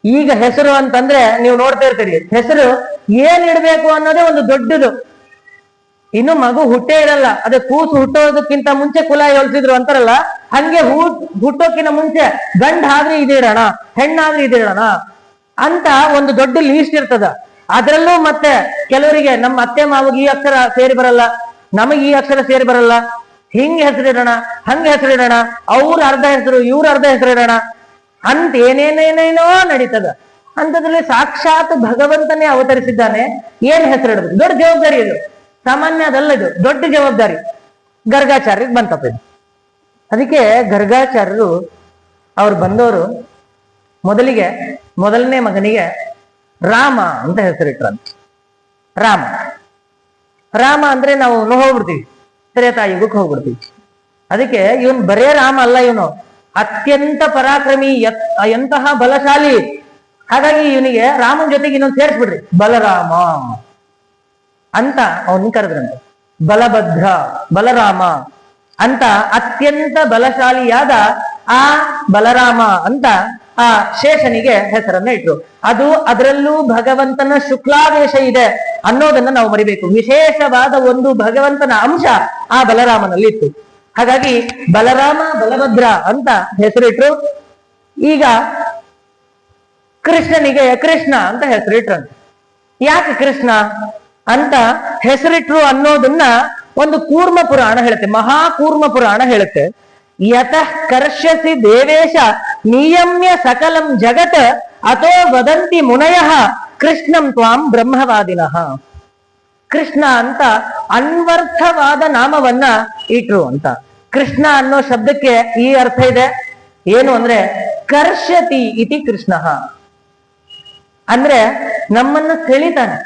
ಈಗ ಹೆಸರು ಅಂತಂದ್ರೆ ನೀವು ನೋಡ್ತಾ ಇರ್ತೀರಿ, ಹೆಸರು ಏನ್ ಇಡ್ಬೇಕು ಅನ್ನೋದೇ ಒಂದು ದೊಡ್ಡದು. ಇನ್ನು ಮಗು ಹುಟ್ಟೇ ಇರಲ್ಲ, ಅದೇ ಕೂಸು ಹುಟ್ಟೋದಕ್ಕಿಂತ ಮುಂಚೆ ಕುಲ ಹೇಳ್ತಿದ್ರು ಅಂತಾರಲ್ಲ, ಹಂಗೆ ಹುಟ್ಟೋಕ್ಕಿಂತ ಮುಂಚೆ ಗಂಡ ಆದ್ರೆ ಇದಿಡೋಣ, ಹೆಣ್ಣಾದ್ರೆ ಇದಿಡೋಣ ಅಂತ ಒಂದು ದೊಡ್ಡ ಲೀಸ್ಟ್ ಇರ್ತದ. ಅದ್ರಲ್ಲೂ ಮತ್ತೆ ಕೆಲವರಿಗೆ ನಮ್ಮ ಅತ್ತೆ ಮಾವಿಗೆ ಈ ಅಕ್ಷರ ಸೇರಿ ಬರಲ್ಲ, ನಮಗೆ ಈ ಅಕ್ಷರ ಸೇರಿ ಬರಲ್ಲ, ಹಿಂಗೆ ಹೆಸರಿಡೋಣ, ಹಂಗೆ ಹೆಸರಿಡೋಣ, ಅವ್ರ ಅರ್ಧ ಹೆಸರು ಇವ್ರ ಅರ್ಧ ಹೆಸರಿಡೋಣ ಅಂತ ಏನೇನೇನೇನೋ ನಡೀತದ. ಅಂತದ್ರಲ್ಲಿ ಸಾಕ್ಷಾತ್ ಭಗವಂತನೇ ಅವತರಿಸಿದ್ದಾನೆ. ಏನ್ ಹೆಸರಿಡಬೇಕು? ದೊಡ್ಡ ಜವಾಬ್ದಾರಿ ಇದು, ಸಾಮಾನ್ಯ ಅದಲ್ಲ, ಇದು ದೊಡ್ಡ ಜವಾಬ್ದಾರಿ. ಗರ್ಗಾಚಾರ್ಯರಿಗೆ ಬಂತಪ್ಪ ಇದು. ಅದಕ್ಕೆ ಗರ್ಗಾಚಾರ್ಯರು ಅವ್ರು ಬಂದವರು ಮೊದಲನೇ ಮಗನಿಗೆ ರಾಮ ಅಂತ ಹೆಸರಿಟ್ರಂತ. ರಾಮ ಅಂದ್ರೆ ನಾವು ಹೋಗ್ಬಿಡ್ತೀವಿ, ತ್ರೇತಾಯುಗಕ್ಕೆ ಹೋಗ್ಬಿಡ್ತೀವಿ. ಅದಕ್ಕೆ ಇವನ್ ಬರೇ ರಾಮ ಅಲ್ಲ, ಇವನು ಅತ್ಯಂತ ಪರಾಕ್ರಮಿ, ಎಂತಹ ಬಲಶಾಲಿ. ಹಾಗಾಗಿ ಇವನಿಗೆ ರಾಮನ ಜೊತೆಗೆ ಇನ್ನೊಂದು ಸೇರಿಸ್ಬಿಡ್ರಿ, ಬಲರಾಮ ಅಂತ ಅವನ್ ಕರೆದ್ರಂತೆ. ಬಲಭದ್ರ, ಬಲರಾಮ ಅಂತ ಅತ್ಯಂತ ಬಲಶಾಲಿಯಾದ ಆ ಬಲರಾಮ ಅಂತ ಆ ಶೇಷನಿಗೆ ಹೆಸರನ್ನ ಇಟ್ರು. ಅದರಲ್ಲೂ ಭಗವಂತನ ಶುಕ್ಲಾವೇಶ ಇದೆ ಅನ್ನೋದನ್ನ ನಾವು ಮರಿಬೇಕು. ವಿಶೇಷವಾದ ಒಂದು ಭಗವಂತನ ಅಂಶ ಆ ಬಲರಾಮನಲ್ಲಿ ಇತ್ತು. ಹಾಗಾಗಿ ಬಲರಾಮ, ಬಲಭದ್ರ ಅಂತ ಹೆಸರಿಟ್ರು. ಈಗ ಕೃಷ್ಣನಿಗೆ ಕೃಷ್ಣ ಅಂತ ಹೆಸರಿಟ್ರಂತೆ. ಯಾಕೆ ಕೃಷ್ಣ ಅಂತ ಹೆಸರಿಟ್ರು ಅನ್ನೋದನ್ನ ಒಂದು ಕೂರ್ಮ ಪುರಾಣ ಹೇಳುತ್ತೆ, ಮಹಾಕೂರ್ಮ ಪುರಾಣ ಹೇಳುತ್ತೆ. ಯತಃ ಕರ್ಷಸಿ ದೇವೇಶ ನಿಯಮ್ಯ ಸಕಲಂ ಜಗತ್ ಅಥೋ ವದಂತಿ ಮುನಯಃ ಕೃಷ್ಣಂ ತ್ವಾಂ ಬ್ರಹ್ಮವಾದಿನಃ. ಕೃಷ್ಣ ಅಂತ ಅನ್ವರ್ಥವಾದ ನಾಮವನ್ನ ಇಟ್ರು ಅಂತ. ಕೃಷ್ಣ ಅನ್ನೋ ಶಬ್ದಕ್ಕೆ ಈ ಅರ್ಥ ಇದೆ. ಏನು ಅಂದ್ರೆ ಕರ್ಷತಿ ಇತಿ ಕೃಷ್ಣ ಅಂದ್ರೆ ನಮ್ಮನ್ನ ಸೆಳಿತಾನೆ.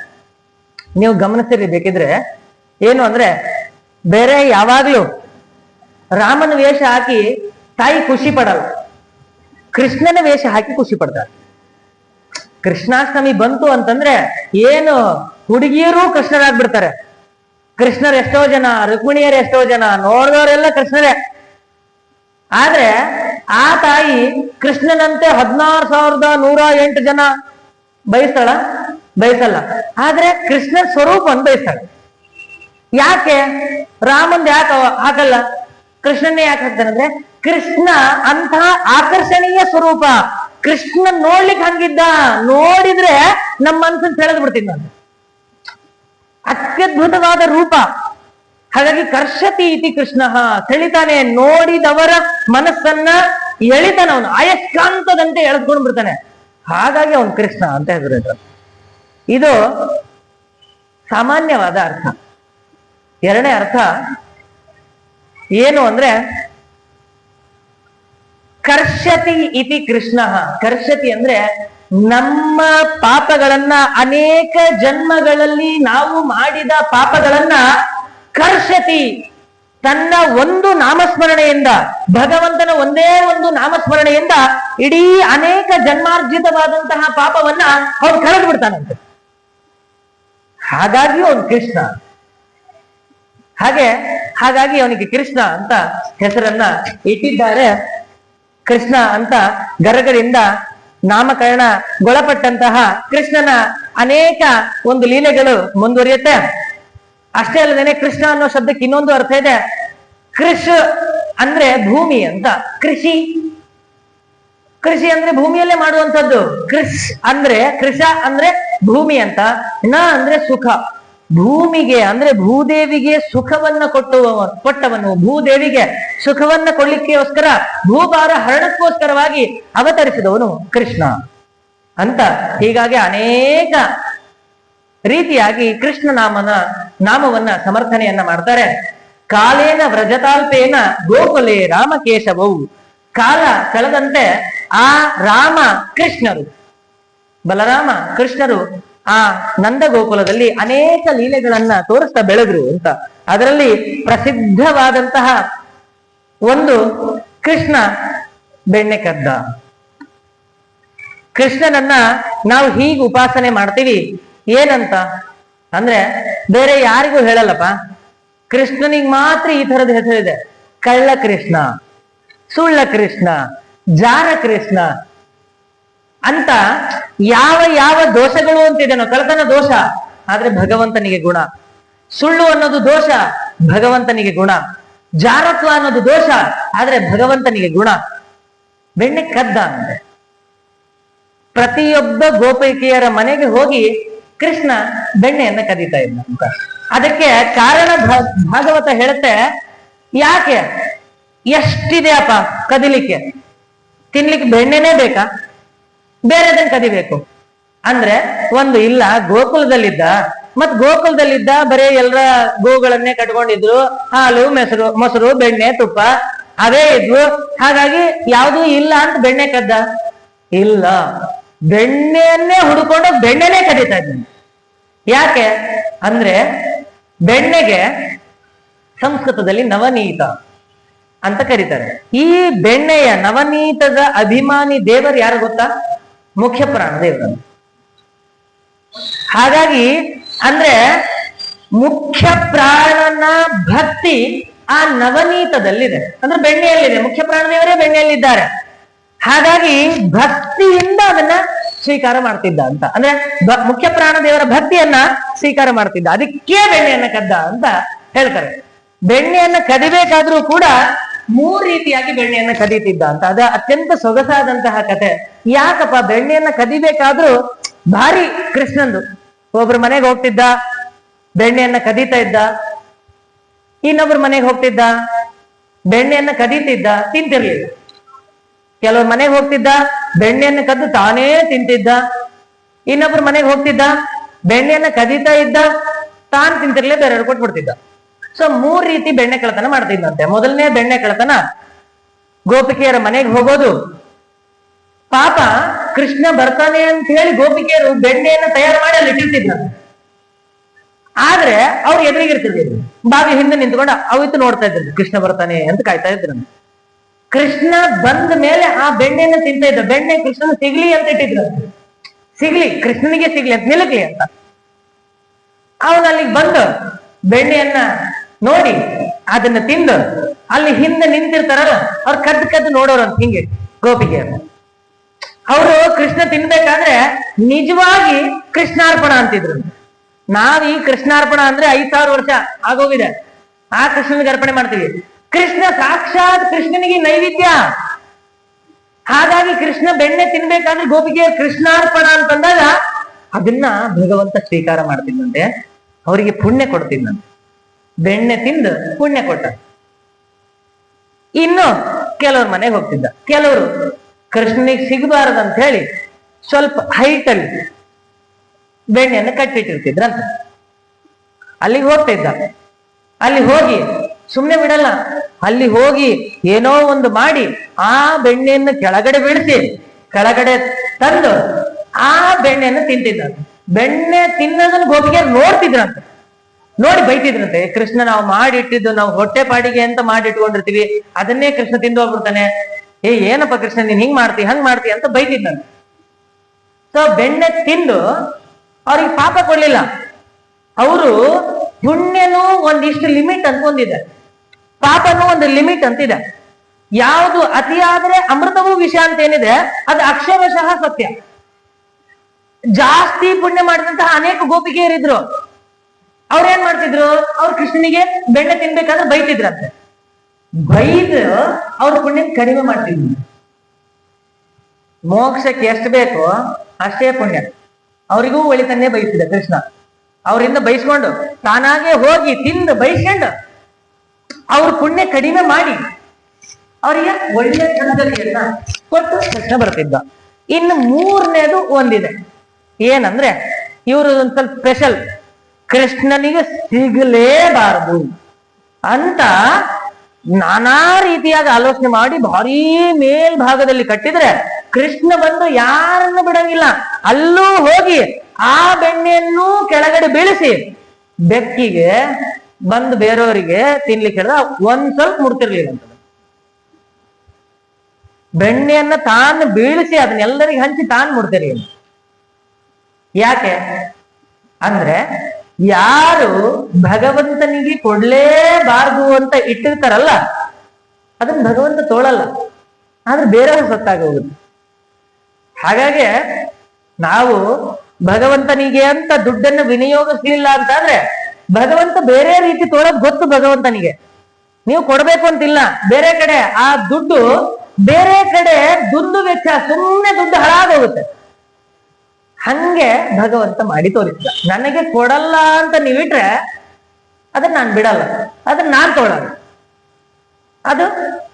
ನೀವು ಗಮನಿಸಿರಿ ಬೇಕಿದ್ರೆ, ಏನು ಅಂದ್ರೆ ಬೇರೆ ಯಾವಾಗ್ಲೂ ರಾಮನ ವೇಷ ಹಾಕಿ ತಾಯಿ ಖುಷಿ ಪಡಲ್ಲ, ಕೃಷ್ಣನ ವೇಷ ಹಾಕಿ ಖುಷಿ ಪಡ್ತಾರೆ. ಕೃಷ್ಣಾಷ್ಟಮಿ ಬಂತು ಅಂತಂದ್ರೆ ಏನು ಹುಡುಗಿಯರು ಕೃಷ್ಣರಾಗ್ಬಿಡ್ತಾರೆ. ಕೃಷ್ಣರು ಎಷ್ಟೋ ಜನ, ರುಕ್ಮಿಣಿಯರು ಎಷ್ಟೋ ಜನ, ನೋಡಿದವರೆಲ್ಲ ಕೃಷ್ಣರೇ. ಆದ್ರೆ ಆ ತಾಯಿ ಕೃಷ್ಣನಂತೆ 16,108 ಜನ ಬಯಸಲ್ಲ. ಆದ್ರೆ ಕೃಷ್ಣ ಸ್ವರೂಪವನ್ನು ಬಯಸ್ತಾಳೆ. ಯಾಕೆ ರಾಮಂದ್ ಯಾಕೆ ಹಾಕಲ್ಲ, ಕೃಷ್ಣನ್ನೇ ಯಾಕೆ ಹಾಕ್ತಾನಂದ್ರೆ ಕೃಷ್ಣ ಅಂತಹ ಆಕರ್ಷಣೀಯ ಸ್ವರೂಪ, ಕೃಷ್ಣ ನೋಡ್ಲಿಕ್ಕೆ ಹಂಗಿದ್ದ, ನೋಡಿದ್ರೆ ನಮ್ಮ ಮನಸ್ಸನ್ನು ಸೆಳೆದು ಬಿಡ್ತೀನಿ ನಾನು. ಅತ್ಯದ್ಭುತವಾದ ರೂಪ. ಹಾಗಾಗಿ ಕರ್ಷತಿ ಇತಿ ಕೃಷ್ಣ, ಸೆಳಿತಾನೆ, ನೋಡಿದವರ ಮನಸ್ಸನ್ನ ಎಳಿತಾನೆ, ಅವನು ಅಯಸ್ಕಾಂತದಂತೆ ಎಳೆದ್ಕೊಂಡು ಬಿಡ್ತಾನೆ. ಹಾಗಾಗಿ ಅವನು ಕೃಷ್ಣ ಅಂತ ಹೆಸರು. ಇದು ಸಾಮಾನ್ಯವಾದ ಅರ್ಥ. ಎರಡನೇ ಅರ್ಥ ಏನು ಅಂದ್ರೆ ಕರ್ಷತಿ ಇತಿ ಕೃಷ್ಣ. ಕರ್ಷತಿ ಅಂದ್ರೆ ನಮ್ಮ ಪಾಪಗಳನ್ನ, ಅನೇಕ ಜನ್ಮಗಳಲ್ಲಿ ನಾವು ಮಾಡಿದ ಪಾಪಗಳನ್ನ ಕರ್ಷತಿ ತನ್ನ ಒಂದು ನಾಮಸ್ಮರಣೆಯಿಂದ, ಭಗವಂತನ ಒಂದೇ ಒಂದು ನಾಮಸ್ಮರಣೆಯಿಂದ ಇಡೀ ಅನೇಕ ಜನ್ಮಾರ್ಜಿತವಾದಂತಹ ಪಾಪವನ್ನ ಅವನು ಕಳೆದು ಬಿಡ್ತಾನಂತೆ. ಹಾಗಾಗಿ ಅವನು ಕೃಷ್ಣ. ಹಾಗಾಗಿ ಅವನಿಗೆ ಕೃಷ್ಣ ಅಂತ ಹೆಸರನ್ನ ಇಟ್ಟಿದ್ದಾರೆ. ಕೃಷ್ಣ ಅಂತ ಗರಗರಿಂದ ನಾಮಕರಣಗೊಳಪಟ್ಟಂತಹ ಕೃಷ್ಣನ ಅನೇಕ ಒಂದು ಲೀಲೆಗಳು ಮುಂದುವರಿಯುತ್ತೆ. ಅಷ್ಟೇ ಅಲ್ಲದೇನೆ ಕೃಷ್ಣ ಅನ್ನೋ ಶಬ್ದಕ್ಕೆ ಇನ್ನೊಂದು ಅರ್ಥ ಇದೆ. ಕೃಷ್ ಅಂದ್ರೆ ಭೂಮಿ ಅಂತ. ಕೃಷಿ ಅಂದ್ರೆ ಭೂಮಿಯಲ್ಲೇ ಮಾಡುವಂಥದ್ದು. ಕೃಷ ಅಂದ್ರೆ ಭೂಮಿ ಅಂತ. ನ ಅಂದ್ರೆ ಸುಖ. ಭೂಮಿಗೆ ಅಂದ್ರೆ ಭೂದೇವಿಗೆ ಸುಖವನ್ನ ಕೊಟ್ಟವನು, ಭೂದೇವಿಗೆ ಸುಖವನ್ನ ಕೊಡ್ಲಿಕ್ಕೋಸ್ಕರ, ಭೂಭಾರ ಹರಣಕ್ಕೋಸ್ಕರವಾಗಿ ಅವತರಿಸಿದವನು ಕೃಷ್ಣ ಅಂತ. ಹೀಗಾಗಿ ಅನೇಕ ರೀತಿಯಾಗಿ ಕೃಷ್ಣ ನಾಮವನ್ನ ಸಮರ್ಥನೆಯನ್ನ ಮಾಡ್ತಾರೆ. ಕಾಲೇನ ವ್ರಜತಾಲ್ಪೇನ ಗೋಕುಲೆ ರಾಮಕೇಶವವು. ಕಾಲ ಕಳೆದಂತೆ ಆ ರಾಮ ಕೃಷ್ಣರು, ಬಲರಾಮ ಕೃಷ್ಣರು ಆ ನಂದ ಗೋಕುಲದಲ್ಲಿ ಅನೇಕ ಲೀಲೆಗಳನ್ನ ತೋರಿಸ್ತಾ ಬೆಳೆದ್ರು ಅಂತ. ಅದರಲ್ಲಿ ಪ್ರಸಿದ್ಧವಾದಂತಹ ಒಂದು ಕೃಷ್ಣ ಬೆಣ್ಣೆ ಕದ್ದ. ಕೃಷ್ಣನನ್ನ ನಾವು ಹೀಗೆ ಉಪಾಸನೆ ಮಾಡ್ತೀವಿ. ಏನಂತ ಅಂದ್ರೆ ಬೇರೆ ಯಾರಿಗೂ ಹೇಳಲ್ಲಪ್ಪ, ಕೃಷ್ಣನಿಗೆ ಮಾತ್ರ ಈ ತರದ ಹೆಸರಿದೆ. ಕಳ್ಳ ಕೃಷ್ಣ, ಸುಳ್ಳ ಕೃಷ್ಣ, ಜಾರ ಕೃಷ್ಣ ಅಂತ ಯಾವ ಯಾವ ದೋಷಗಳು ಅಂತಿದೆನೋ, ಕಳ್ತನ ದೋಷ ಆದ್ರೆ ಭಗವಂತನಿಗೆ ಗುಣ, ಸುಳ್ಳು ಅನ್ನೋದು ದೋಷ ಭಗವಂತನಿಗೆ ಗುಣ, ಜಾರತ್ವ ಅನ್ನೋದು ದೋಷ ಆದ್ರೆ ಭಗವಂತನಿಗೆ ಗುಣ. ಬೆಣ್ಣೆ ಕದ್ದ ಅಂದ್ರೆ ಪ್ರತಿಯೊಬ್ಬ ಗೋಪಿಕೆಯರ ಮನೆಗೆ ಹೋಗಿ ಕೃಷ್ಣ ಬೆಣ್ಣೆಯನ್ನ ಕದೀತಾ ಇದ್ದ ಅಂತ. ಅದಕ್ಕೆ ಕಾರಣ ಭಾಗವತ ಹೇಳುತ್ತೆ. ಯಾಕೆ? ಎಷ್ಟಿದೆ ಅಪ್ಪ ಕದಿಲಿಕ್ಕೆ, ತಿನ್ಲಿಕ್ಕೆ ಬೆಣ್ಣೆನೇ ಬೇಕಾ, ಬೇರೆದನ್ನ ಕದಿಬೇಕು ಅಂದ್ರೆ ಒಂದು ಇಲ್ಲ. ಗೋಕುಲದಲ್ಲಿದ್ದ ಬರೀ ಎಲ್ಲರ ಗೋಗಳನ್ನೇ ಕಟ್ಕೊಂಡಿದ್ರು. ಹಾಲು, ಮೊಸರು, ಬೆಣ್ಣೆ, ತುಪ್ಪ ಅವೇ ಇದ್ವು. ಹಾಗಾಗಿ ಯಾವ್ದೂ ಇಲ್ಲ ಅಂತ ಬೆಣ್ಣೆ ಕದ್ದ? ಇಲ್ಲ, ಬೆಣ್ಣೆಯನ್ನೇ ಹುಡುಕೊಂಡು ಬೆಣ್ಣೆನೇ ಕದೀತಾ ಇದ್ದಾನೆ. ಯಾಕೆ ಅಂದ್ರೆ ಬೆಣ್ಣೆಗೆ ಸಂಸ್ಕೃತದಲ್ಲಿ ನವನೀತ ಅಂತ ಕರೀತಾರೆ. ಈ ಬೆಣ್ಣೆಯ ನವನೀತದ ಅಭಿಮಾನಿ ದೇವರು ಯಾರು ಗೊತ್ತಾ? ಮುಖ್ಯ ಪ್ರಾಣ ದೇವರು. ಹಾಗಾಗಿ ಅಂದ್ರೆ ಮುಖ್ಯ ಪ್ರಾಣನ ಭಕ್ತಿ ಆ ನವನೀತದಲ್ಲಿದೆ, ಅಂದ್ರೆ ಬೆಣ್ಣೆಯಲ್ಲಿದೆ. ಮುಖ್ಯ ಪ್ರಾಣದೇವರೇ ಬೆಣ್ಣೆಯಲ್ಲಿದ್ದಾರೆ. ಹಾಗಾಗಿ ಭಕ್ತಿಯಿಂದ ಅದನ್ನ ಸ್ವೀಕಾರ ಮಾಡ್ತಿದ್ದ ಅಂತ. ಅಂದ್ರೆ ಮುಖ್ಯ ಪ್ರಾಣದೇವರ ಭಕ್ತಿಯನ್ನ ಸ್ವೀಕಾರ ಮಾಡ್ತಿದ್ದ. ಅದಕ್ಕೆ ಬೆಣ್ಣೆಯನ್ನ ಕದ್ದ ಅಂತ ಹೇಳ್ತಾರೆ. ಬೆಣ್ಣೆಯನ್ನ ಕದಿಬೇಕಾದ್ರೂ ಕೂಡ 3 ರೀತಿಯಾಗಿ ಬೆಣ್ಣೆಯನ್ನ ಕದೀತಿದ್ದ ಅಂತ. ಅದ ಅತ್ಯಂತ ಸೊಗಸಾದಂತಹ ಕಥೆ. ಯಾಕಪ್ಪ ಬೆಣ್ಣೆಯನ್ನ ಕದಿಬೇಕಾದ್ರೂ ಭಾರಿ ಕೃಷ್ಣಂದು. ಒಬ್ರ ಮನೆಗೆ ಹೋಗ್ತಿದ್ದ, ಬೆಣ್ಣೆಯನ್ನ ಕದೀತಾ ಇದ್ದ. ಇನ್ನೊಬ್ರ ಮನೆಗೆ ಹೋಗ್ತಿದ್ದ, ಬೆಣ್ಣೆಯನ್ನ ಕದೀತಿದ್ದ, ತಿಂತಿರ್ಲಿಲ್ಲ. ಕೆಲವ್ರ ಮನೆಗೆ ಹೋಗ್ತಿದ್ದ, ಬೆಣ್ಣೆಯನ್ನ ಕದ್ದು ತಾನೇ ತಿಂತಿದ್ದ. ಇನ್ನೊಬ್ರ ಮನೆಗೆ ಹೋಗ್ತಿದ್ದ, ಬೆಣ್ಣೆಯನ್ನ ಕದೀತಾ ಇದ್ದ, ತಾನು ತಿಂತಿರ್ಲೇ ಬೇರೆಯವ್ರು ಕೊಟ್ಬಿಡ್ತಿದ್ದ. ಸೊ 3 ರೀತಿ ಬೆಣ್ಣೆ ಕಳ್ಳತನ ಮಾಡ್ತಿದ್ದಂತೆ. ಮೊದಲನೇ ಬೆಣ್ಣೆ ಕಳ್ಳತನ, ಗೋಪಿಕೆಯರ ಮನೆಗೆ ಹೋಗೋದು. ಪಾಪ ಕೃಷ್ಣ ಬರ್ತಾನೆ ಅಂತ ಹೇಳಿ ಗೋಪಿಕೆಯರು ಬೆಣ್ಣೆಯನ್ನ ತಯಾರು ಮಾಡಿ ಅಲ್ಲಿ ಇಟ್ಟಿರ್ತಿದ್ರಂತೆ. ಆದ್ರೆ ಅವ್ರು ಎದುರಿಗಿರ್ತಿರ್ತಿದ್ರು, ಬಾವಿ ಹಿಂದೆ ನಿಂತ್ಕೊಂಡು ಅವಿತ್ತು ನೋಡ್ತಾ ಇದ್ರು, ಕೃಷ್ಣ ಬರ್ತಾನೆ ಅಂತ ಕಾಯ್ತಾ ಇದ್ರಂತೆ. ಕೃಷ್ಣ ಬಂದ ಮೇಲೆ ಆ ಬೆಣ್ಣೆಯನ್ನ ತಿಂತ ಇದ್ದ. ಬೆಣ್ಣೆ ಕೃಷ್ಣನ ಸಿಗ್ಲಿ ಅಂತ ಇಟ್ಟಿದ್ರಂತೆ. ಸಿಗ್ಲಿ, ಕೃಷ್ಣನಿಗೆ ಸಿಗ್ಲಿ ಅಂತ, ನಿಲಕ್ಲಿ ಅಂತ. ಅವನು ಅಲ್ಲಿಗೆ ಬಂದು ಬೆಣ್ಣೆಯನ್ನ ನೋಡಿ ಅದನ್ನ ತಿಂದು ಅಲ್ಲಿ ಹಿಂದೆ ನಿಂತಿರ್ತಾರಲ್ಲ, ಅವ್ರು ಕದ್ದು ನೋಡೋರಂತ ಹಿಂಗೆ ಗೋಪಿಗೆಯರು. ಅವರು ಕೃಷ್ಣ ತಿನ್ಬೇಕಾದ್ರೆ ನಿಜವಾಗಿ ಕೃಷ್ಣಾರ್ಪಣ ಅಂತಿದ್ರು. ನಾವ್ ಈ ಕೃಷ್ಣಾರ್ಪಣ ಅಂದ್ರೆ 5000 ವರ್ಷ ಆಗೋಗಿದೆ. ಆ ಕೃಷ್ಣನಿಗೆ ಅರ್ಪಣೆ ಮಾಡ್ತೀವಿ. ಕೃಷ್ಣ ಸಾಕ್ಷಾತ್ ಕೃಷ್ಣನಿಗೆ ನೈವೇದ್ಯ. ಹಾಗಾಗಿ ಕೃಷ್ಣ ಬೆಣ್ಣೆ ತಿನ್ಬೇಕಾದ್ರೆ ಗೋಪಿಗೆ ಕೃಷ್ಣಾರ್ಪಣ ಅಂತಂದಾಗ ಅದನ್ನ ಭಗವಂತ ಸ್ವೀಕಾರ ಮಾಡ್ತಿದ್ದಂತೆ, ಅವರಿಗೆ ಪುಣ್ಯ ಕೊಡ್ತಿದ್ದಂತೆ. ಬೆಣ್ಣೆ ತಿಂದು ಪುಣ್ಯ ಕೊಟ್ಟ. ಇನ್ನು ಕೆಲವ್ರ ಮನೆಗೆ ಹೋಗ್ತಿದ್ದ. ಕೆಲವರು ಕೃಷ್ಣನಿಗೆ ಸಿಗಬಾರದಂತ ಹೇಳಿ ಸ್ವಲ್ಪ ಹೈಟ್ ಅಲ್ಲಿ ಬೆಣ್ಣೆಯನ್ನು ಕಟ್ಟಿಟ್ಟಿರ್ತಿದ್ರಂತ. ಅಲ್ಲಿಗೆ ಹೋಗ್ತಿದ್ದ. ಅಲ್ಲಿ ಹೋಗಿ ಸುಮ್ಮನೆ ಬಿಡಲ್ಲ, ಅಲ್ಲಿ ಹೋಗಿ ಏನೋ ಒಂದು ಮಾಡಿ ಆ ಬೆಣ್ಣೆಯನ್ನು ಕೆಳಗಡೆ ಬೀಳಿಸಿ ಕೆಳಗಡೆ ತಂದು ಆ ಬೆಣ್ಣೆಯನ್ನು ತಿಂತಿದ್ದ. ಬೆಣ್ಣೆ ತಿನ್ನೋದನ್ನ ಗೋಪಿಗೆ ನೋಡ್ತಿದ್ರಂತ, ನೋಡಿ ಬೈತಿದ್ರಂತೆ, ಕೃಷ್ಣ ನಾವು ಮಾಡಿಟ್ಟಿದ್ದು ನಾವು ಹೊಟ್ಟೆ ಪಾಡಿಗೆ ಅಂತ ಮಾಡಿಟ್ಕೊಂಡಿರ್ತೀವಿ, ಅದನ್ನೇ ಕೃಷ್ಣ ತಿಂದು ಹೋಗ್ಬಿಡ್ತಾನೆ, ಏನಪ್ಪ ಕೃಷ್ಣ ನೀನ್ ಹಿಂಗ್ ಮಾಡ್ತಿ ಹಂಗ್ ಮಾಡ್ತಿ ಅಂತ ಬೈತಿದ್ದಂತೆ. ಸೊ ಬೆಣ್ಣೆ ತಿಂದು ಅವ್ರಿಗೆ ಪಾಪ ಕೊಡ್ಲಿಲ್ಲ. ಅವರು ಪುಣ್ಯನೂ ಒಂದಿಷ್ಟು ಲಿಮಿಟ್ ಅನ್ಕೊಂಡಿದೆ, ಪಾಪನೂ ಒಂದು ಲಿಮಿಟ್ ಅಂತಿದೆ. ಯಾವುದು ಅತಿಯಾದ್ರೆ ಅಮೃತವೂ ವಿಷ ಅಂತ ಏನಿದೆ ಅದು ಅಕ್ಷರಶಃ ಸತ್ಯ. ಜಾಸ್ತಿ ಪುಣ್ಯ ಮಾಡಿದಂತಹ ಅನೇಕ ಗೋಪಿಕೆಯರಿದ್ರು. ಅವ್ರೇನ್ ಮಾಡ್ತಿದ್ರು, ಅವ್ರು ಕೃಷ್ಣನಿಗೆ ಬೆಣ್ಣೆ ತಿನ್ಬೇಕಾದ್ರೆ ಬೈತಿದ್ರಂತೆ. ಬೈದು ಅವ್ರ ಪುಣ್ಯ ಕಡಿಮೆ ಮಾಡ್ತಿದ್ರು. ಮೋಕ್ಷಕ್ಕೆ ಎಷ್ಟು ಬೇಕೋ ಅಷ್ಟೇ ಪುಣ್ಯ. ಅವರಿಗೂ ಒಳಿತನ್ನೇ ಬಯಸಿದ ಕೃಷ್ಣ. ಅವರಿಂದ ಬಯಸ್ಕೊಂಡು ತಾನಾಗೆ ಹೋಗಿ ತಿಂದು ಬಯಸ್ಕೊಂಡು ಅವ್ರ ಪುಣ್ಯ ಕಡಿಮೆ ಮಾಡಿ ಅವರಿಗೆ ಒಳ್ಳೆ ಸಂಗತಿಯನ್ನ ಕೊಟ್ಟು ಕೃಷ್ಣ ಬರ್ತಿದ್ದ. ಇನ್ನು ಮೂರನೇದು ಒಂದಿದೆ, ಏನಂದ್ರೆ ಇವರು ಒಂದ್ ಸ್ವಲ್ಪ ಸ್ಪೆಷಲ್, ಕೃಷ್ಣನಿಗೆ ಸಿಗಲೇಬಾರದು ಅಂತ ನಾನಾ ರೀತಿಯಾಗಿ ಆಲೋಚನೆ ಮಾಡಿ ಭಾರೀ ಮೇಲ್ಭಾಗದಲ್ಲಿ ಕಟ್ಟಿದ್ರೆ ಕೃಷ್ಣ ಬಂದು ಯಾರನ್ನು ಬಿಡಂಗಿಲ್ಲ. ಅಲ್ಲೂ ಹೋಗಿ ಆ ಬೆಣ್ಣೆಯನ್ನು ಕೆಳಗಡೆ ಬೀಳಿಸಿ ಬೆಕ್ಕಿಗೆ ಬಂದು ಬೇರೆಯವರಿಗೆ ತಿನ್ಲಿಕ್ಕೆ ಹೇಳಿದ ಒಂದ್ ಸ್ವಲ್ಪ ಮುಡ್ತಿರ್ಲಿಲ್ಲ ಅಂತ. ಬೆಣ್ಣೆಯನ್ನ ತಾನು ಬೀಳಿಸಿ ಅದನ್ನೆಲ್ಲರಿಗೆ ಹಂಚಿ ತಾನು ಮುಡ್ತಿರ್ಲಿಲ್ಲ. ಯಾಕೆ ಅಂದ್ರೆ ಯಾರು ಭಗವಂತನಿಗೆ ಕೊಡ್ಲೇಬಾರ್ದು ಅಂತ ಇಟ್ಟಿರ್ತಾರಲ್ಲ ಅದನ್ನ ಭಗವಂತ ತೋಳಲ್ಲ, ಆದ್ರೆ ಬೇರೆಯವರು ಸತ್ತಾಗ ಹೋಗುತ್ತೆ. ಹಾಗಾಗಿ ನಾವು ಭಗವಂತನಿಗೆ ಅಂತ ದುಡ್ಡನ್ನು ವಿನಿಯೋಗಿಸ್ಲಿಲ್ಲ ಅಂತಾದ್ರೆ ಭಗವಂತ ಬೇರೆ ರೀತಿ ತೋಳೋದ್ ಗೊತ್ತು ಭಗವಂತನಿಗೆ. ನೀವು ಕೊಡ್ಬೇಕು ಅಂತಿಲ್ಲ, ಬೇರೆ ಕಡೆ ಆ ದುಡ್ಡು ಬೇರೆ ಕಡೆ ದುಂದು ವೆಚ್ಚ, ಸುಮ್ಮನೆ ದುಡ್ಡು ಹಾಳಾಗೋಗುತ್ತೆ. ಹಂಗೆ ಭಗವಂತ ಮಾಡಿ ತೋರಿಸಿದ. ನನಗೆ ಕೊಡಲ್ಲ ಅಂತ ನೀವಿಟ್ರೆ ಅದನ್ನ ನಾನು ಬಿಡಲ್ಲ, ಅದನ್ನ ನಾನ್ ತೊಗೊಳಲ್ಲ, ಅದು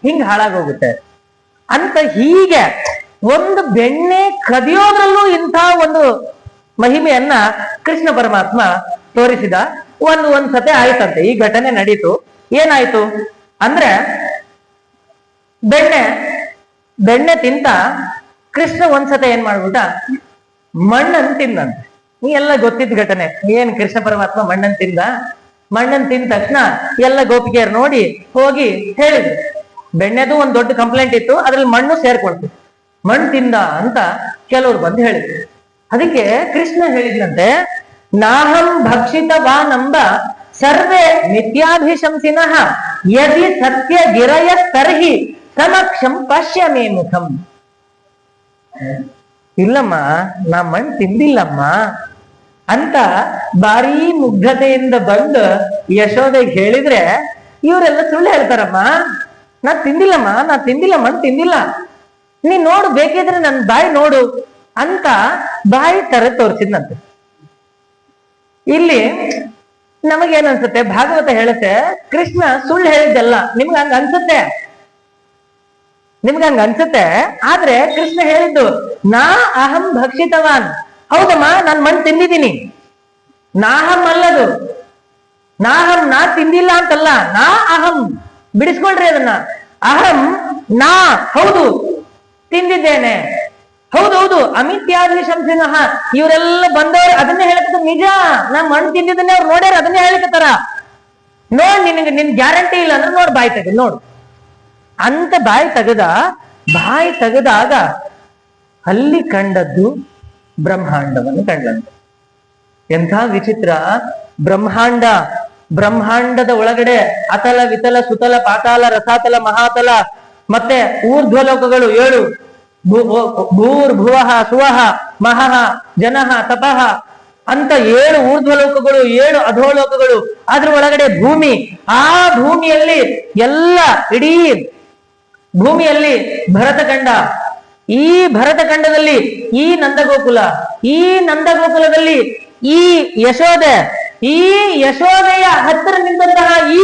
ಹಿಂಗ್ ಹಾಳಾಗೋಗುತ್ತೆ ಅಂತ. ಹೀಗೆ ಒಂದು ಬೆಣ್ಣೆ ಕದಿಯೋದ್ರಲ್ಲೂ ಇಂಥ ಒಂದು ಮಹಿಮೆಯನ್ನ ಕೃಷ್ಣ ಪರಮಾತ್ಮ ತೋರಿಸಿದ. ಒಂದ್ಸತೆ ಆಯ್ತಂತೆ, ಈ ಘಟನೆ ನಡೀತು. ಏನಾಯ್ತು ಅಂದ್ರೆ ಬೆಣ್ಣೆ ತಿಂತ ಕೃಷ್ಣ ಒಂದ್ಸತೆ ಏನ್ ಮಾಡ್ಬಿಟ್ಟ, ಮಣ್ಣನ್ನು ತಿಂದಂತೆ. ನೀ ಎಲ್ಲ ಗೊತ್ತಿದ್ದ ಘಟನೆ. ಏನ್ ಕೃಷ್ಣ ಪರಮಾತ್ಮ ಮಣ್ಣನ್ನು ತಿಂದ. ಮಣ್ಣನ್ನು ತಿಂದ ತಕ್ಷಣ ಎಲ್ಲ ಗೋಪಿಕೆಯರು ನೋಡಿ ಹೋಗಿ ಹೇಳಿದ್ರು. ಬೆಣ್ಣೆದು ಒಂದ್ ದೊಡ್ಡ ಕಂಪ್ಲೇಂಟ್ ಇತ್ತು, ಅದ್ರಲ್ಲಿ ಮಣ್ಣು ಸೇರ್ಕೊಳ್ತು. ಮಣ್ಣು ತಿಂದ ಅಂತ ಕೆಲವ್ರು ಬಂದು ಹೇಳಿದ್ರು. ಅದಕ್ಕೆ ಕೃಷ್ಣ ಹೇಳಿದ್ರಂತೆ, ನಾಹಂ ಭಕ್ಷಿತವಾನಂಬ ಸರ್ವೇ ನಿತ್ಯಾಭಿಶಂಸಿನಃ ಯದಿ ಸತ್ಯ ಗಿರಯ ತರ್ಹಿ ಸಮಕ್ಷಂ ಪಶ್ಯ ಮೇ ಮುಖಂ. ಇಲ್ಲಮ್ಮ, ನಾ ಮಣ್ಣು ತಿಂದಿಲ್ಲಮ್ಮ ಅಂತ ಬಾರೀ ಮುಗ್ಧತೆಯಿಂದ ಬಂದು ಯಶೋದೆಗೆ ಹೇಳಿದ್ರೆ ಇವರೆಲ್ಲ ಸುಳ್ಳು ಹೇಳ್ತಾರಮ್ಮ. ನಾ ತಿಂದಿಲ್ಲಮ್ಮ, ಮಣ್ಣು ತಿಂದಿಲ್ಲ, ನೀ ನೋಡು, ಬೇಕಿದ್ರೆ ನನ್ ಬಾಯಿ ನೋಡು ಅಂತ ಬಾಯಿ ತರ ತೋರಿಸಿದ್ನಂತೆ. ಇಲ್ಲಿ ನಮಗೇನ್ ಅನ್ಸುತ್ತೆ, ಭಾಗವತ ಹೇಳುತ್ತೆ ಕೃಷ್ಣ ಸುಳ್ಳು ಹೇಳಿದ್ದಲ್ಲ. ನಿಮ್ಗೆ ಹಂಗ ಅನ್ಸುತ್ತೆ, ಆದ್ರೆ ಕೃಷ್ಣ ಹೇಳಿದ್ದು ನಾ ಅಹಂ ಭಕ್ಷಿತವಾನ್. ಹೌದಮ್ಮ, ನಾನ್ ಮಣ್ಣು ತಿಂದಿದ್ದೀನಿ. ನಾಹಂ ಅಲ್ಲದು, ನಾಹಂ ನಾ ತಿಂದಿಲ್ಲ ಅಂತಲ್ಲ, ನಾ ಅಹಂ. ಬಿಡಿಸ್ಕೊಳ್ರಿ ಅದನ್ನ. ಅಹಂ ನಾ, ಹೌದು ತಿಂದಿದ್ದೇನೆ, ಹೌದೌದು. ಅಮಿತ್ಯಾಭಿಶಂಸಿನಃ, ಇವರೆಲ್ಲ ಬಂದವರು ಅದನ್ನೇ ಹೇಳಕತ್ತ. ನಿಜ, ನಾ ಮಣ್ಣು ತಿಂದಿದ್ದನ್ನೇ ಅವ್ರು ನೋಡ್ಯಾರ, ಅದನ್ನೇ ಹೇಳಕತ್ತಾರ. ನೋಡ್, ನಿನ್ ಗ್ಯಾರಂಟಿ ಇಲ್ಲ ಅಂದ್ರೆ ನೋಡ್, ಬಾಯಿ ತೆಗೆದು ನೋಡು ಅಂತ ಬಾಯಿ ತೆಗೆದಾಗ ಅಲ್ಲಿ ಕಂಡದ್ದು ಬ್ರಹ್ಮಾಂಡವನ್ನು ಕಂಡಂತೆ. ಎಂಥ ವಿಚಿತ್ರ ಬ್ರಹ್ಮಾಂಡದ ಒಳಗಡೆ ಅತಲ ವಿತಲ ಸುತಲ ಪಾತಾಲ ರಸಾತಲ ಮಹಾತಲ ಮತ್ತೆ ಊರ್ಧ್ವಲೋಕಗಳು 7, ಭೂರ್ಭುವಃ ಸುವಃ ಮಹಃ ಜನಃ ತಪಃ ಅಂತ 7 ಊರ್ಧ್ವಲೋಕಗಳು, 7 ಅಧೋಲೋಕಗಳು, ಅದ್ರ ಒಳಗಡೆ ಭೂಮಿ. ಆ ಭೂಮಿಯಲ್ಲಿ ಎಲ್ಲ ಇಡೀ ಭೂಮಿಯಲ್ಲಿ ಭರತಖಂಡ, ಈ ಭರತಖಂಡದಲ್ಲಿ ಈ ನಂದಗೋಕುಲ, ಈ ನಂದಗೋಕುಲದಲ್ಲಿ ಈ ಈ ಯಶೋದೆಯ ಹತ್ತಿರ ನಿಂತಹ ಈ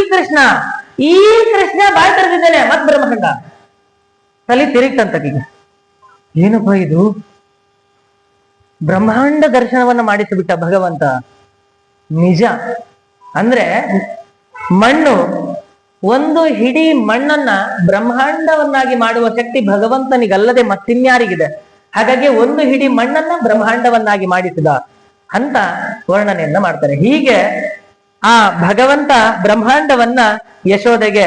ಕೃಷ್ಣ ಬಾಯಿ ತೆರೆದಿದ್ದೇನೆ. ಮತ್ ಬ್ರಹ್ಮಖಂಡ ತಲೆ ತಿರುಗ್ತಂತಕೀಗ, ಏನಪ್ಪ ಇದು? ಬ್ರಹ್ಮಾಂಡ ದರ್ಶನವನ್ನ ಮಾಡಿಸಿಬಿಟ್ಟ ಭಗವಂತ. ನಿಜ ಅಂದ್ರೆ ಮಣ್ಣು, ಒಂದು ಹಿಡಿ ಮಣ್ಣನ್ನ ಬ್ರಹ್ಮಾಂಡವನ್ನಾಗಿ ಮಾಡುವ ಶಕ್ತಿ ಭಗವಂತನಿಗಲ್ಲದೆ ಮತ್ತಿನ್ಯಾರಿಗಿದೆ. ಹಾಗಾಗಿ ಒಂದು ಹಿಡಿ ಮಣ್ಣನ್ನ ಬ್ರಹ್ಮಾಂಡವನ್ನಾಗಿ ಮಾಡಿಸಿದ ಅಂತ ವರ್ಣನೆಯನ್ನ ಮಾಡ್ತಾರೆ. ಹೀಗೆ ಆ ಭಗವಂತ ಬ್ರಹ್ಮಾಂಡವನ್ನ ಯಶೋದೆಗೆ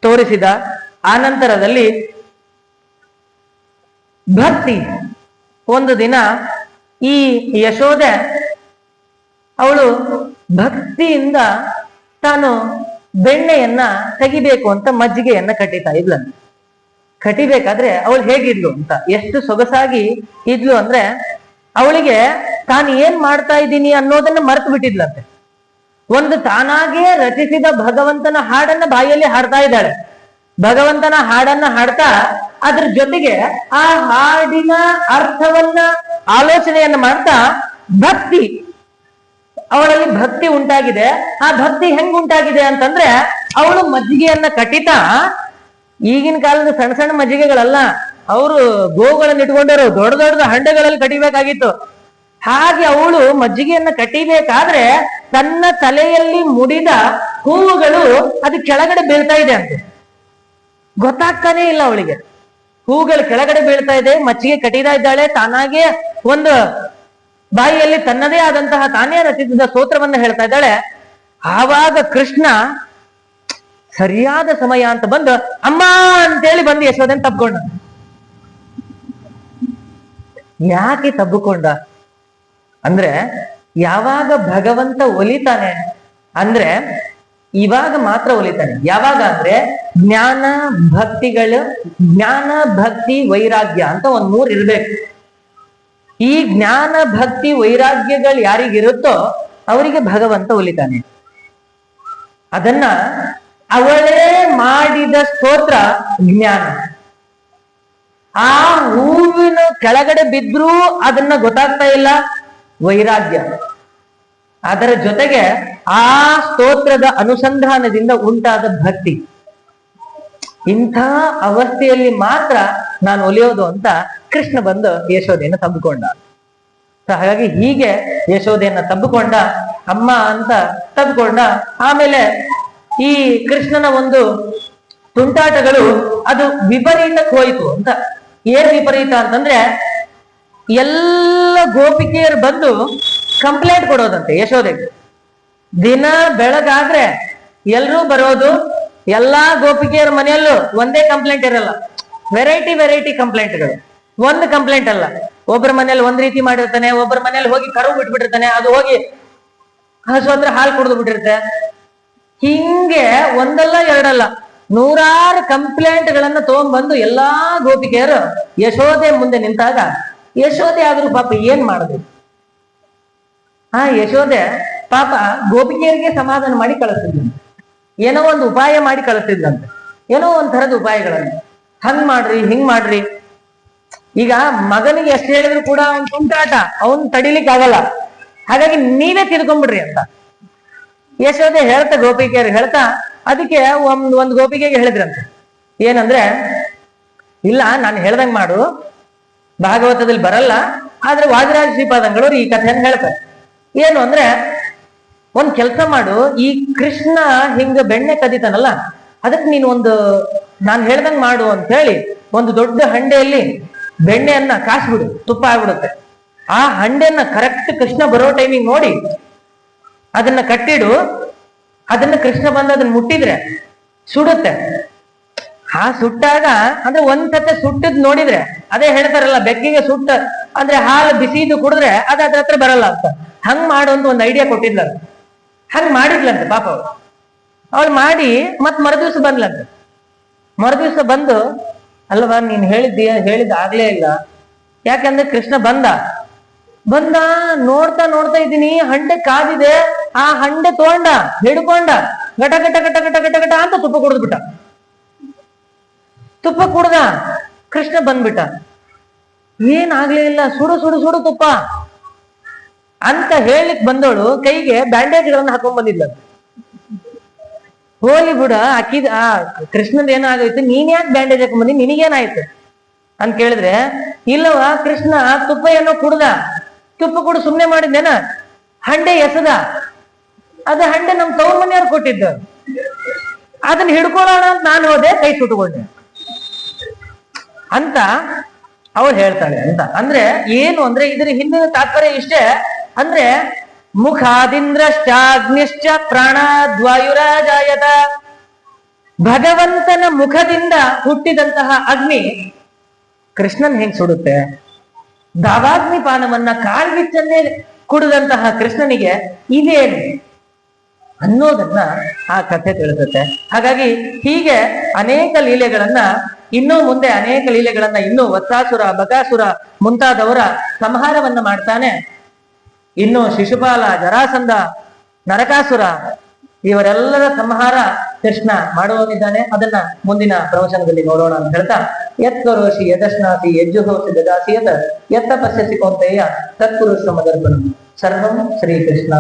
ತೋರಿಸಿದ. ಆನಂತರದಲ್ಲಿ ಭಕ್ತಿ, ಒಂದು ದಿನ ಈ ಯಶೋದೆ ಅವಳು ಭಕ್ತಿಯಿಂದ ತಾನು ಬೆಣ್ಣೆಯನ್ನ ತೆಗಿಬೇಕು ಅಂತ ಮಜ್ಜಿಗೆಯನ್ನ ಕಟ್ಟಿತಾ ಇದ್ಲಂತೆ. ಕಟಿಬೇಕಾದ್ರೆ ಅವಳು ಹೇಗಿದ್ಲು ಅಂತ, ಎಷ್ಟು ಸೊಗಸಾಗಿ ಇದ್ಲು ಅಂದ್ರೆ ಅವಳಿಗೆ ತಾನು ಏನ್ ಮಾಡ್ತಾ ಇದ್ದೀನಿ ಅನ್ನೋದನ್ನ ಮರೆತು ಬಿಟ್ಟಿದ್ಲಂತೆ. ಒಂದು ತಾನಾಗೇ ರಚಿಸಿದ ಭಗವಂತನ ಹಾಡನ್ನ ಬಾಯಲ್ಲಿ ಹಾಡ್ತಾ ಇದ್ದಾಳೆ. ಭಗವಂತನ ಹಾಡನ್ನ ಹಾಡ್ತಾ ಅದ್ರ ಜೊತೆಗೆ ಆ ಹಾಡಿನ ಅರ್ಥವನ್ನ ಆಲೋಚನೆಯನ್ನ ಮಾಡ್ತಾ ಭಕ್ತಿ, ಅವಳಲ್ಲಿ ಭಕ್ತಿ ಉಂಟಾಗಿದೆ. ಆ ಭಕ್ತಿ ಹೆಂಗ್ ಉಂಟಾಗಿದೆ ಅಂತಂದ್ರೆ ಅವಳು ಮಜ್ಜಿಗೆಯನ್ನ ಕಟ್ಟಿತಾ, ಈಗಿನ ಕಾಲದ ಸಣ್ಣ ಸಣ್ಣ ಮಜ್ಜಿಗೆಗಳಲ್ಲ, ಅವರು ಗೋವುಗಳನ್ನ ಇಟ್ಕೊಂಡವರು ದೊಡ್ಡ ದೊಡ್ಡ ಹಂಡೆಗಳಲ್ಲಿ ಕಟಿಬೇಕಾಗಿತ್ತು. ಹಾಗೆ ಅವಳು ಮಜ್ಜಿಗೆಯನ್ನ ಕಟ್ಟಿಬೇಕಾದ್ರೆ ತನ್ನ ತಲೆಯಲ್ಲಿ ಮುಡಿದ ಹೂವುಗಳು ಅದು ಕೆಳಗಡೆ ಬೀಳ್ತಾ ಇದೆ ಅಂತ ಗೊತ್ತಾಗ್ತಾನೆ ಇಲ್ಲ ಅವಳಿಗೆ. ಹೂವುಗಳು ಕೆಳಗಡೆ ಬೀಳ್ತಾ ಇದೆ, ಮಜ್ಜಿಗೆ ಕಟ್ಟಿತಾ ಇದ್ದಾಳೆ. ತಾನಾಗೆ ಒಂದು ಬಾಯಿಯಲ್ಲಿ ತನ್ನದೇ ಆದಂತಹ ತಾನೇ ರಚಿಸಿದ ಸ್ತೋತ್ರವನ್ನ ಹೇಳ್ತಾ ಇದ್ದಾಳೆ. ಆವಾಗ ಕೃಷ್ಣ ಸರಿಯಾದ ಸಮಯ ಅಂತ ಬಂದು ಅಮ್ಮ ಅಂತೇಳಿ ಬಂದು ಯಶೋದನ್ ತಬ್ಕೊಂಡ. ಯಾಕೆ ತಬ್ಬಿಕೊಂಡ ಅಂದ್ರೆ, ಯಾವಾಗ ಭಗವಂತ ಒಲಿತಾನೆ ಅಂದ್ರೆ ಇವಾಗ ಮಾತ್ರ ಒಲಿತಾನೆ. ಯಾವಾಗ ಅಂದ್ರೆ ಜ್ಞಾನ ಭಕ್ತಿ ವೈರಾಗ್ಯ ಅಂತ ಒಂದ್ 3 ಇರ್ಬೇಕು. ಈ ಜ್ಞಾನ ಭಕ್ತಿ ವೈರಾಗ್ಯಗಳು ಯಾರಿಗಿರುತ್ತೋ ಅವರಿಗೆ ಭಗವಂತ ಒಲಿತಾನೆ. ಅದನ್ನ ಅವಳೇ ಮಾಡಿದ ಸ್ತೋತ್ರ ಜ್ಞಾನ. ಆ ಹೂವಿನ ಕೆಳಗಡೆ ಬಿದ್ರೂ ಅದನ್ನ ಗೊತ್ತಾಗ್ತಾ ಇಲ್ಲ, ವೈರಾಗ್ಯ. ಅದರ ಜೊತೆಗೆ ಆ ಸ್ತೋತ್ರದ ಅನುಸಂಧಾನದಿಂದ ಉಂಟಾದ ಭಕ್ತಿ. ಇಂಥ ಅವಸ್ಥೆಯಲ್ಲಿ ಮಾತ್ರ ನಾನು ಒಲಿಯೋದು ಅಂತ ಕೃಷ್ಣ ಬಂದು ಯಶೋದೆಯನ್ನು ತಬ್ಬಿಕೊಂಡ. ಹಾಗಾಗಿ ಹೀಗೆ ಯಶೋದೆಯನ್ನ ತಬ್ಬಿಕೊಂಡ, ಅಮ್ಮ ಅಂತ ತಬ್ಬಿಕೊಂಡ. ಆಮೇಲೆ ಈ ಕೃಷ್ಣನ ಒಂದು ತುಂಟಾಟಗಳು ಅದು ವಿಪರೀತಕ್ಕೆ ಹೋಯಿತು ಅಂತ. ಏನ್ ವಿಪರೀತ ಅಂತಂದ್ರೆ, ಎಲ್ಲ ಗೋಪಿಕೆಯರು ಬಂದು ಕಂಪ್ಲೇಂಟ್ ಕೊಡೋದಂತೆ ಯಶೋದೆಗೆ. ದಿನ ಬೆಳಗಾದ್ರೆ ಎಲ್ರೂ ಬರೋದು, ಎಲ್ಲಾ ಗೋಪಿಕೆಯರ ಮನೆಯಲ್ಲೂ ಒಂದೇ ಕಂಪ್ಲೇಂಟ್ ಇರಲ್ಲ, ವೆರೈಟಿ ಕಂಪ್ಲೇಂಟ್ಗಳು. ಒಂದು ಕಂಪ್ಲೇಂಟ್ ಅಲ್ಲ, ಒಬ್ಬರ ಮನೇಲಿ ಒಂದ್ ರೀತಿ ಮಾಡಿರ್ತಾನೆ, ಒಬ್ಬರ ಮನೇಲಿ ಹೋಗಿ ಕರು ಬಿಟ್ಬಿಟ್ಟಿರ್ತಾನೆ, ಅದು ಹೋಗಿ ಹಸು ಹತ್ರ ಹಾಲು ಕುಡಿದು ಬಿಟ್ಟಿರುತ್ತೆ. ಹಿಂಗೆ ಒಂದಲ್ಲ ಎರಡಲ್ಲ 100 ಕಂಪ್ಲೇಂಟ್ಗಳನ್ನ ತಗೊಂಡ್ಬಂದು ಎಲ್ಲಾ ಗೋಪಿಕೆಯರು ಯಶೋದೆ ಮುಂದೆ ನಿಂತಾಗ, ಯಶೋದೆ ಆದ್ರೂ ಪಾಪ ಏನ್ ಮಾಡುದು? ಆ ಯಶೋದೆ ಪಾಪ ಗೋಪಿಕೆಯರಿಗೆ ಸಮಾಧಾನ ಮಾಡಿ ಕಳಿಸ್ತಿದ್ಲಂತೆ. ಏನೋ ಒಂದು ಉಪಾಯ ಮಾಡಿ ಕಳಿಸ್ತಿದ್ಲಂತೆ, ಏನೋ ಒಂದ್ ಥರದ ಉಪಾಯಗಳನ್ನು. ಹಂಗ್ ಮಾಡ್ರಿ, ಹಿಂಗ್ ಮಾಡ್ರಿ. ಈಗ ಮಗನಿಗೆ ಎಷ್ಟು ಹೇಳಿದ್ರು ಕೂಡ ಅವನ್ ತುಂಟಾಟ, ಅವನ್ ತಡಿಲಿಕ್ಕೆ ಆಗಲ್ಲ. ಹಾಗಾಗಿ ನೀವೇ ತಿಳ್ಕೊಂಡ್ಬಿಡ್ರಿ ಅಂತ ಯಶೋದೆ ಹೇಳ್ತಾ, ಗೋಪಿಕೆಯರು ಹೇಳ್ತಾ, ಅದಕ್ಕೆ ಒಂದ್ ಗೋಪಿಕೆಗೆ ಹೇಳಿದ್ರಂತೆ. ಏನಂದ್ರೆ, ಇಲ್ಲ ನಾನು ಹೇಳ್ದಂಗ್ ಮಾಡು, ಭಾಗವತದಲ್ಲಿ ಬರಲ್ಲ, ಆದ್ರೆ ವಾದಿರಾಜ ಶ್ರೀಪಾದಂಗಳವ್ರು ಈ ಕಥೆಯನ್ನು ಹೇಳ್ತಾರೆ. ಏನು ಅಂದ್ರೆ, ಒಂದ್ ಕೆಲಸ ಮಾಡು, ಈ ಕೃಷ್ಣ ಹಿಂಗ ಬೆಣ್ಣೆ ಕದಿತಾನಲ್ಲ, ಅದಕ್ಕೆ ನೀನು ನಾನು ಹೇಳ್ದಂಗ್ ಮಾಡು ಅಂತ ಹೇಳಿ ಒಂದು ದೊಡ್ಡ ಹಂಡೆಯಲ್ಲಿ ಬೆಣ್ಣೆಯನ್ನ ಕಾಸ್ಬಿಡು, ತುಪ್ಪ ಆಗ್ಬಿಡುತ್ತೆ. ಆ ಹಂಡೆಯನ್ನ ಕರೆಕ್ಟ್ ಕೃಷ್ಣ ಬರೋ ಟೈಮಿಗೆ ನೋಡಿ ಅದನ್ನ ಕಟ್ಟಿಡು. ಅದನ್ನ ಕೃಷ್ಣ ಬಂದು ಅದನ್ನ ಮುಟ್ಟಿದ್ರೆ ಸುಡುತ್ತೆ. ಆ ಸುಟ್ಟಾಗ ಅಂದ್ರೆ ಒಂದ್ಸತೆ ಸುಟ್ಟದ್ ನೋಡಿದ್ರೆ, ಅದೇ ಹೇಳ್ತಾರಲ್ಲ ಬೆಕ್ಕಿಗೆ ಸುಟ್ಟ ಅಂದ್ರೆ ಹಾಲು ಬಿಸಿದು ಕುಡಿದ್ರೆ ಅದ್ರ ಹತ್ರ ಬರಲ್ಲ ಅಂತ. ಹಂಗ್ ಮಾಡು ಅಂತ ಒಂದು ಐಡಿಯಾ ಕೊಟ್ಟಿದ್ಲ. ಹಂಗ್ ಮಾಡಿದ್ಲಂತೆ ಪಾಪ ಅವಳು ಮಾಡಿ ಮತ್ ಮರುದಿವ್ಸ ಬಂದ್ಲಂತೆ. ಮರುದಿವ್ಸ ಬಂದು, ಅಲ್ವಾ ನೀನ್ ಹೇಳಿದ್ದ ಆಗ್ಲೇ ಇಲ್ಲ. ಯಾಕಂದ್ರೆ ಕೃಷ್ಣ ಬಂದ ನೋಡ್ತಾ ಇದ್ದೀನಿ, ಹಂಡೆ ಕಾದಿದೆ. ಆ ಹಂಡೆ ತಗೊಂಡ, ಹಿಡ್ಕೊಂಡ, ಗಟ ಗಟ ಗಟ ಗಟ ಗಟ ಗಟ ಅಂತ ತುಪ್ಪ ಕುಡ್ದ್ಬಿಟ್ಟ. ತುಪ್ಪ ಕುಡ್ದ, ಕೃಷ್ಣ ಬಂದ್ಬಿಟ್ಟ. ಏನಾಗ್ಲೇ ಇಲ್ಲ, ಸುಡು ಸುಡು ಸುಡು ತುಪ್ಪ ಅಂತ ಹೇಳಲಿಕ್ ಬಂದವಳು ಕೈಗೆ ಬ್ಯಾಂಡೇಜ್ಗಳನ್ನ ಹಾಕೊಂಡ್ ಬಂದಿದ್ಲ. ಹೋಲಿ ಬಿಡ, ಅಕ್ಕಿದ ಆ ಕೃಷ್ಣನ್ ಏನಾಗೋಯ್ತು, ನೀನ್ ಯಾಕೆ ಬ್ಯಾಂಡೇಜ್ ಹಾಕೊಂಡ್ ಬಂದಿ, ನಿನಗೇನಾಯ್ತು ಅಂತ ಕೇಳಿದ್ರೆ, ಇಲ್ಲವಾ ಕೃಷ್ಣ ತುಪ್ಪ ಏನೋ ಕುಡ್ದ, ತುಪ್ಪ ಕುಡು ಸುಮ್ನೆ ಮಾಡಿದ್ದೇನ, ಹಂಡೆ ಎಸದ, ಅದು ಹಂಡೆ ನಮ್ ತವ್ರ ಮನೆಯವ್ರು ಕೊಟ್ಟಿದ್ದು, ಅದನ್ನ ಹಿಡ್ಕೊಳ್ಳೋಣ ಅಂತ ನಾನು ಹೋದೆ, ಕೈ ಸುಟ್ಟುಕೊಂಡೆ ಅಂತ ಅವ್ರು ಹೇಳ್ತಾಳೆ. ಅಂತ ಅಂದ್ರೆ ಏನು ಅಂದ್ರೆ ಇದರ ಹಿಂದಿನ ತಾತ್ಪರ್ಯ ಇಷ್ಟೇ. ಅಂದ್ರೆ ಮುಖಾದಿಂದ್ರಶ್ಚಾಗ್ನಿಶ್ಚ ಪ್ರಾಣಾದ್ವಾಯುರಾಜಾಯತ, ಭಗವಂತನ ಮುಖದಿಂದ ಹುಟ್ಟಿದಂತಹ ಅಗ್ನಿ ಕೃಷ್ಣನ್ ಹೆಂಗ್ ಸುಡುತ್ತೆ, ದಾವಾಗ್ನಿ ಪಾನವನ್ನ ಕಾಳ್ಗಿಚ್ಚನ್ನೇ ಕುಡಿದಂತಹ ಕೃಷ್ಣನಿಗೆ ಇದೇನು ಅನ್ನೋದನ್ನ ಆ ಕಥೆ ತಿಳಿಸುತ್ತೆ. ಹಾಗಾಗಿ ಹೀಗೆ ಅನೇಕ ಲೀಲೆಗಳನ್ನ, ಇನ್ನೂ ಮುಂದೆ ಅನೇಕ ಲೀಲೆಗಳನ್ನ, ಇನ್ನೂ ವತ್ಸಾಸುರ, ಬಕಾಸುರ ಮುಂತಾದವರ ಸಂಹಾರವನ್ನ ಮಾಡ್ತಾನೆ. ಇನ್ನು ಶಿಶುಪಾಲ, ಜರಾಸಂಧ, ನರಕಾಸುರ ಇವರೆಲ್ಲರ ಸಂಹಾರ ಕೃಷ್ಣ ಮಾಡುವವನಿದ್ದಾನೆ. ಅದನ್ನ ಮುಂದಿನ ಪ್ರವಚನದಲ್ಲಿ ನೋಡೋಣ ಅಂತ ಹೇಳ್ತಾ, ಯತ್ಕರೋಷಿ ಯದಶ್ನಾಸಿ ಯಜ್ಜುಹೋಸಿ ದದಾಸಿ ಯತ್ತ ಪಶ್ಯಸಿ ಕೌಂತೆಯ ತತ್ಪುರುಷ ಮದರ್ಪಣ ಸರ್ವಂ ಶ್ರೀಕೃಷ್ಣ.